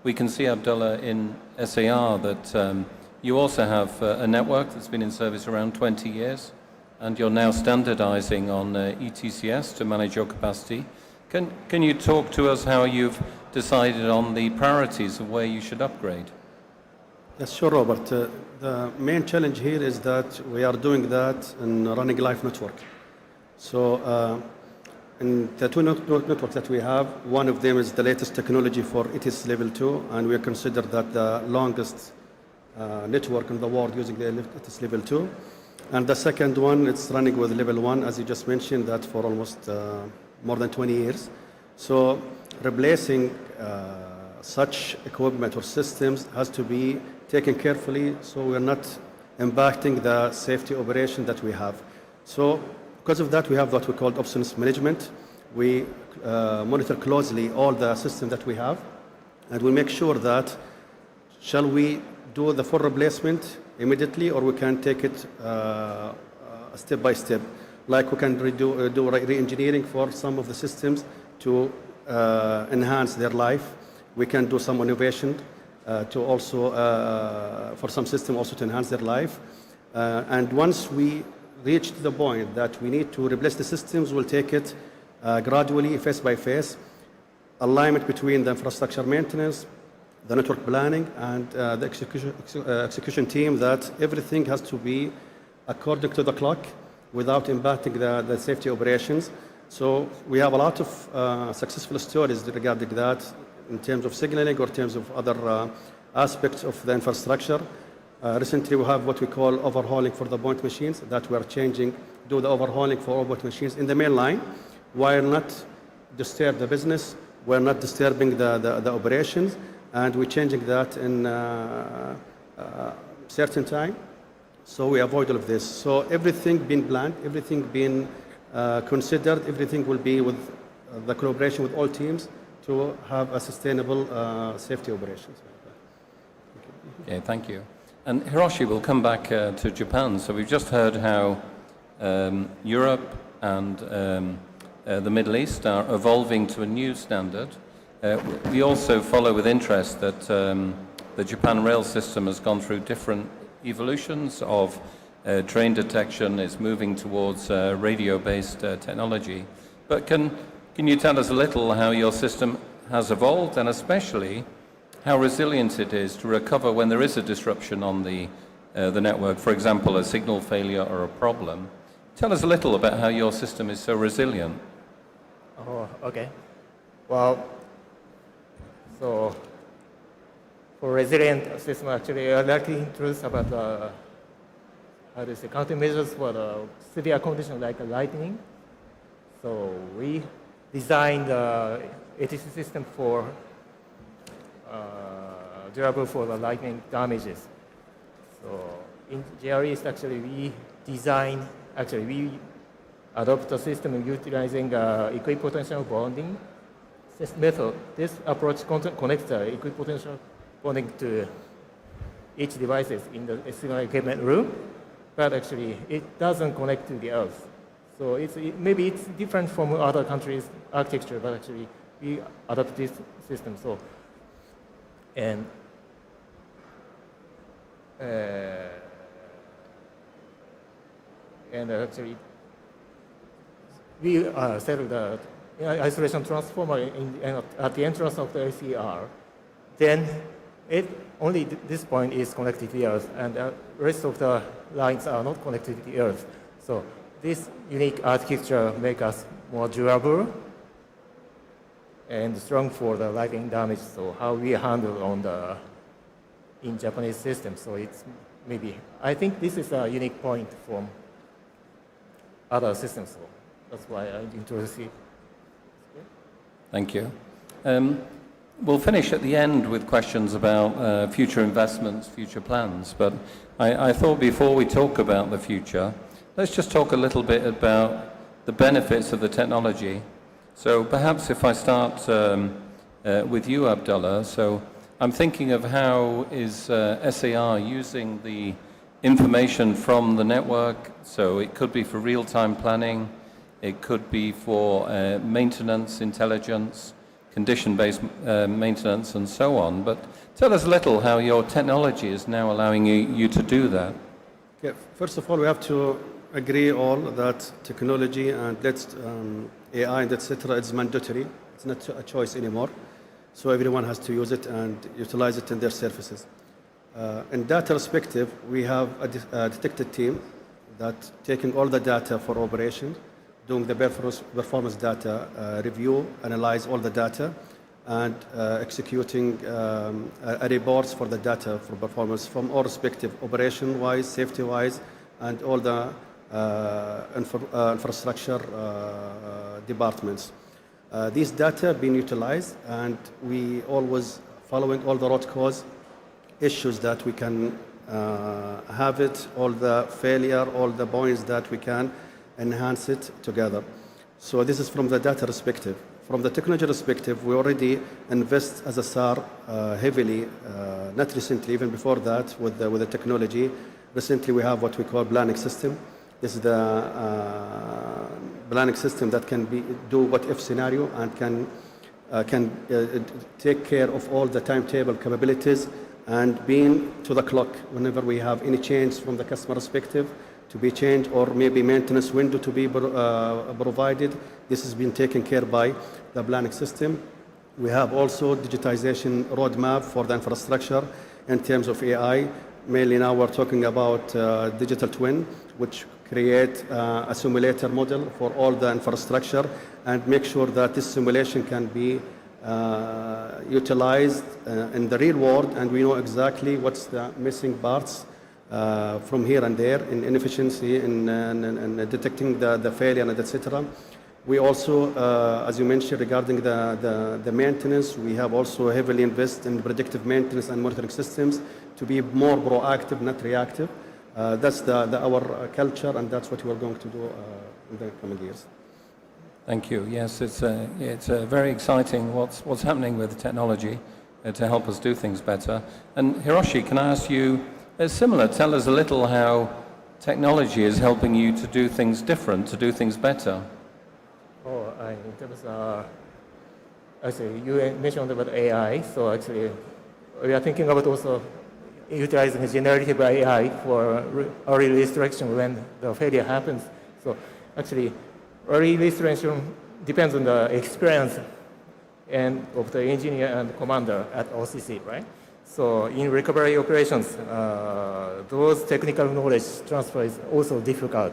[SPEAKER 19] We can see, Abdullah, in SAR that you also have a network that's been in service around 20 years, and you're now standardizing on ETCS to manage your capacity. Can you talk to us how you've decided on the priorities of where you should upgrade?
[SPEAKER 20] Yes, sure, Robert. The main challenge here is that we are doing that in running live network. So in the two networks that we have, one of them is the latest technology for ETS level 2, and we consider that the longest network in the world using the ETS level 2. And the second one, it's running with level 1, as you just mentioned, that for almost more than 20 years. So replacing such equipment or systems has to be taken carefully, so we're not impacting the safety operation that we have. So because of that, we have what we call obsolescence management. We monitor closely all the systems that we have, and we make sure that shall we do the full replacement immediately, or we can take it step by step. Like we can do re-engineering for some of the systems to enhance their life. We can do some innovation to also, for some system also to enhance their life. And once we reach the point that we need to replace the systems, we'll take it gradually, phase by phase. Alignment between the infrastructure maintenance, the network planning, and the execution team, that everything has to be according to the clock without impacting the safety operations. So we have a lot of successful stories regarding that in terms of signaling or in terms of other aspects of the infrastructure. Recently we have what we call overhauling for the point machines, that we are do the overhauling for all point machines in the main line, while not disturb the business, we're not disturbing the operations, and we're changing that in certain time. So we avoid all of this. So everything being planned, everything being considered, everything will be with the collaboration with all teams to have a sustainable safety operations.
[SPEAKER 19] Okay, thank you. And Hiroshi, we'll come back to Japan. So we've just heard how Europe and the Middle East are evolving to a new standard. We also follow with interest that the Japan rail system has gone through different evolutions of train detection, is moving towards radio-based technology. But can you tell us a little how your system has evolved, and especially how resilient it is to recover when there is a disruption on the network, for example, a signal failure or a problem? Tell us a little about how your system is so resilient.
[SPEAKER 21] Oh, okay. Well, so for resilient system, actually, I'd like to introduce about how to say countermeasures for the severe conditions like lightning. So we designed the ATC system for durable for the lightning damages. So in JR East, actually, we adopt a system utilizing equipotential bonding method. This approach connects the equipotential bonding to each devices in the signal equipment room, but actually it doesn't connect to the earth. So maybe it's different from other countries' architecture, but actually we adopt this system. So, and actually we set the isolation transformer at the entrance of the ACR. Then only this point is connected to the Earth, and the rest of the lines are not connected to the Earth. So this unique architecture makes us more durable and strong for the lightning damage. So how we handle on the in Japanese system. So it's maybe, I think this is a unique point from other systems. So that's why I introduced it.
[SPEAKER 19] Thank you. We'll finish at the end with questions about future investments, future plans. But I thought before we talk about the future, let's just talk a little bit about the benefits of the technology. So perhaps if I start with you, Abdullah. So I'm thinking of how is SAR using the information from the network. So it could be for real-time planning. It could be for maintenance, intelligence, condition-based maintenance, and so on. But tell us a little how your technology is now allowing you to do that.
[SPEAKER 20] Okay. First of all, we have to agree all that technology and AI and etc. is mandatory. It's not a choice anymore. So everyone has to use it and utilize it in their services. In data perspective, we have a detected team that taking all the data for operation, doing the performance data review, analyze all the data, and executing reports for the data for performance from all respective operation-wise, safety-wise, and all the infrastructure departments. These data being utilized, and we always following all the root cause issues that we can have it, all the failure, all the points that we can enhance it together. So this is from the data perspective. From the technology perspective, we already invest as a SAR heavily, not recently, even before that with the technology. Recently, we have what we call planning system. This is the planning system that can do what-if scenario and can take care of all the timetable capabilities and being to the clock whenever we have any change from the customer perspective to be changed, or maybe maintenance window to be provided. This has been taken care by the planning system. We have also digitization roadmap for the infrastructure in terms of AI. Mainly now we're talking about digital twin, which create a simulator model for all the infrastructure and make sure that this simulation can be utilized in the real world, and we know exactly what's the missing parts from here and there in inefficiency in detecting the failure and etc. We also, as you mentioned, regarding the maintenance, we have also heavily invested in predictive maintenance and monitoring systems to be more proactive, not reactive. That's our culture, and that's what we're going to do in the coming years.
[SPEAKER 19] Thank you. Yes, it's very exciting what's happening with technology to help us do things better. And Hiroshi, can I ask you, similar, tell us a little how technology is helping you to do things different, to do things better.
[SPEAKER 21] In terms of, actually, you mentioned about AI, so actually, we are thinking about also utilizing generative AI for early restoration when the failure happens. So actually, early restoration depends on the experience and of the engineer and commander at OCC, right? So in recovery operations, those technical knowledge transfer is also difficult,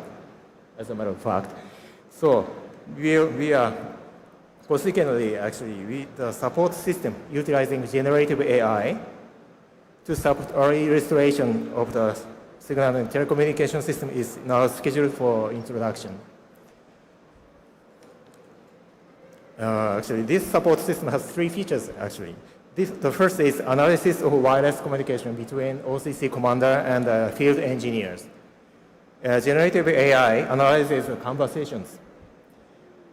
[SPEAKER 21] as a matter of fact. So we are consequently, actually, the support system utilizing generative AI to support early restoration of the signal and telecommunication system is now scheduled for introduction. Actually, this support system has three features, actually. The first is analysis of wireless communication between OCC commander and field engineers. Generative AI analyzes conversations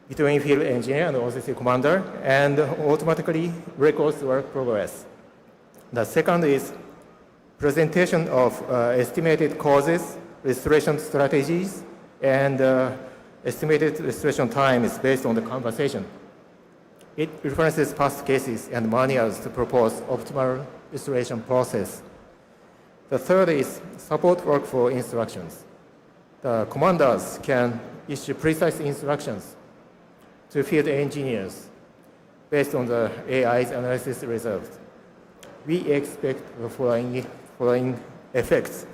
[SPEAKER 21] between field engineer and OCC commander and automatically records work progress. The second is presentation of estimated causes, restoration strategies, and estimated restoration time is based on the conversation. It references past cases and manuals to propose optimal restoration process. The third is support workflow instructions. The commanders can issue precise instructions to field engineers based on the AI's analysis results. we expect the following effects.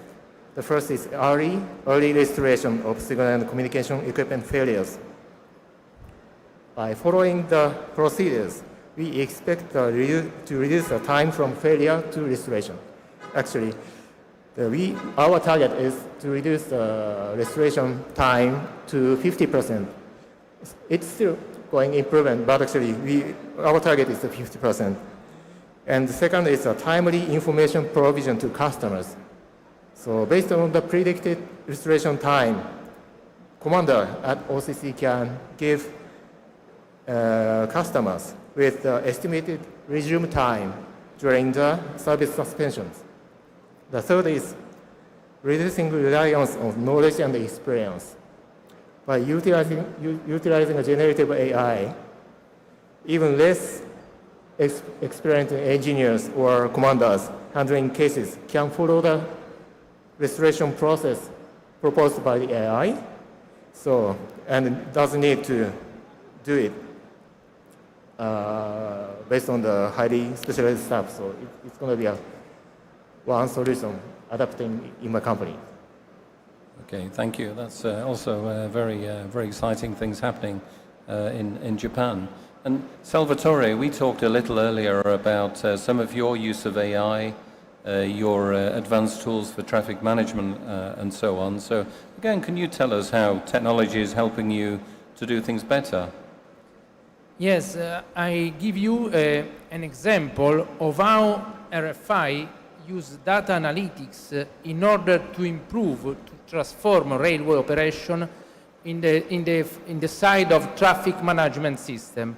[SPEAKER 21] The first is early restoration of signal and communication equipment failures. By following the procedures, we expect to reduce the time from failure to restoration. Actually, our target is to reduce the restoration time to 50%. It's still going improvement, but actually our target is 50%. And the second is a timely information provision to customers. So based on the predicted restoration time, commander at OCC can give customers with estimated resume time during the service suspensions. The third is reducing reliance on knowledge and experience. By utilizing a generative AI, even less experienced engineers or commanders handling cases can follow the restoration process proposed by the AI, and doesn't need to do it based on the highly specialized staff. So it's going to be one solution adapting in my company.
[SPEAKER 19] Okay, thank you. That's also very exciting things happening in Japan. And Salvatore, we talked a little earlier about some of your use of AI, your advanced tools for traffic management and so on. So again, can you tell us how technology is helping you to do things better?
[SPEAKER 1] Yes, I give you an example of how RFI use data analytics in order to improve, to transform railway operation in the side of traffic management system.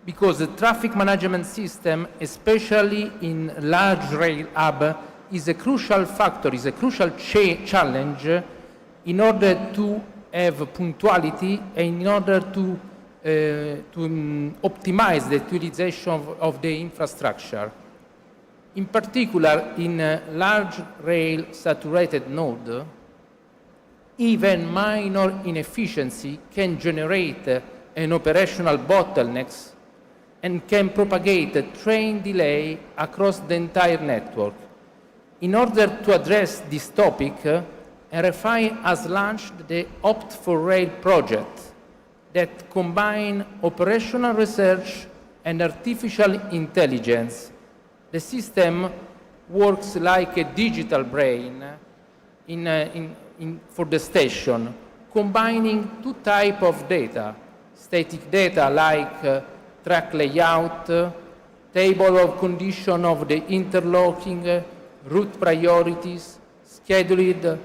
[SPEAKER 1] Because the traffic management system, especially in large rail hub, is a crucial factor, is a crucial challenge in order to have punctuality and in order to optimize the utilization of the infrastructure. In particular, in large rail saturated node, even minor inefficiency can generate an operational bottlenecks and can propagate a train delay across the entire network. In order to address this topic, RFI has launched the Opt for Rail project that combine operational research and artificial intelligence. The system works like a digital brain for the station, combining two types of data. Static data like track layout, table of condition of the interlocking, route priorities, scheduled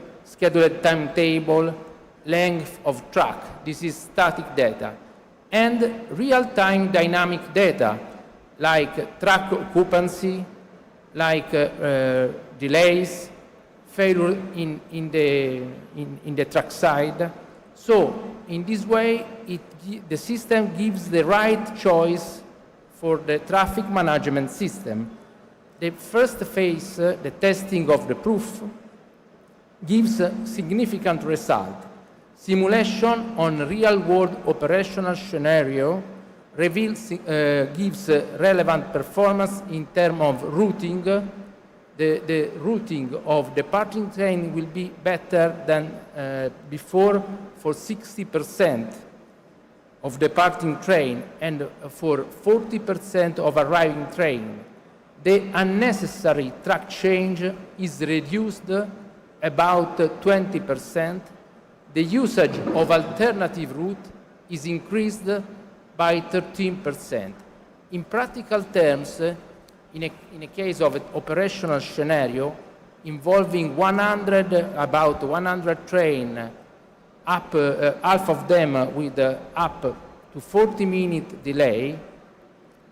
[SPEAKER 1] timetable, length of track. This is static data. And real-time dynamic data like track occupancy, like delays, failure in the track side. So in this way, the system gives the right choice for the traffic management system. The first phase, the testing of the proof, gives a significant result. Simulation on real-world operational scenario gives relevant performance in terms of routing. The routing of departing train will be better than before for 60% of departing train and for 40% of arriving train. The unnecessary track change is reduced about 20%. The usage of alternative route is increased by 13%. In practical terms, in a case of an operational scenario involving about 100 trains, half of them with up to 40-minute delay,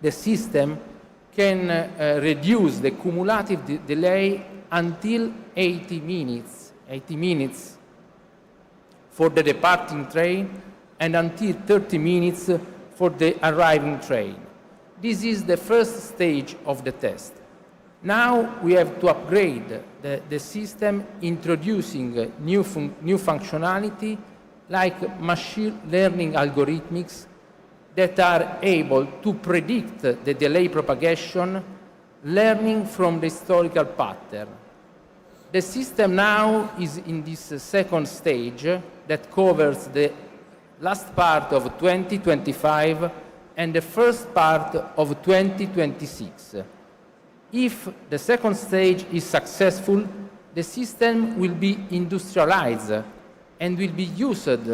[SPEAKER 1] the system can reduce the cumulative delay until 80 minutes for the departing train and until 30 minutes for the arriving train. This is the first stage of the test. Now we have to upgrade the system, introducing new functionality like machine learning algorithms that are able to predict the delay propagation, learning from the historical pattern. The system now is in this second stage that covers the last part of 2025 and the first part of 2026. If the second stage is successful, the system will be industrialized and will be used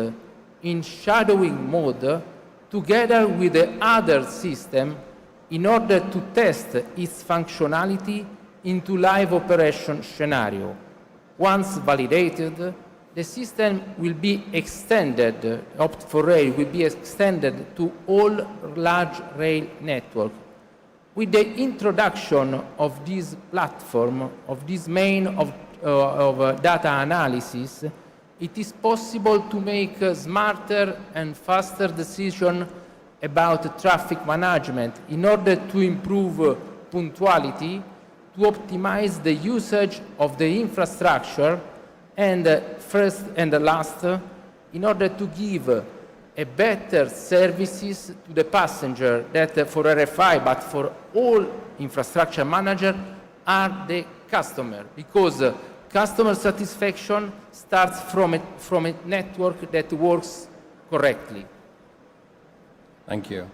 [SPEAKER 1] in shadowing mode together with the other system in order to test its functionality into live operation scenario. Once validated, the system will be extended, Opt4Rail will be extended to all large rail network. With the introduction of this platform, of this main of data analysis, it is possible to make smarter and faster decisions about traffic management in order to improve punctuality, to optimize the usage of the infrastructure, and first and last, in order to give a better services to the passenger that for RFI, but for all infrastructure manager, are the customer, because customer satisfaction starts from a network that works correctly.
[SPEAKER 19] Thank you.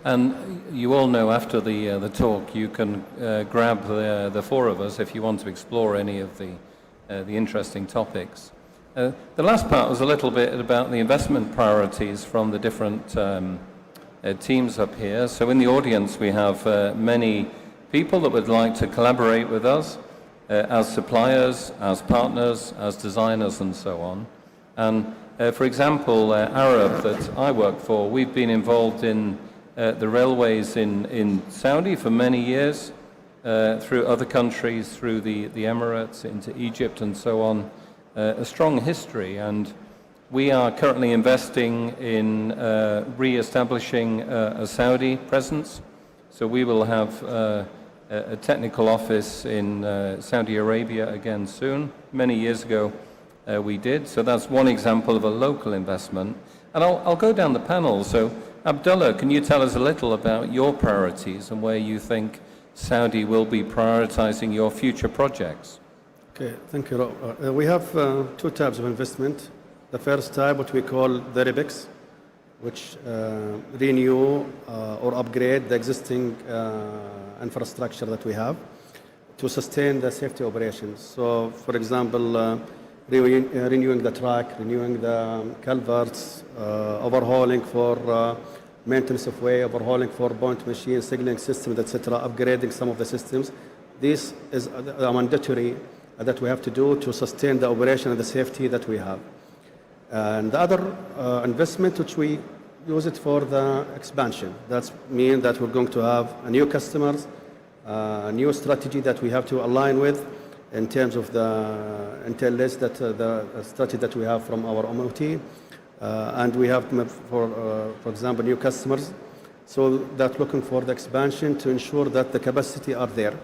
[SPEAKER 19] And you all know after the talk, you can grab the four of us if you want to explore any of the interesting topics. The last part was a little bit about the investment priorities from the different teams up here. So in the audience, we have many people that would like to collaborate with us as suppliers, as partners, as designers, and so on. And for example, Arab, that I work for, we've been involved in the railways in Saudi for many years, through other countries, through the Emirates, into Egypt, and so on. A strong history, and we are currently investing in re-establishing a Saudi presence. So we will have a technical office in Saudi Arabia again soon. Many years ago we did. So that's one example of a local investment. And I'll go down the panel. So Abdullah, can you tell us a little about your priorities and where you think Saudi will be prioritizing your future projects?
[SPEAKER 20] Okay, thank you, Rob. We have two types of investment. The first type, what we call the REBEX, which renew or upgrade the existing infrastructure that we have to sustain the safety operations. So, for example, renewing the track, renewing the culverts, overhauling for maintenance of way, overhauling for point machine, signaling systems, etc., upgrading some of the systems. This is a mandatory that we have to do to sustain the operation and the safety that we have. And the other investment, which we use it for the expansion. That means that we're going to have a new customers, a new strategy that we have to align with in terms of the intel list, that the strategy that we have from our MOT. And we have, for example, new customers. So that looking for the expansion to ensure that the capacity are there.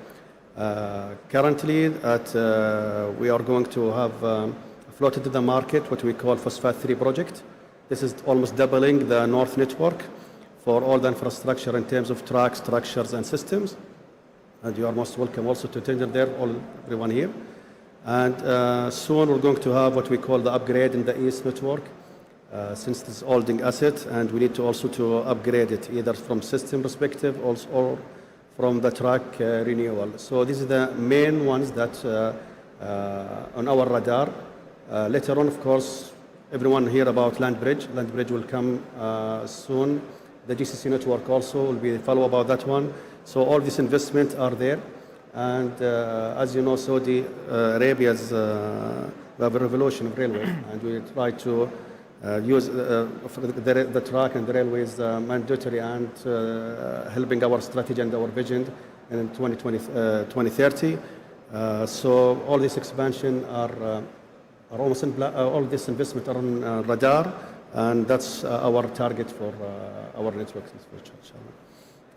[SPEAKER 20] Currently, we are going to have floated to the market what we call Phosphate 3 project. This is almost doubling the North network for all the infrastructure in terms of tracks, structures, and systems. And you are most welcome also to tender there, everyone here. And soon we're going to have what we call the upgrade in the East network, since this is holding asset, and we need to also to upgrade it either from system perspective or from the track renewal. So these are the main ones that on our radar. Later on, of course, everyone hear about land bridge. Land bridge will come soon. The GCC network also will be follow about that one. So all these investments are there. And as you know, Saudi Arabia's we have a revolution of railway, and we try to use the track and the railways mandatory and helping our strategy and our vision in 2030. So all this expansion are almost all this investment are on radar, and that's our target for our networks in the future, inshallah.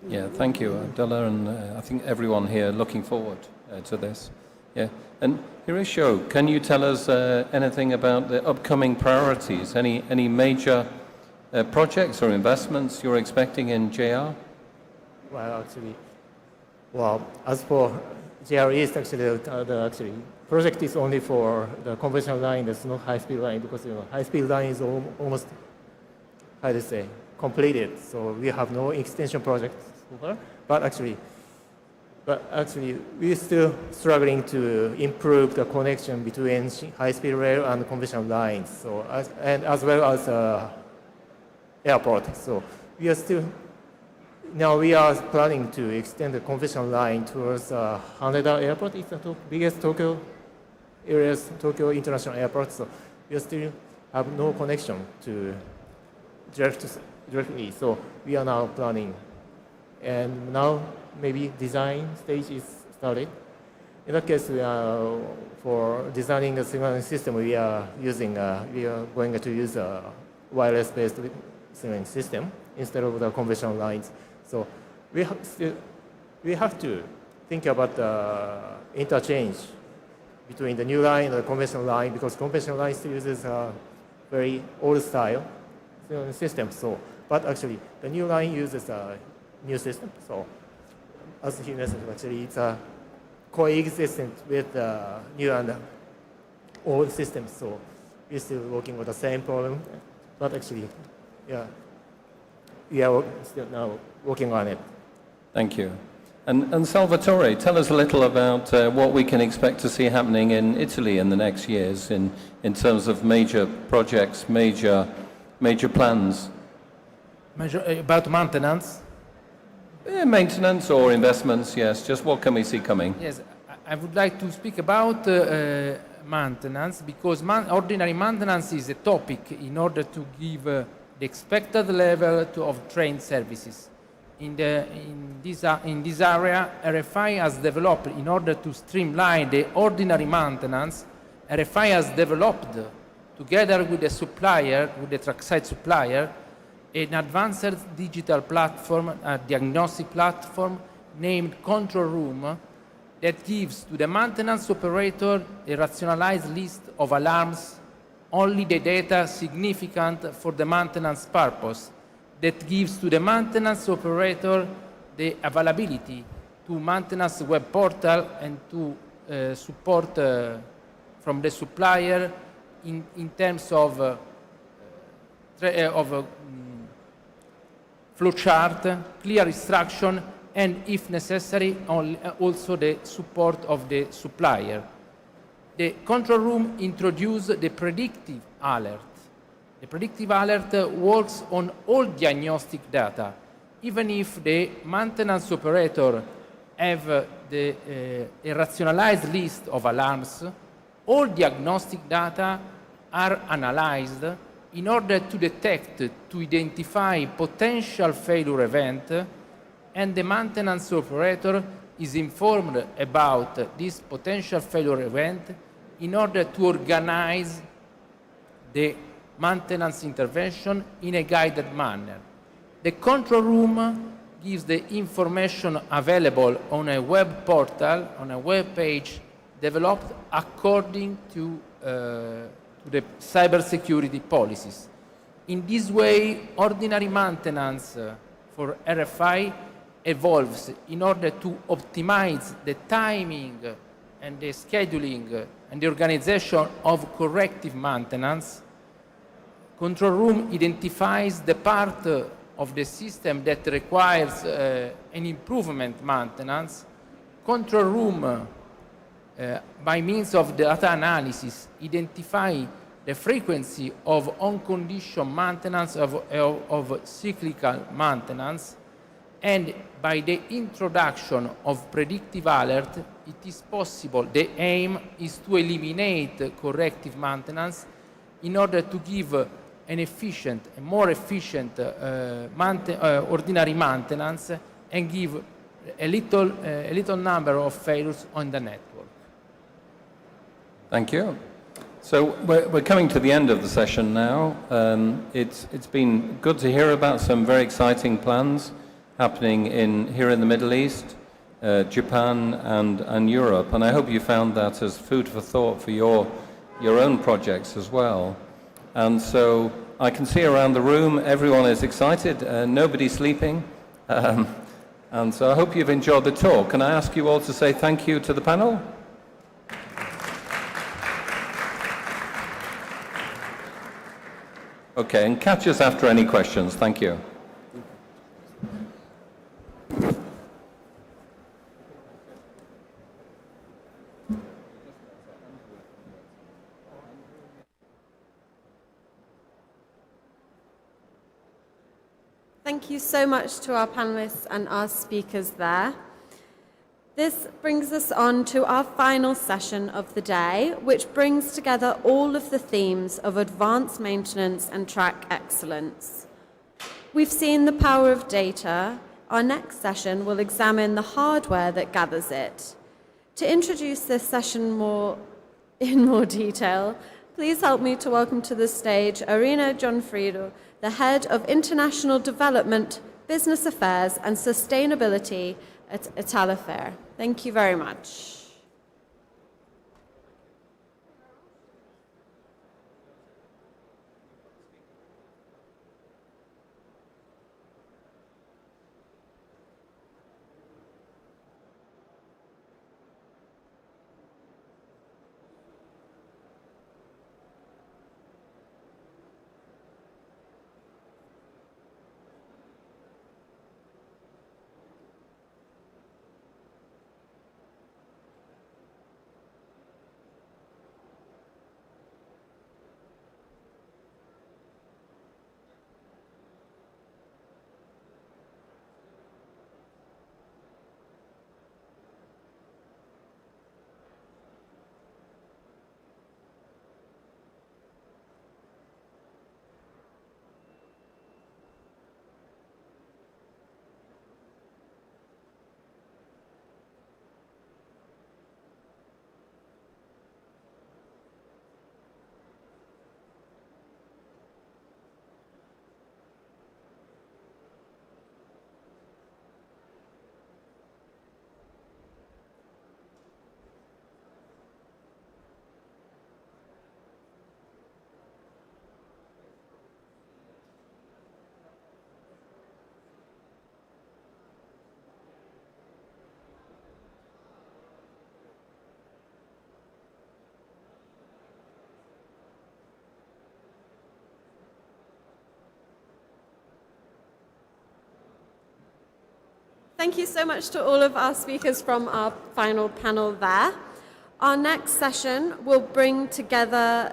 [SPEAKER 19] Yeah, thank you, Abdullah, and I think everyone here looking forward to this. Yeah, and Hirisho, can you tell us anything about the upcoming priorities? Any major projects or investments you're expecting in JR?
[SPEAKER 21] Well, actually, Well, as for JR East, actually, the project is only for the conventional line. There's no high-speed line because high-speed line is almost, how to say, completed. So we have no extension project so far. But actually, we're still struggling to improve the connection between high-speed rail and conventional lines. So as well as airport. So we are still. Now we are planning to extend the conventional line towards Haneda Airport. It's the biggest Tokyo International Airport. So we still have no connection to directly. So we are now planning, and now maybe design stage is started. In that case, for designing the signaling system, we are going to use a wireless-based signaling system instead of the conventional lines. So we have to think about the interchange between the new line and the conventional line, because conventional line still uses a very old style system. So, but actually the new line uses a new system. So as he mentioned, actually it's a coexistent with the new and old systems. So we're still working on the same problem, but actually, yeah. We are still now working on it.
[SPEAKER 19] Thank you. And Salvatore, tell us a little about what we can expect to see happening in Italy in the next years in terms of major projects, major plans.
[SPEAKER 1] About maintenance?
[SPEAKER 19] Maintenance or investments, yes. Just what can we see coming?
[SPEAKER 1] Yes, I would like to speak about maintenance, because ordinary maintenance is a topic in order to give the expected level of train services. In this area, RFI has developed, in order to streamline the ordinary maintenance, RFI has developed, together with the supplier, with the trackside supplier, an advanced digital platform, a diagnostic platform named Control Room, that gives to the maintenance operator a rationalized list of alarms, only the data significant for the maintenance purpose, that gives to the maintenance operator the availability to maintenance web portal and to support from the supplier in terms of flowchart, clear instruction, and if necessary, also the support of the supplier. The control room introduced the predictive alert. The predictive alert works on all diagnostic data. Even if the maintenance operator have a rationalized list of alarms, all diagnostic data are analyzed in order to detect, to identify potential failure event, and the maintenance operator is informed about this potential failure event in order to organize the maintenance intervention in a guided manner. The control room gives the information available on a web portal, on a web page developed according to the cybersecurity policies. In this way, ordinary maintenance for RFI evolves in order to optimize the timing and the scheduling and the organization of corrective maintenance. Control room identifies the part of the system that requires an improvement maintenance. Control room, by means of data analysis, identify the frequency of on-condition maintenance, of cyclical maintenance, and by the introduction of predictive alert, it is possible, the aim is to eliminate corrective maintenance in order to give an efficient, a more efficient ordinary maintenance and give a little number of failures on the network.
[SPEAKER 19] Thank you. So we're coming to the end of the session now. It's been good to hear about some very exciting plans happening here in the Middle East, Japan and Europe, and I hope you found that as food for thought for your own projects as well. And so I can see around the room everyone is excited, nobody's sleeping. And so I hope you've enjoyed the talk. Can I ask you all to say thank you to the panel? Okay, and catch us after any questions. Thank you.
[SPEAKER 3] Thank you so much to our panelists and our speakers there. This brings us on to our final session of the day, which brings together all of the themes of advanced maintenance and track excellence. We've seen the power of data. Our next session will examine the hardware that gathers it. To introduce this session in more detail, please help me to welcome to the stage Irina Gianfrido, the Head of International Development, Business Affairs and Sustainability at Italifair. Thank you very much. Thank you so much to all of our speakers from our final panel there. Our next session will bring together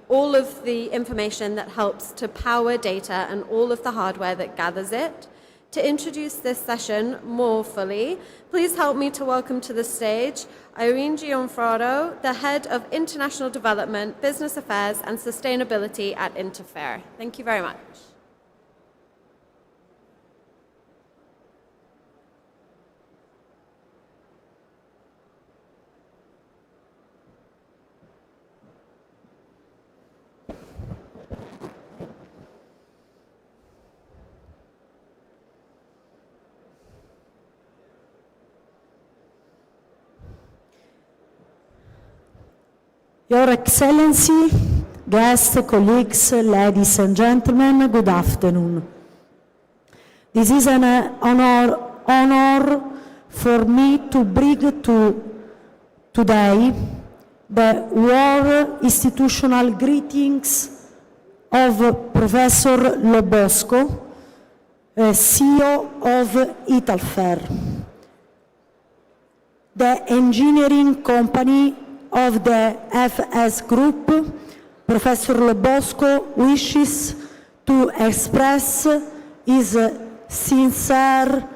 [SPEAKER 3] all of the information that helps to power data and all of the hardware that gathers it. To introduce this session more fully, please help me to welcome to the stage Irene Gianfrido, the Head of International Development, Business Affairs and Sustainability at Interfair. Thank you very much.
[SPEAKER 2] Your Excellency, guests, colleagues, ladies and gentlemen, good afternoon. This is an honor for me to bring to today the warm institutional greetings of Professor Lobosco, CEO of Italfer, the engineering company of the FS Group. Professor Lobosco wishes to express his sincere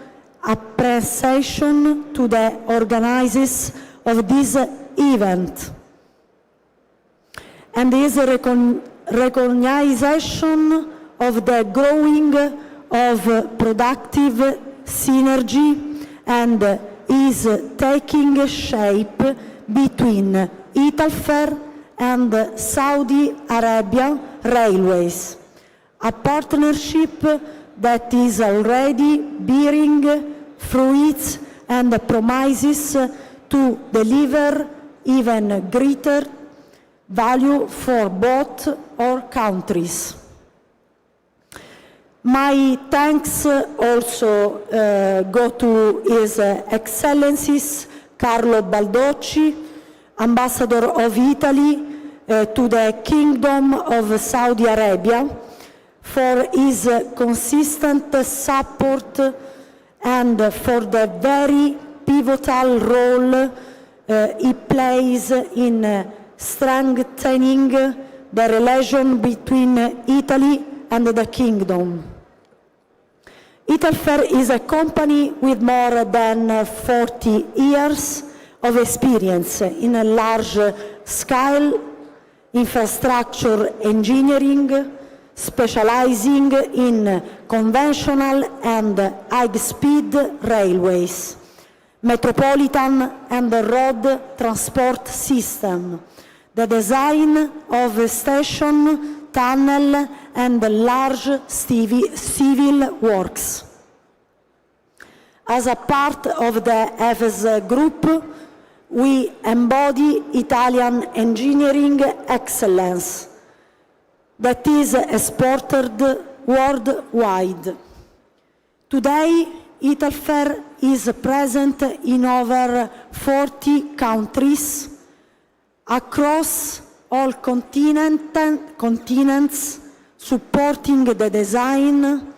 [SPEAKER 2] appreciation to the organizers of this event and his recognition of the growing of productive synergy and is taking shape between Italfer and Saudi Arabia Railways, a partnership that is already bearing fruits and promises to deliver even greater value for both our countries. My thanks also go to His Excellencies Carlo Baldocci, Ambassador of Italy to the Kingdom of Saudi Arabia, for his consistent support and for the very pivotal role he plays in strengthening the relation between Italy and the Kingdom. Italfer is a company with more than 40 years of experience in a large-scale infrastructure engineering, specializing in conventional and high-speed railways, metropolitan and road transport system, the design of a station, tunnel, and large civil works. As a part of the EFES group, we embody Italian engineering excellence that is exported worldwide. Today, Italfer is present in over 40 countries across all continents, supporting the design,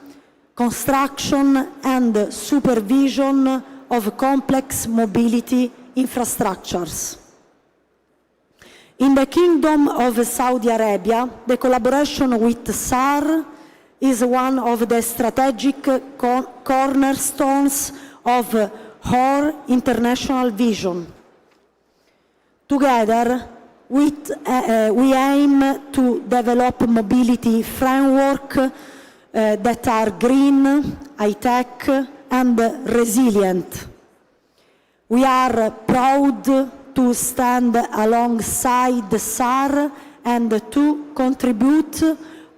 [SPEAKER 2] construction, and supervision of complex mobility infrastructures. In the Kingdom of Saudi Arabia, the collaboration with SAR is one of the strategic cornerstones of our international vision. Together, we aim to develop mobility framework that are green, high-tech, and resilient. We are proud to stand alongside SAR and to contribute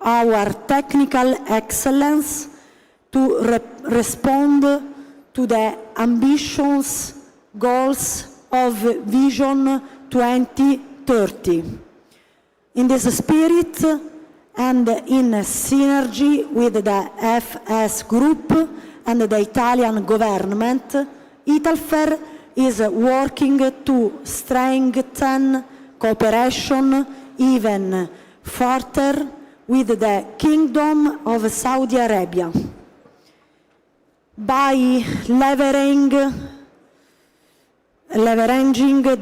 [SPEAKER 2] our technical excellence to respond to the ambitious goals of Vision 2030. In this spirit and in synergy with the FS Group and the Italian government, Italfer is working to strengthen cooperation even further with the Kingdom of Saudi Arabia by leveraging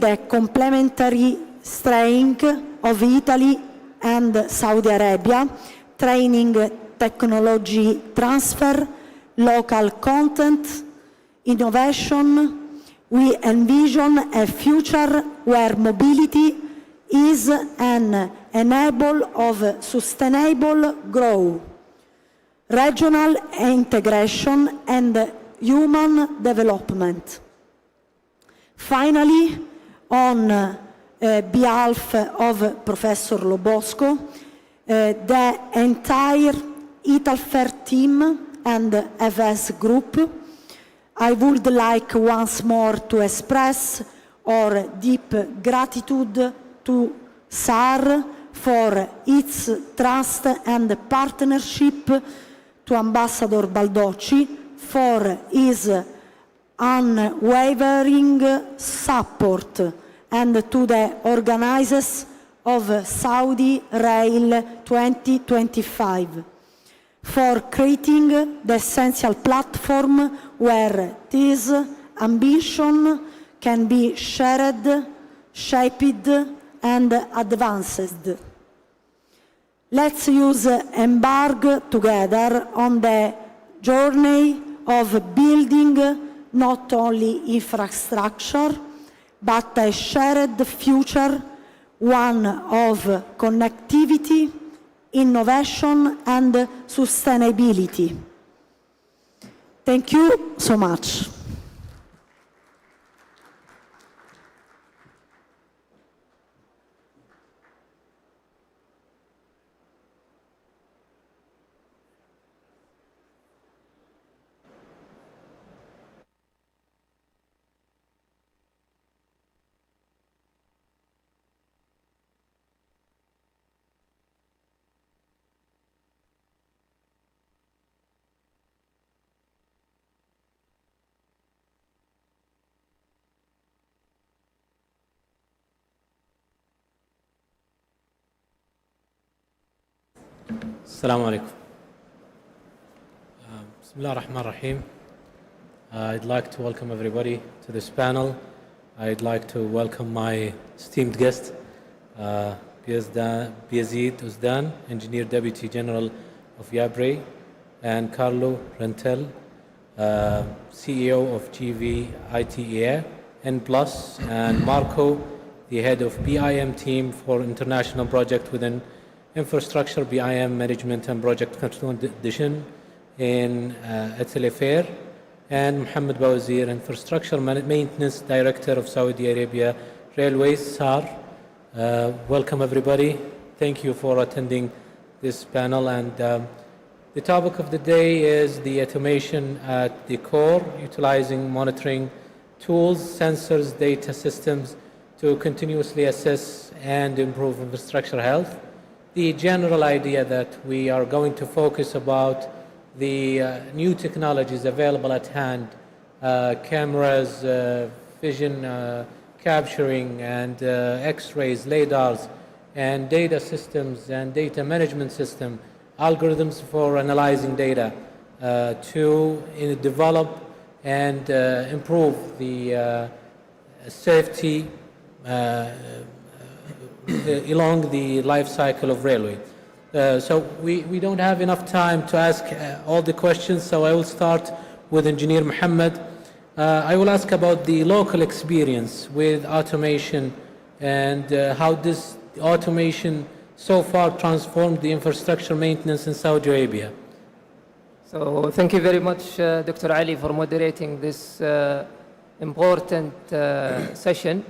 [SPEAKER 2] the complementary strength of Italy and Saudi Arabia, training, technology transfer, local content, innovation. We envision a future where mobility is an enabler of sustainable growth, regional integration, and human development. Finally, on behalf of Professor Lobosco, the entire Italfer team and FS Group, I would like once more to express our deep gratitude to SAR for its trust and partnership, to Ambassador Baldocci for his unwavering support, and to the organizers of Saudi Rail 2025 for creating the essential platform where this ambition can be shared, shaped, and advanced. Let's embark together on the journey of building not only infrastructure, but a shared future, one of connectivity, innovation, and sustainability. Thank you so much.
[SPEAKER 13] السلام عليكم. بسم الله الرحمن الرحيم. I'd like to welcome everybody to this panel. I'd like to welcome my esteemed guest, Biazid Uzdan, Engineer Deputy General of Yabre, and Carlo Rentel, CEO of GV ITEA, N+, and Marco, the head of BIM team for international project within infrastructure, BIM management and project control division in Italy Fair, and Mohammed Bawazir, infrastructure maintenance director of Saudi Arabia Railways, SAR. Welcome everybody. Thank you for attending this panel. And the topic of the day is the automation at the core, utilizing monitoring tools, sensors, data systems to continuously assess and improve infrastructure health. The general idea that we are going to focus about the new technologies available at hand, cameras, vision capturing, and X-rays, LiDARs, and data systems and data management system, algorithms for analyzing data to develop and improve the safety along the life cycle of railway. So we don't have enough time to ask all the questions, so I will start with Engineer Mohammed. I will ask about the local experience with automation and how this automation so far transformed the infrastructure maintenance in Saudi Arabia.
[SPEAKER 5] So thank you very much, Dr. Ali, for moderating this important session.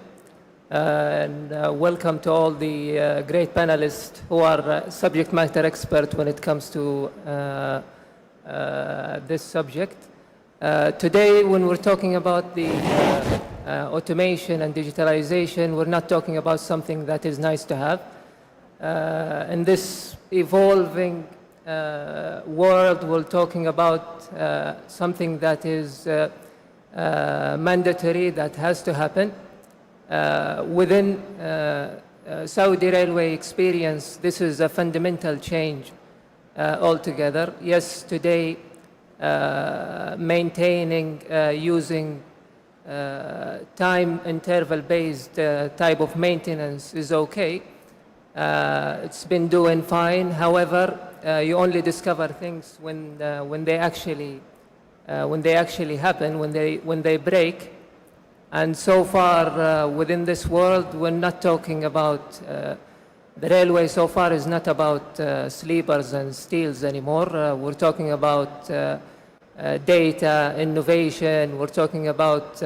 [SPEAKER 5] And welcome to all the great panelists who are subject matter experts when it comes to this subject. Today, when we're talking about the automation and digitalization, we're not talking about something that is nice to have. In this evolving world, we're talking about something that is mandatory, that has to happen. Within Saudi railway experience, this is a fundamental change altogether. Yes, today maintaining using time interval based type of maintenance is okay. It's been doing fine. However, you only discover things when they actually happen, when they break. And so far, within this world, we're not talking about, the railway so far is not about sleepers and steels anymore. We're talking about data, innovation. We're talking about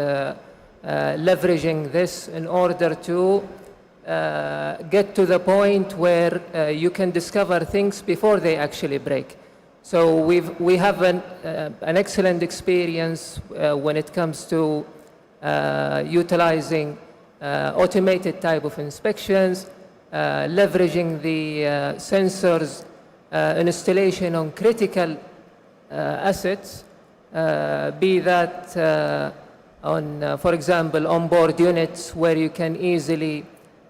[SPEAKER 5] leveraging this in order to get to the point where you can discover things before they actually break. So we have an excellent experience when it comes to utilizing automated type of inspections, leveraging the sensors installation on critical assets, be that on, for example, onboard units where you can easily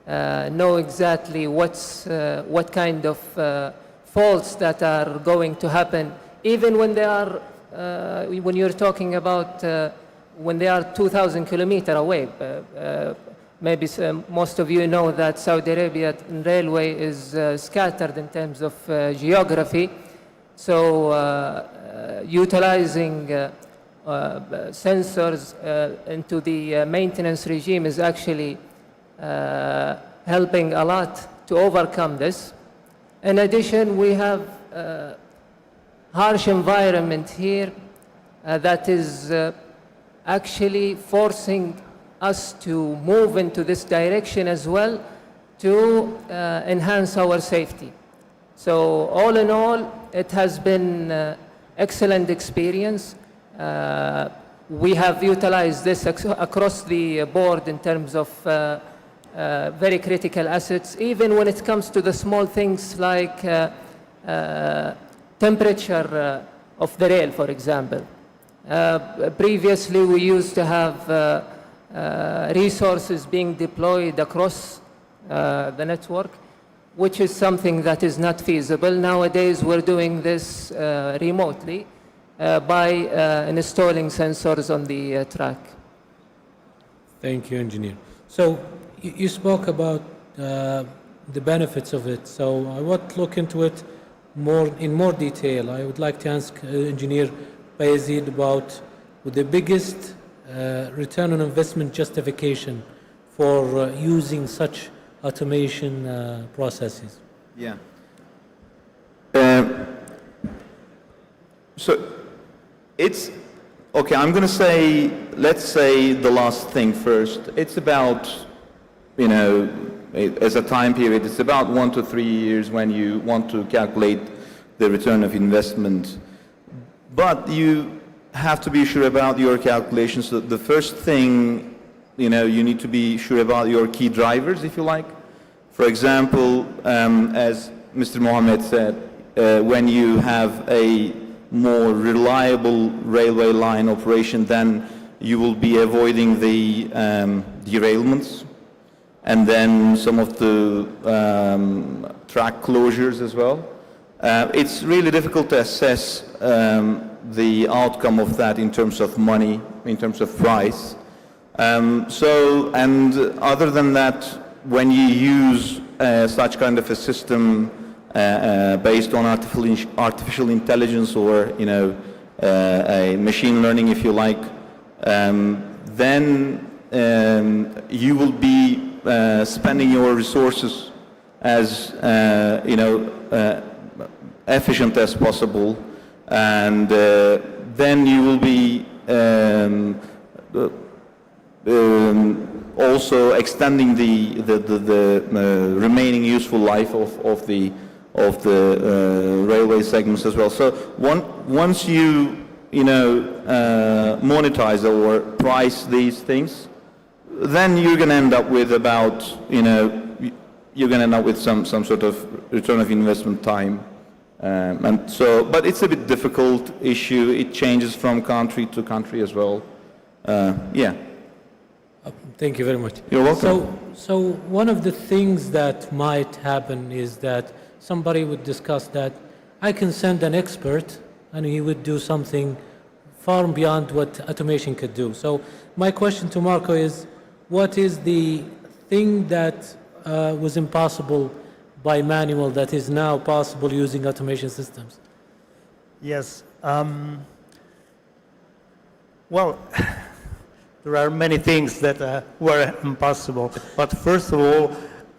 [SPEAKER 5] know exactly what kind of faults that are going to happen, even when they are, when you're talking about when they are 2,000 kilometers away. Maybe most of you know that Saudi Arabia railway is scattered in terms of geography. So utilizing sensors into the maintenance regime is actually helping a lot to overcome this. In addition, we have harsh environment here that is actually forcing us to move into this direction as well to enhance our safety. So all in all, it has been excellent experience. We have utilized this across the board in terms of very critical assets, even when it comes to the small things like temperature of the rail, for example. Previously, we used to have resources being deployed across the network which is something that is not feasible. Nowadays, we're doing this remotely by installing sensors on the track.
[SPEAKER 13] Thank you, engineer. So you spoke about the benefits of it. So I want to look into it in more detail. I would like to ask Engineer Bayezid about the biggest return on investment justification for using such automation processes.
[SPEAKER 7] Yeah. So it's okay. I'm going to say, let's say the last thing first. It's about, you know, as a time period, it's about 1 to 3 years when you want to calculate the return of investment. But you have to be sure about your calculations. The first thing, you know, you need to be sure about your key drivers, if you like. For example, as Mr. Mohammed said, when you have a more reliable railway line operation, then you will be avoiding the derailments and then some of the track closures as well. It's really difficult to assess the outcome of that in terms of money, in terms of price. And other than that, when you use such kind of a system based on artificial intelligence or, you know, a machine learning, if you like, then you will be spending your resources as you know, efficient as possible, and then you will be also extending the remaining useful life of the railway segments as well. So once you monetize or price these things, then you're going to end up with about, you're going to end up with some sort of return of investment time. And so, but it's a bit difficult issue. It changes from country to country as well. Yeah.
[SPEAKER 13] Thank you very much.
[SPEAKER 7] You're welcome.
[SPEAKER 13] So one of the things that might happen is that somebody would discuss that I can send an expert and he would do something far beyond what automation could do. So my question to Marco is, what is the thing that was impossible by manual that is now possible using automation systems?
[SPEAKER 22] Yes. Well, there are many things that were impossible. But first of all,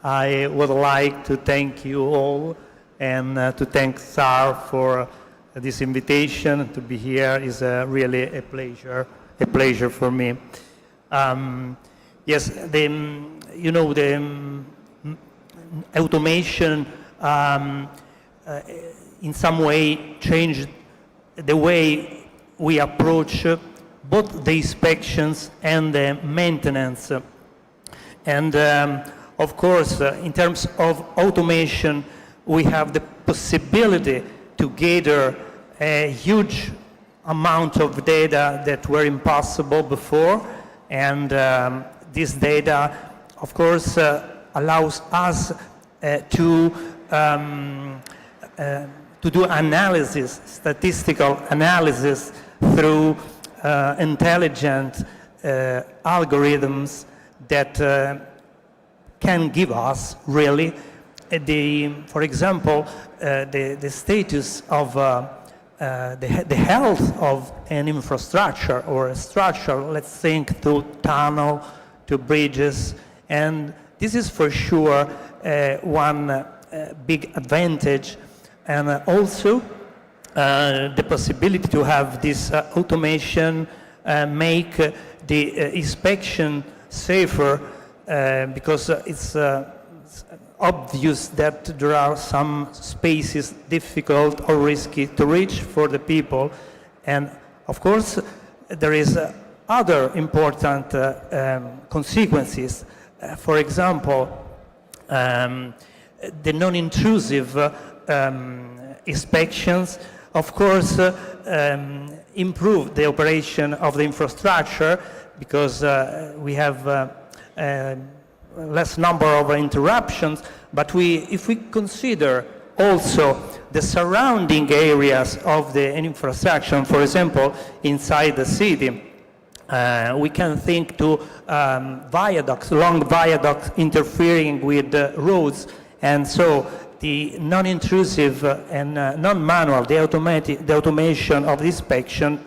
[SPEAKER 22] I would like to thank you all and to thank SAR for this invitation to be here. Is really a pleasure for me. Yes, the automation in some way changed the way we approach both the inspections and the maintenance. And of course, in terms of automation, we have the possibility to gather a huge amount of data that were impossible before. And this data, of course, allows us to do analysis, statistical analysis through intelligent algorithms that can give us really for example, the status of the health of an infrastructure or a structure. Let's think to tunnel, to bridges, and this is for sure one big advantage, and also the possibility to have this automation make the inspection safer, because it's obvious that there are some spaces difficult or risky to reach for the people. And of course, there is other important consequences. For example, the non-intrusive inspections, of course, improve the operation of the infrastructure, because we have less number of interruptions, but if we consider also the surrounding areas of the infrastructure, for example, inside the city, we can think to viaducts, long viaducts interfering with the roads, and so the non-intrusive and non-manual, the automation of the inspection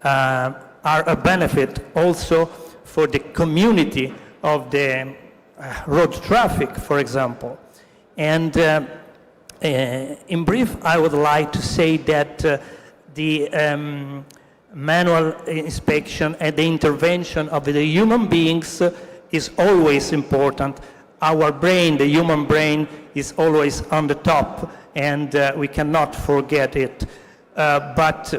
[SPEAKER 22] are a benefit also for the community of the road traffic, for example. And in brief, I would like to say that the manual inspection and the intervention of the human beings is always important. Our brain, the human brain, is always on the top, and we cannot forget it. But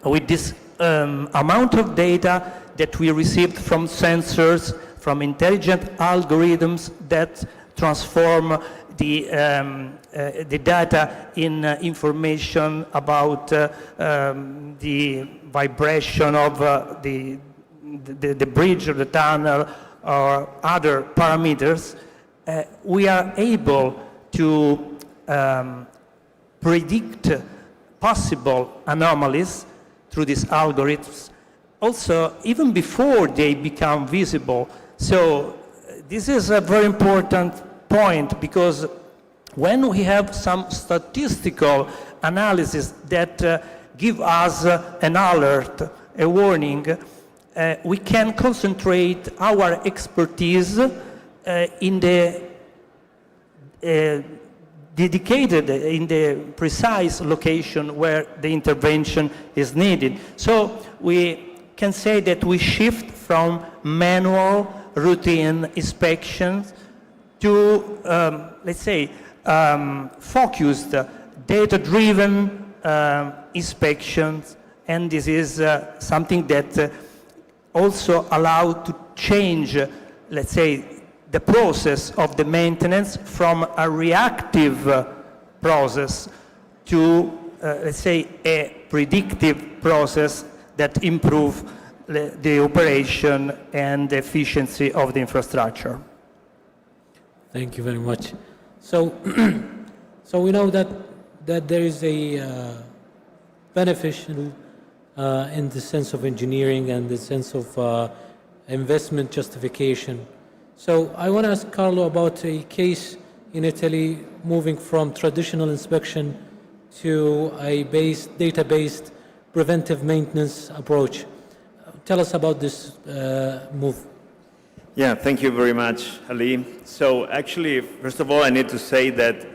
[SPEAKER 22] with this amount of data that we received from sensors, from intelligent algorithms that transform the data in information about the vibration of the bridge or the tunnel or other parameters, we are able to predict possible anomalies through these algorithms, also even before they become visible. So this is a very important point, because when we have some statistical analysis that give us an alert, a warning, we can concentrate our expertise in the dedicated, in the precise location where the intervention is needed. So we can say that we shift from manual routine inspections to, let's say, focused, data-driven inspections, and this is something that also allowed to change, let's say, the process of the maintenance from a reactive process to, let's say, a predictive process that improves the operation and the efficiency of the infrastructure.
[SPEAKER 13] Thank you very much. So, so we know that there is a beneficial in the sense of engineering and the sense of investment justification. So I want to ask Carlo about a case in Italy moving from traditional inspection to a data-based preventive maintenance approach. Tell us about this move.
[SPEAKER 7] Yeah, thank you very much, Ali. So actually, first of all, I need to say that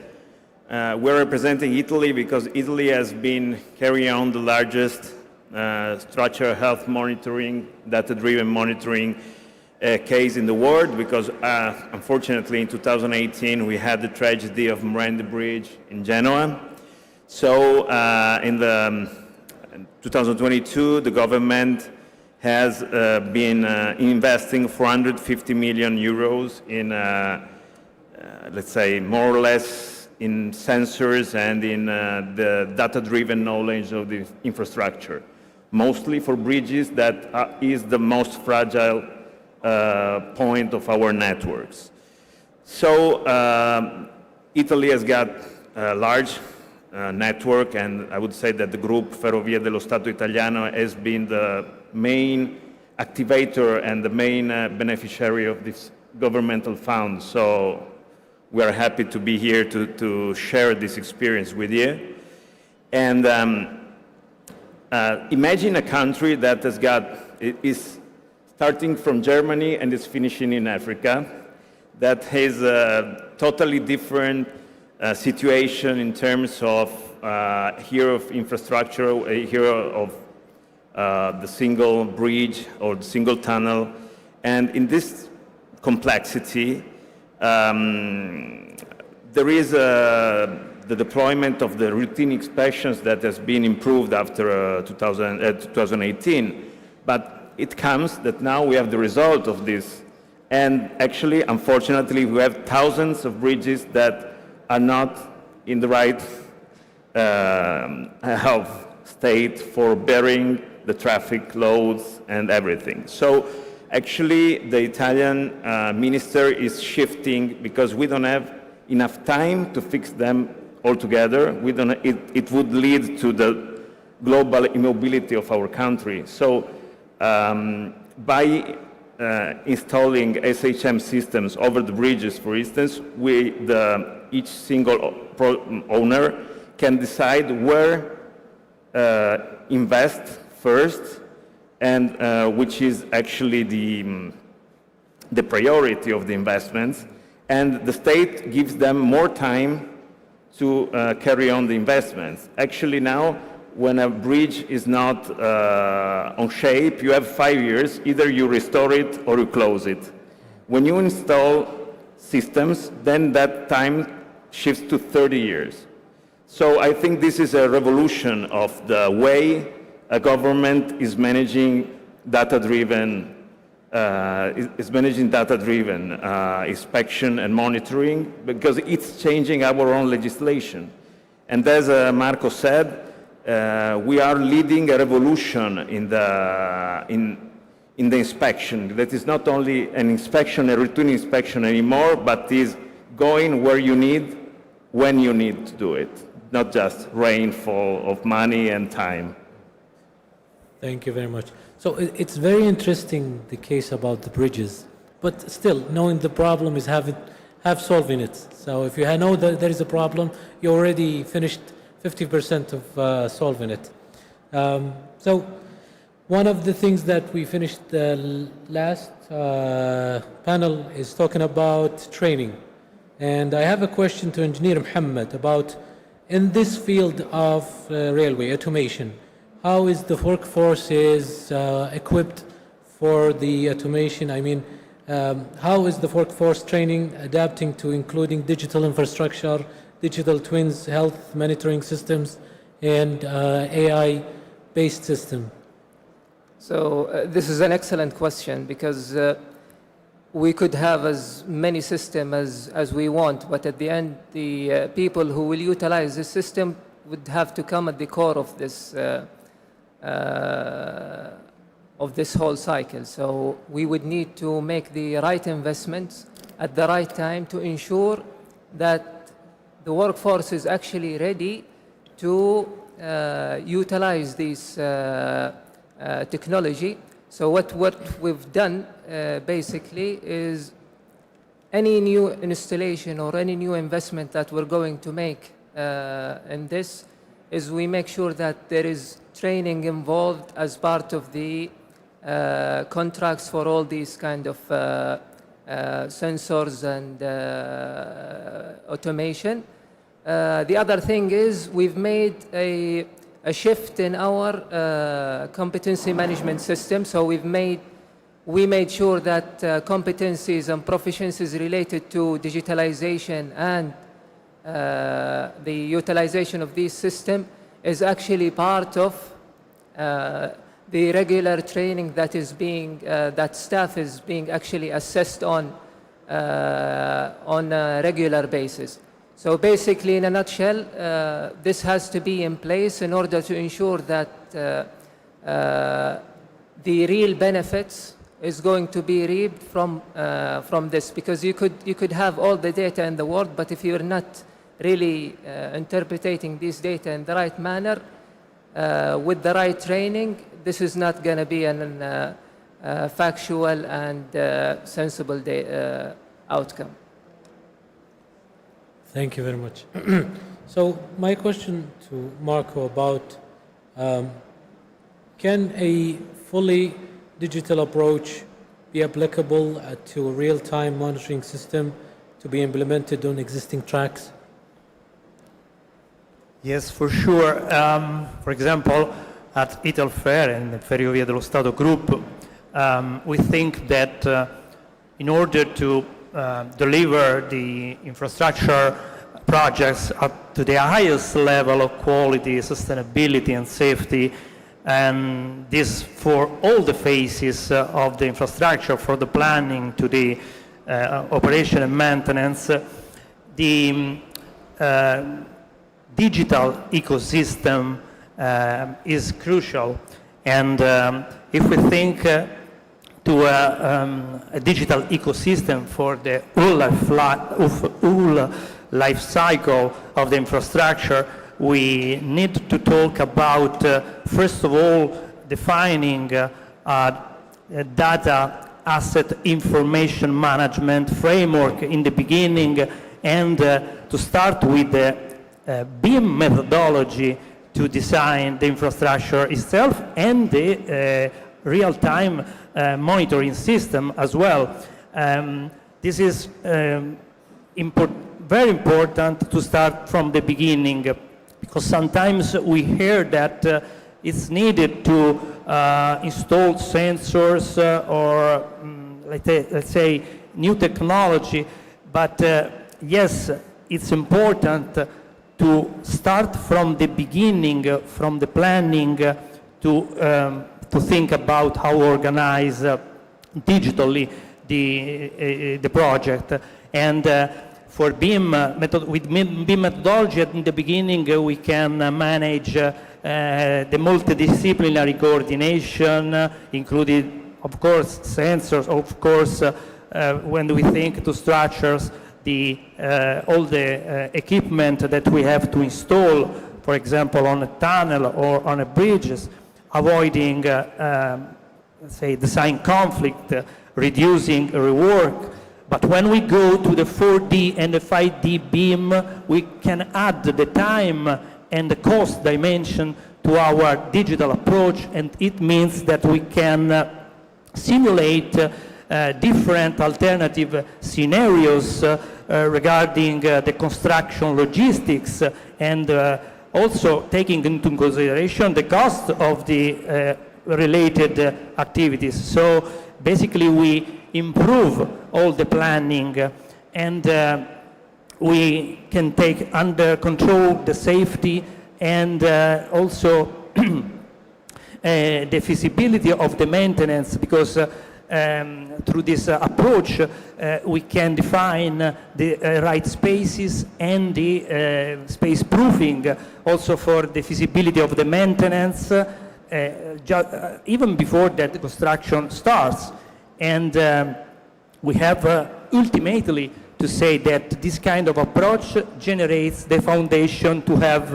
[SPEAKER 7] we're representing Italy because Italy has been carrying on the largest structural health monitoring, data-driven monitoring case in the world, because unfortunately in 2018 we had the tragedy of Miranda Bridge in Genoa. So in 2022 the government has been investing 450 million euros in, let's say, more or less in sensors and in the data-driven knowledge of the infrastructure, mostly for bridges that is the most fragile point of our networks. So Italy has got a large network, and I would say that the group Ferrovie dello Stato Italiano has been the main activator and the main beneficiary of this governmental fund. So we are happy to be here to share this experience with you. And imagine a country that is starting from Germany and is finishing in Africa, that has a totally different situation in terms of here of infrastructure, here of the single bridge or the single tunnel. And in this complexity, there is the deployment of the routine inspections that has been improved after 2018. But it comes that now we have the result of this. And actually, unfortunately, we have thousands of bridges that are not in the right health state for bearing the traffic loads and everything. So Actually, the Italian minister is shifting because we don't have enough time to fix them all together. It would lead to the global immobility of our country. So by installing SHM systems over the bridges, for instance, each single owner can decide where invest first, and which is actually the priority of the investments, and the state gives them more time to carry on the investments. Actually now, when a bridge is not on shape, you have 5 years, either you restore it or you close it. When you install systems, then that time shifts to 30 years. So I think this is a revolution of the way a government is managing data-driven inspection and monitoring, because it's changing our own legislation. And as Marco said, we are leading a revolution in the inspection. That is not only an inspection, a routine inspection anymore, but is going where you need, when you need to do it, not just rainfall of money and time.
[SPEAKER 8] Thank you very much. So it's very interesting, the case about the bridges, but still, knowing the problem is have solving it. So if you know that there is a problem, you already finished 50% of solving it. So one of the things that we finished the last panel is talking about training. And I have a question to Engineer Mohammed about, in this field of railway automation, how is the workforce equipped for the automation? I mean, how is the workforce training adapting to including digital infrastructure, digital twins, health monitoring systems, and AI-based system?
[SPEAKER 5] So this is an excellent question, because we could have as many systems as we want, but at the end, the people who will utilize this system would have to come at the core of this whole cycle. So we would need to make the right investments at the right time to ensure that the workforce is actually ready to utilize this technology. So what we've done basically is any new installation or any new investment that we're going to make in this is we make sure that there is training involved as part of the contracts for all these kind of sensors and automation. The other thing is we've made a shift in our competency management system. So we made sure that competencies and proficiencies related to digitalization and the utilization of this system is actually part of the regular training that is being that staff is being actually assessed on a regular basis. So basically, in a nutshell, this has to be in place in order to ensure that the real benefits is going to be reaped from this, because you could have all the data in the world, but if you're not really interpreting this data in the right manner with the right training, this is not going to be an factual and sensible outcome.
[SPEAKER 8] Thank you very much. So my question to Marco about, can a fully digital approach be applicable to a real-time monitoring system to be implemented on existing tracks?
[SPEAKER 22] Yes, for sure. For example, at Italfer and the Ferrovie dello Stato Group, we think that in order to deliver the infrastructure projects up to the highest level of quality, sustainability, and safety, and this for all the phases of the infrastructure, for the planning to the operation and maintenance, the digital ecosystem is crucial. And if we think to a digital ecosystem for the whole life cycle of the infrastructure, we need to talk about, first of all, defining a data asset information management framework in the beginning, and to start with the BIM methodology to design the infrastructure itself and the real-time monitoring system as well. This is very important to start from the beginning, because sometimes we hear that it's needed to install sensors or let's say new technology, but yes, it's important to start from the beginning, from the planning, to think about how to organize digitally the project. And for BIM, with BIM methodology in the beginning, we can manage the multidisciplinary coordination, including, of course, sensors, of course, when we think to structures, all the equipment that we have to install, for example, on a tunnel or on a bridges, avoiding, let's say, design conflict, reducing rework. But when we go to the 4D and the 5D BIM, we can add the time and the cost dimension to our digital approach, and it means that we can simulate different alternative scenarios regarding the construction logistics, and also taking into consideration the cost of the related activities. So basically we improve all the planning, and we can take under control the safety and also the feasibility of the maintenance, because through this approach we can define the right spaces and the space proofing also for the feasibility of the maintenance even before that the construction starts. And we have ultimately to say that this kind of approach generates the foundation to have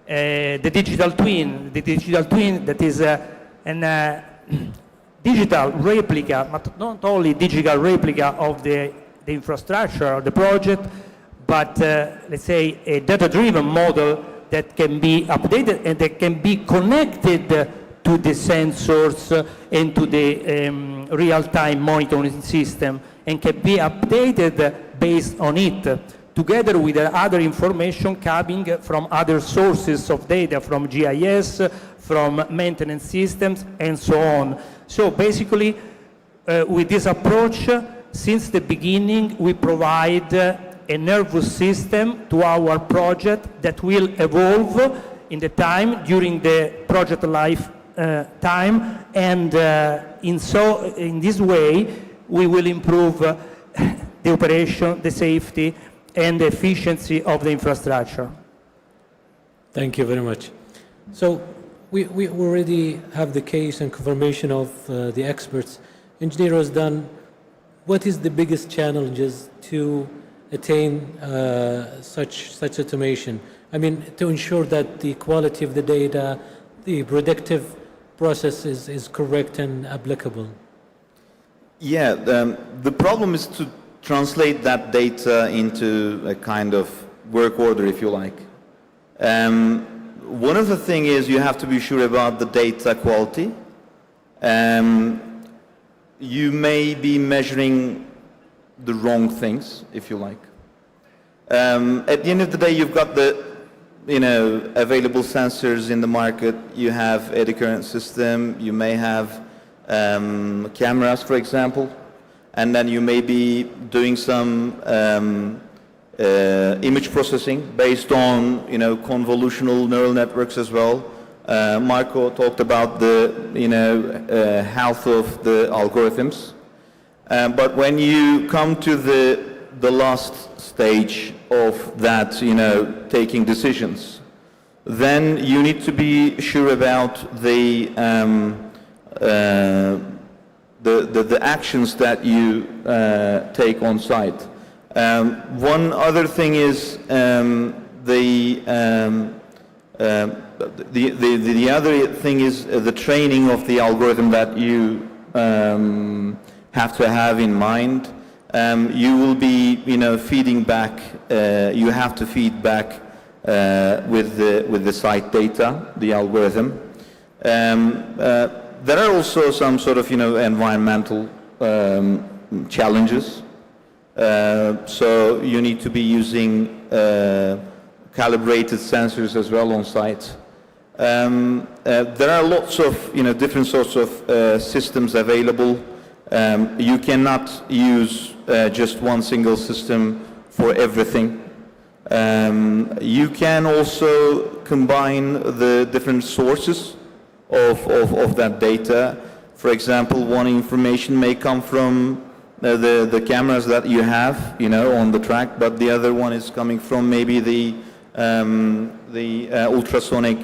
[SPEAKER 22] the digital twin that is a digital replica, but not only digital replica of the infrastructure of the project, but let's say a data-driven model that can be updated and that can be connected to the sensors and to the real-time monitoring system, and can be updated based on it, together with other information coming from other sources of data, from GIS, from maintenance systems, and so on. So basically, with this approach, since the beginning, we provide a nervous system to our project that will evolve in the time, during the project life time, and in this way, we will improve the operation, the safety, and the efficiency of the infrastructure.
[SPEAKER 8] Thank you very much. So we already have the case and confirmation of the experts. Engineer has done. What is the biggest challenges to attain such automation? I mean, to ensure that the quality of the data, the predictive process is correct and applicable.
[SPEAKER 7] Yeah, the problem is to translate that data into a kind of work order, if you like. One of the things is you have to be sure about the data quality. You may be measuring the wrong things, if you like. At the end of the day, you've got the available sensors in the market. You have a current system. You may have cameras, for example, and then you may be doing some image processing based on convolutional neural networks as well. Marco talked about the health of the algorithms, but when you come to the last stage of that, taking decisions, then you need to be sure about the the actions that you take on site. One other thing is the other thing is the training of the algorithm that you have to have in mind. You will be, feeding back. You have to feed back with the site data, the algorithm. There are also some sort of, environmental challenges. So you need to be using calibrated sensors as well on site. There are lots of, different sorts of systems available. You cannot use just one single system for everything. You can also combine the different sources of that data. For example, one information may come from the cameras that you have, on the track, but the other one is coming from maybe the ultrasonic,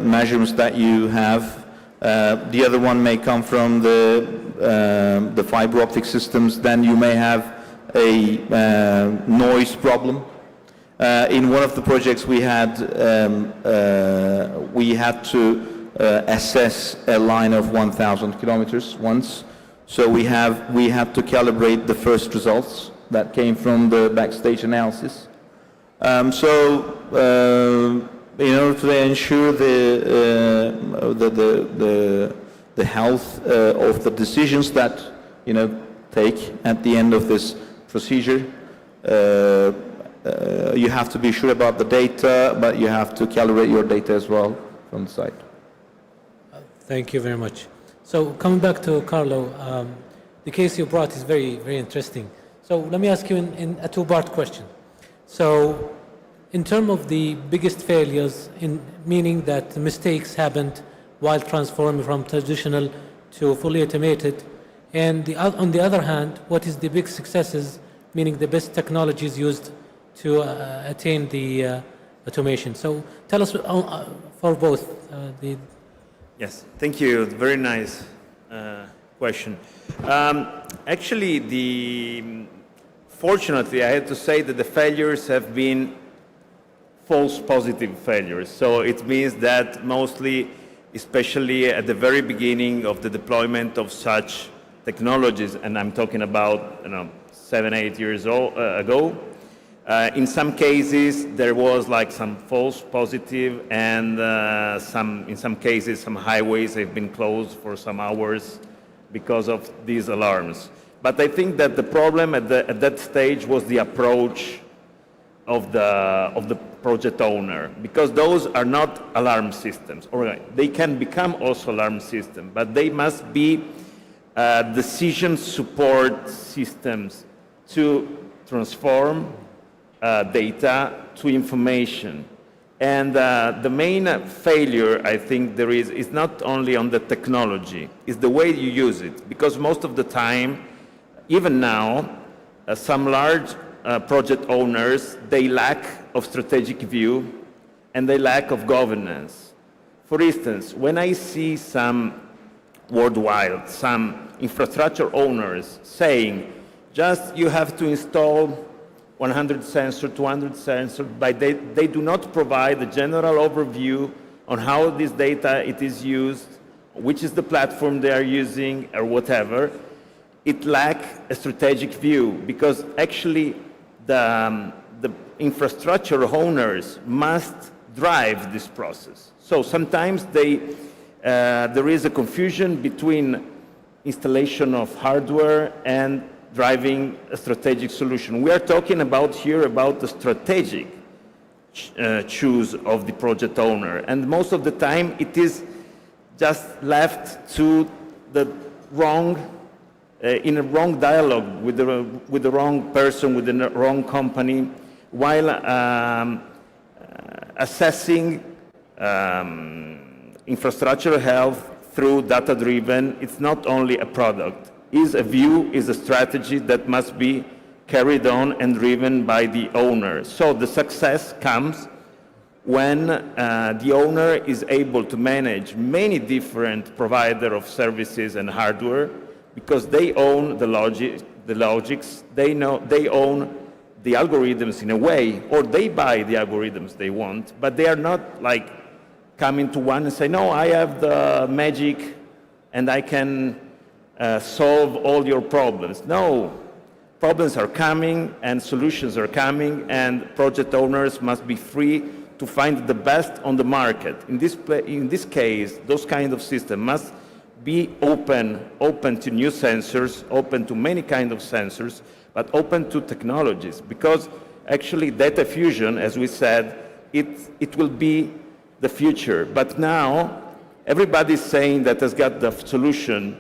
[SPEAKER 7] measurements that you have. The other one may come from the fiber optic systems. Then you may have a noise problem. In one of the projects we had to assess a line of 1,000 kilometers once. So we had to calibrate the first results that came from the backstage analysis. In order to ensure the health of the decisions that take at the end of this procedure, you have to be sure about the data, but you have to calibrate your data as well from the site.
[SPEAKER 8] Thank you very much. So coming back to Carlo, the case you brought is very, very interesting. So let me ask you in a two-part question. So in terms of the biggest failures, meaning that the mistakes happened while transforming from traditional to fully automated, and on the other hand, what is the big successes, meaning the best technologies used to attain the automation? So tell us for both.
[SPEAKER 6] Yes, thank you. Very nice question. Actually, fortunately, I have to say that the failures have been false positive failures. So it means that mostly, especially at the very beginning of the deployment of such technologies, and I'm talking about 7, 8 years ago, in some cases there was like some false positive, and in some cases some highways have been closed for some hours because of these alarms. But I think that the problem at that stage was the approach of the project owner, because those are not alarm systems. Or they can become also alarm systems, but they must be decision support systems to transform data to information. And the main failure, I think, there is not only on the technology, it's the way you use it. Because most of the time, even now, some large project owners, they lack of strategic view and they lack of governance. For instance, when I see some worldwide, some infrastructure owners saying, just you have to install 100 sensors, 200 sensors, but they do not provide a general overview on how this data it is used, which is the platform they are using, or whatever. It lacks a strategic view, because actually the infrastructure owners must drive this process. So sometimes there is a confusion between installation of hardware and driving a strategic solution. We are talking about here about the strategic choose of the project owner, and most of the time it is just left to the wrong, in a wrong dialogue with the wrong person, with the wrong company, while assessing infrastructure health through data-driven. It's not only a product. Is a view, is a strategy that must be carried on and driven by the owner. So the success comes when the owner is able to manage many different providers of services and hardware, because they own the logics, they own the algorithms in a way, or they buy the algorithms they want, but they are not like coming to one and say, no, I have the magic and I can solve all your problems. No, problems are coming and solutions are coming, and project owners must be free to find the best on the market. In this case, those kind of systems must be open to new sensors, open to many kinds of sensors, but open to technologies, because actually data fusion, as we said, it will be the future. But now, everybody's saying that has got the solution,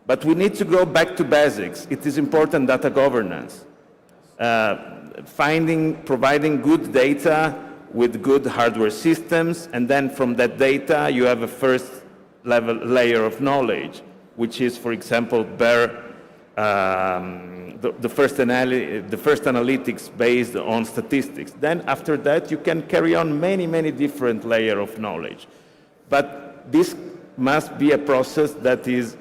[SPEAKER 6] but we need to go back to basics. It is important data governance. Providing good data with good hardware systems, and then from that data you have a first layer of knowledge, which is, for example, the first analytics based on statistics. Then after that you can carry on many different layers of knowledge. But this must be a process that is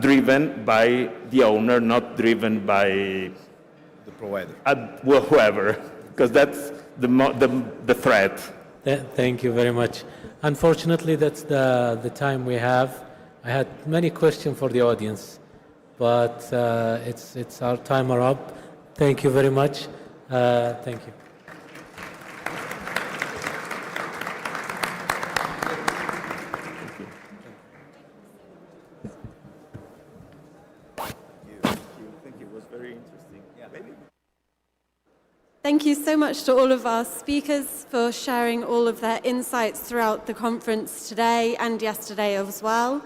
[SPEAKER 6] driven by the owner, not driven by
[SPEAKER 10] the provider.
[SPEAKER 6] Whoever, because that's the threat.
[SPEAKER 8] Thank you very much. Unfortunately, that's the time we have. I had many questions for the audience, but it's our time are up. Thank you very much. Thank you.
[SPEAKER 3] Thank you so much to all of our speakers for sharing all of their insights throughout the conference today and yesterday as well.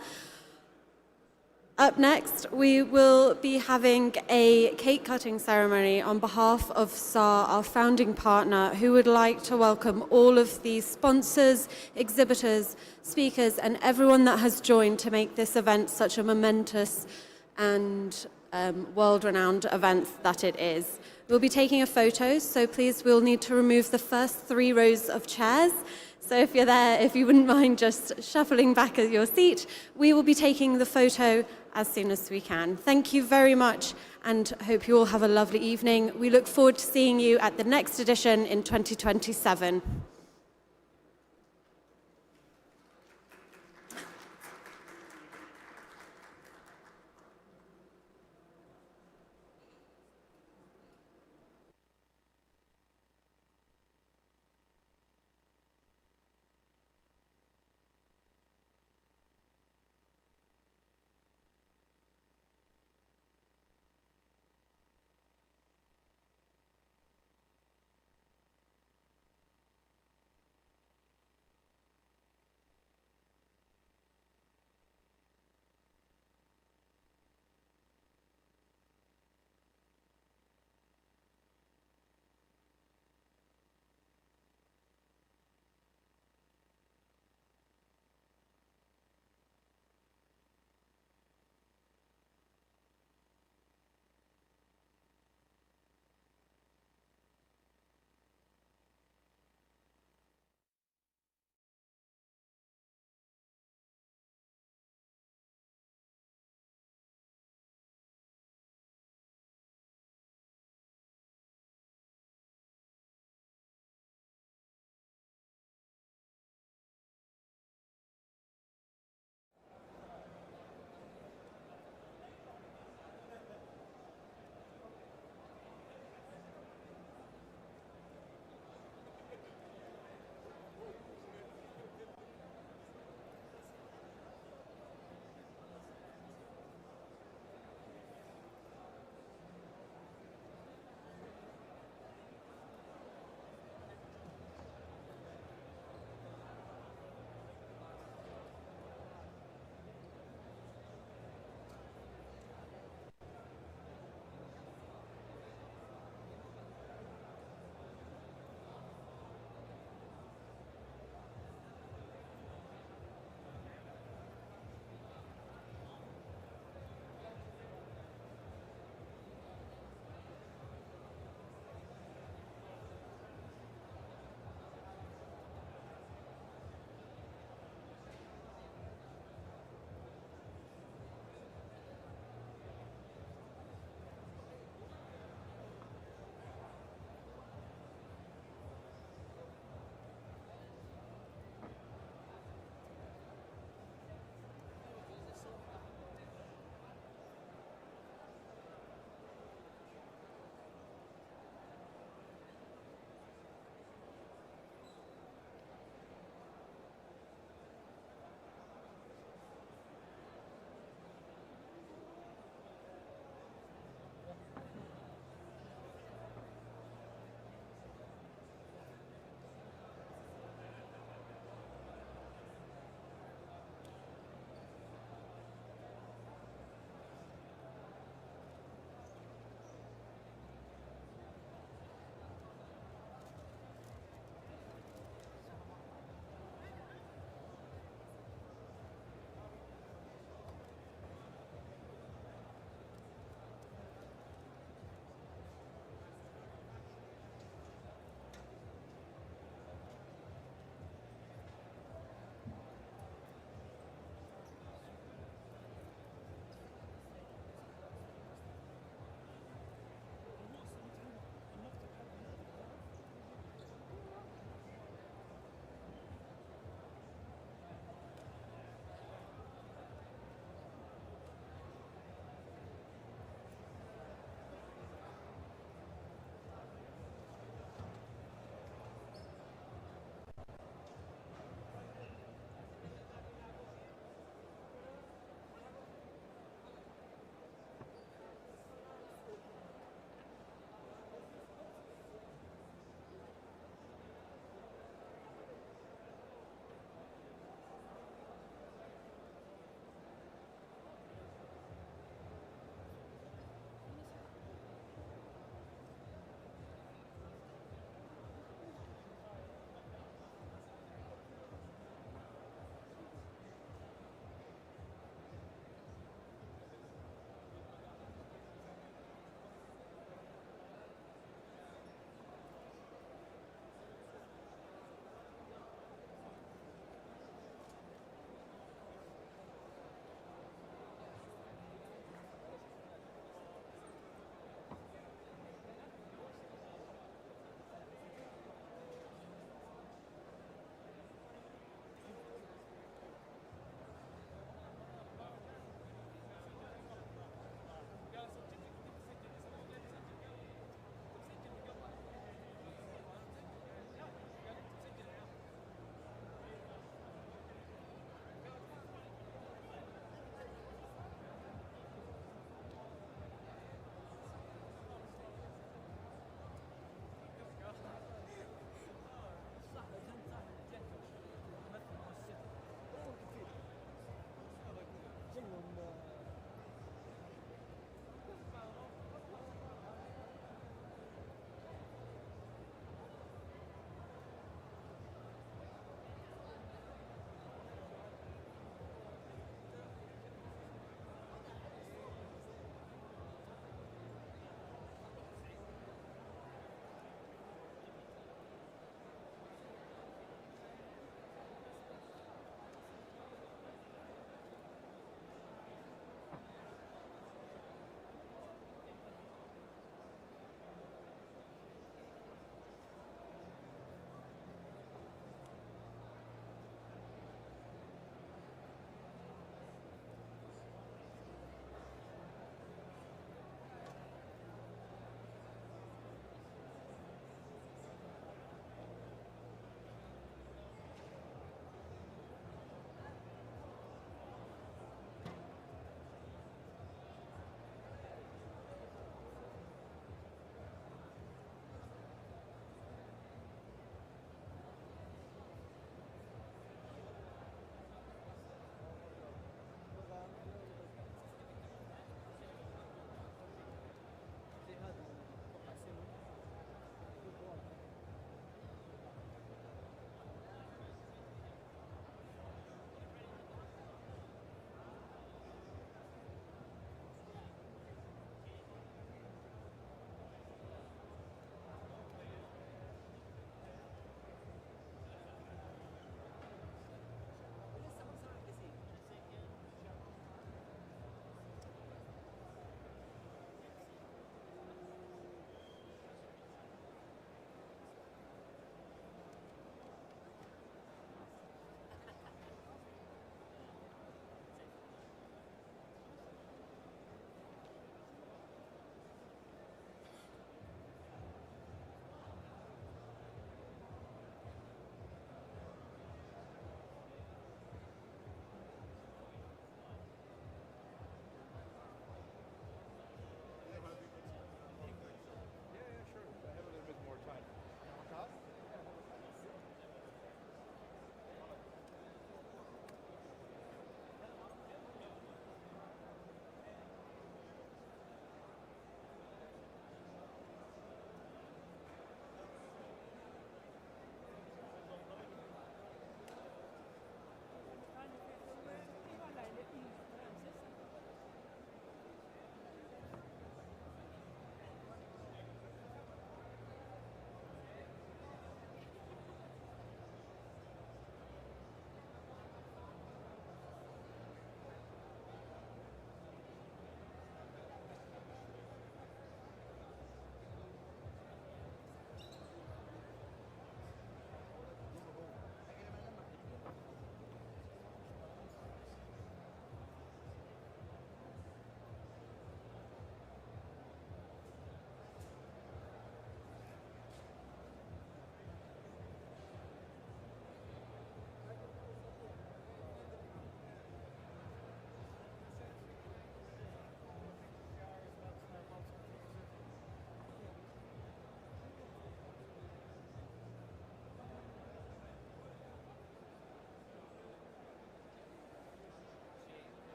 [SPEAKER 3] Up next, we will be having a cake cutting ceremony on behalf of SAR, our founding partner, who would like to welcome all of the sponsors, exhibitors, speakers, and everyone that has joined to make this event such a momentous and world-renowned event that it is. We'll be taking a photo, so please we'll need to remove the first 3 rows of chairs. So if you're there, if you wouldn't mind just shuffling back at your seat, we will be taking the photo as soon as we can. Thank you very much, and hope you all have a lovely evening. We look forward to seeing you at the next edition in 2027.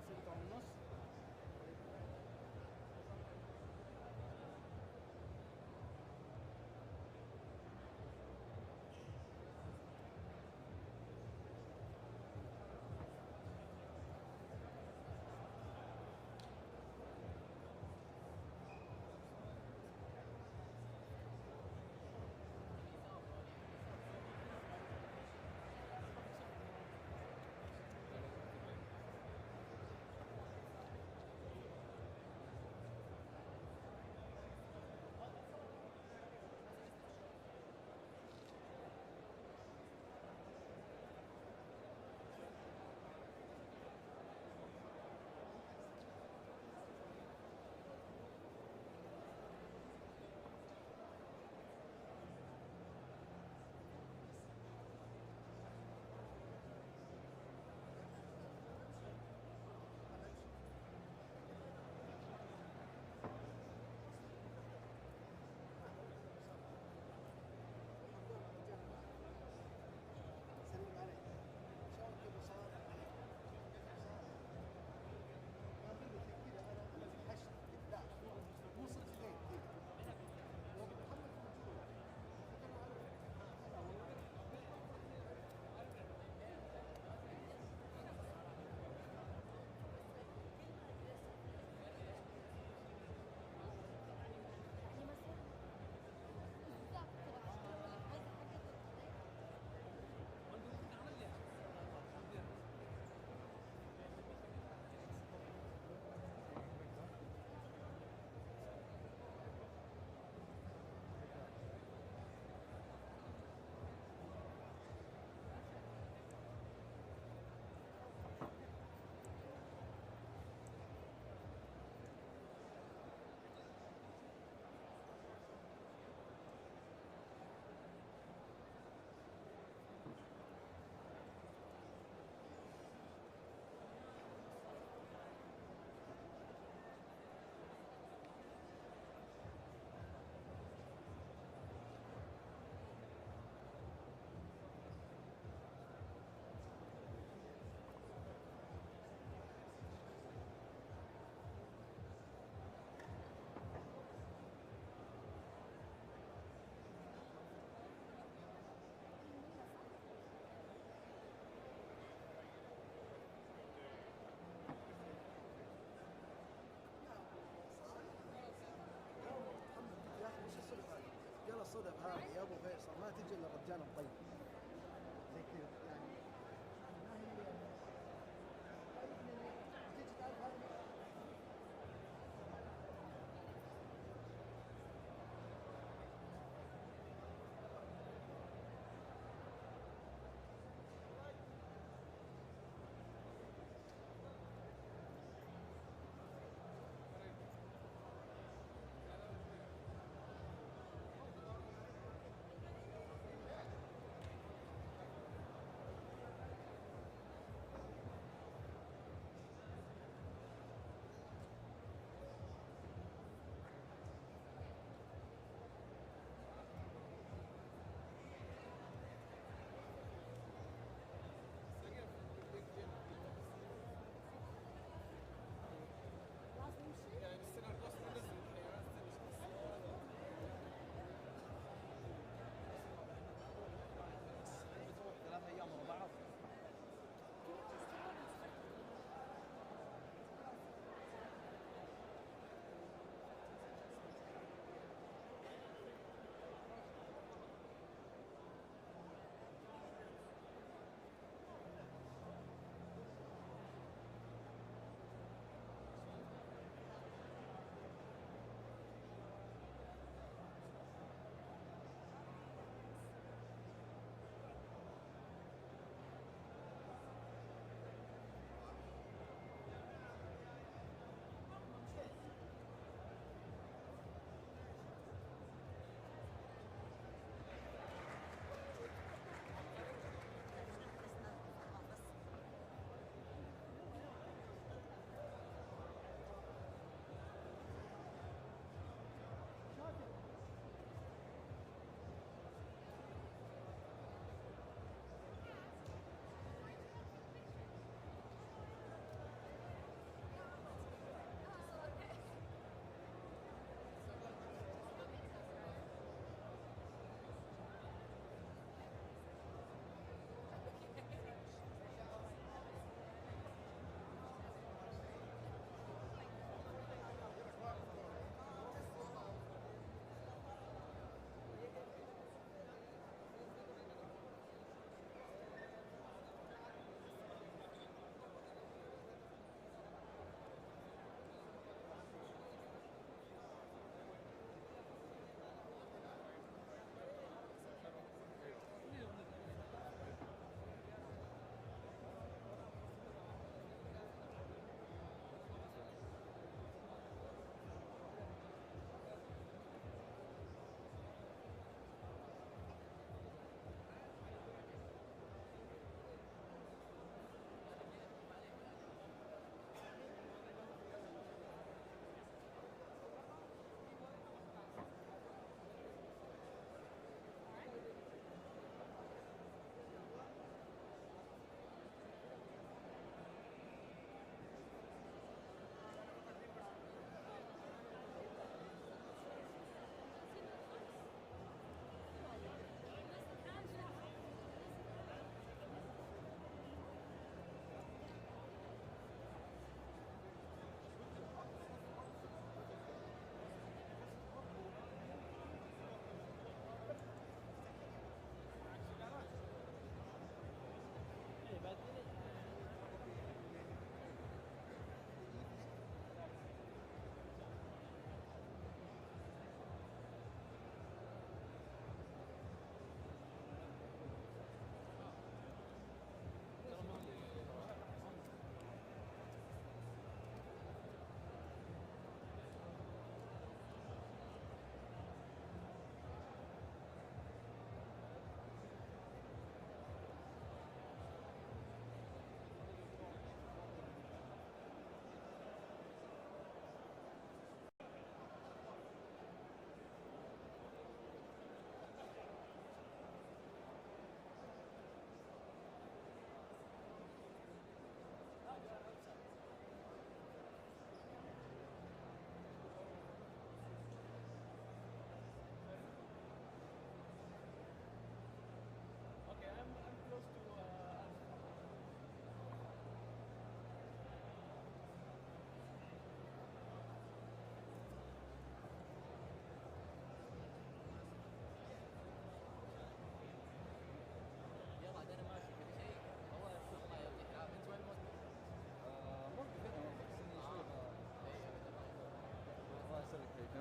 [SPEAKER 1] بسيطة ونص.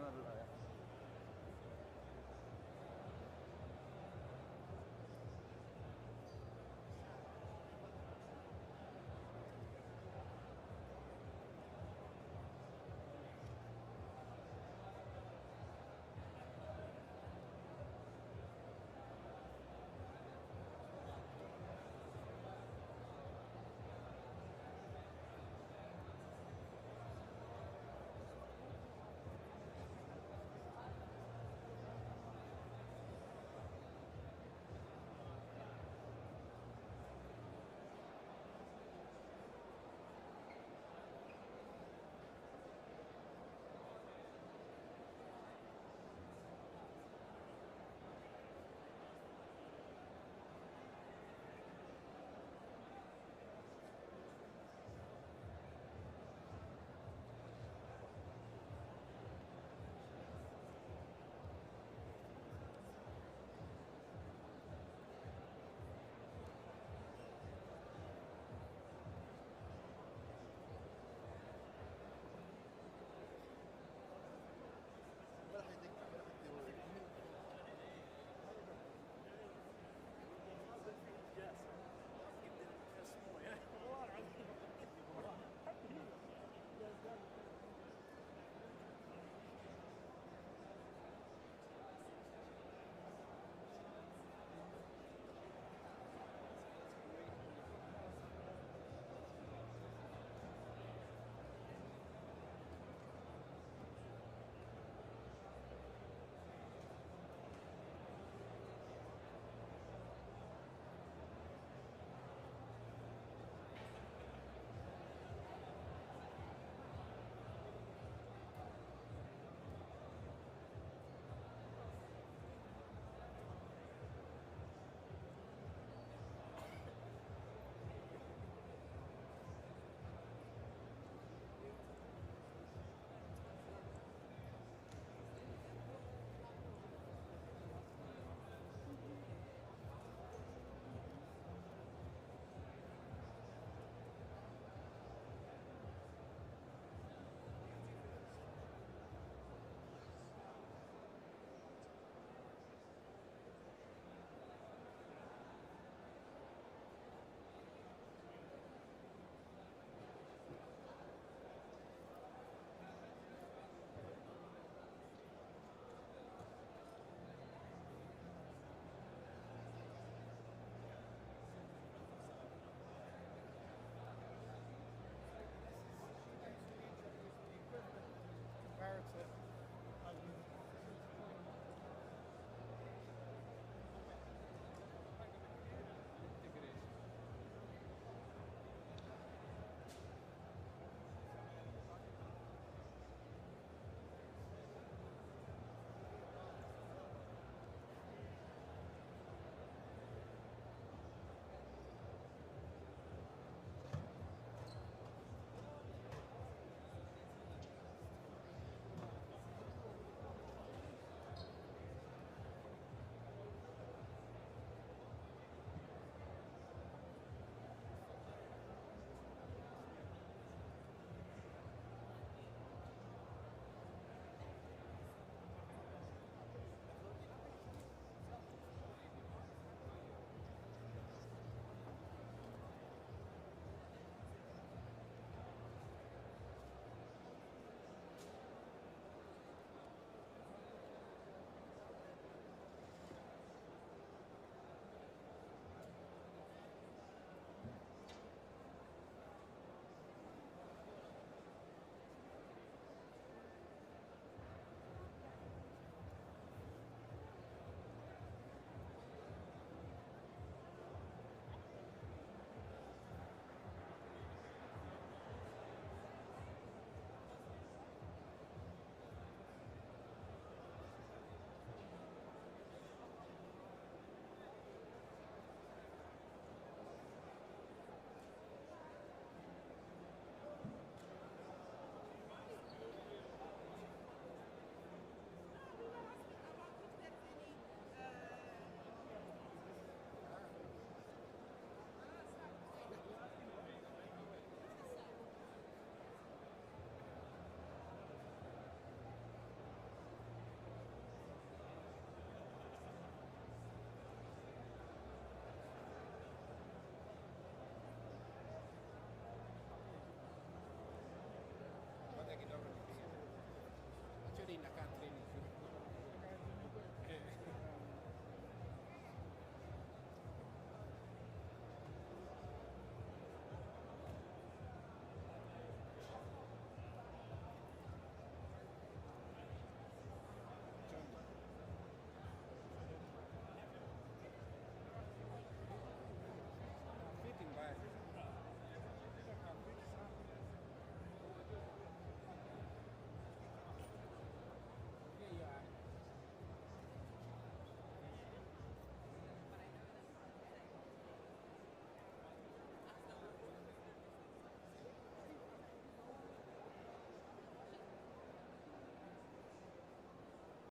[SPEAKER 19] another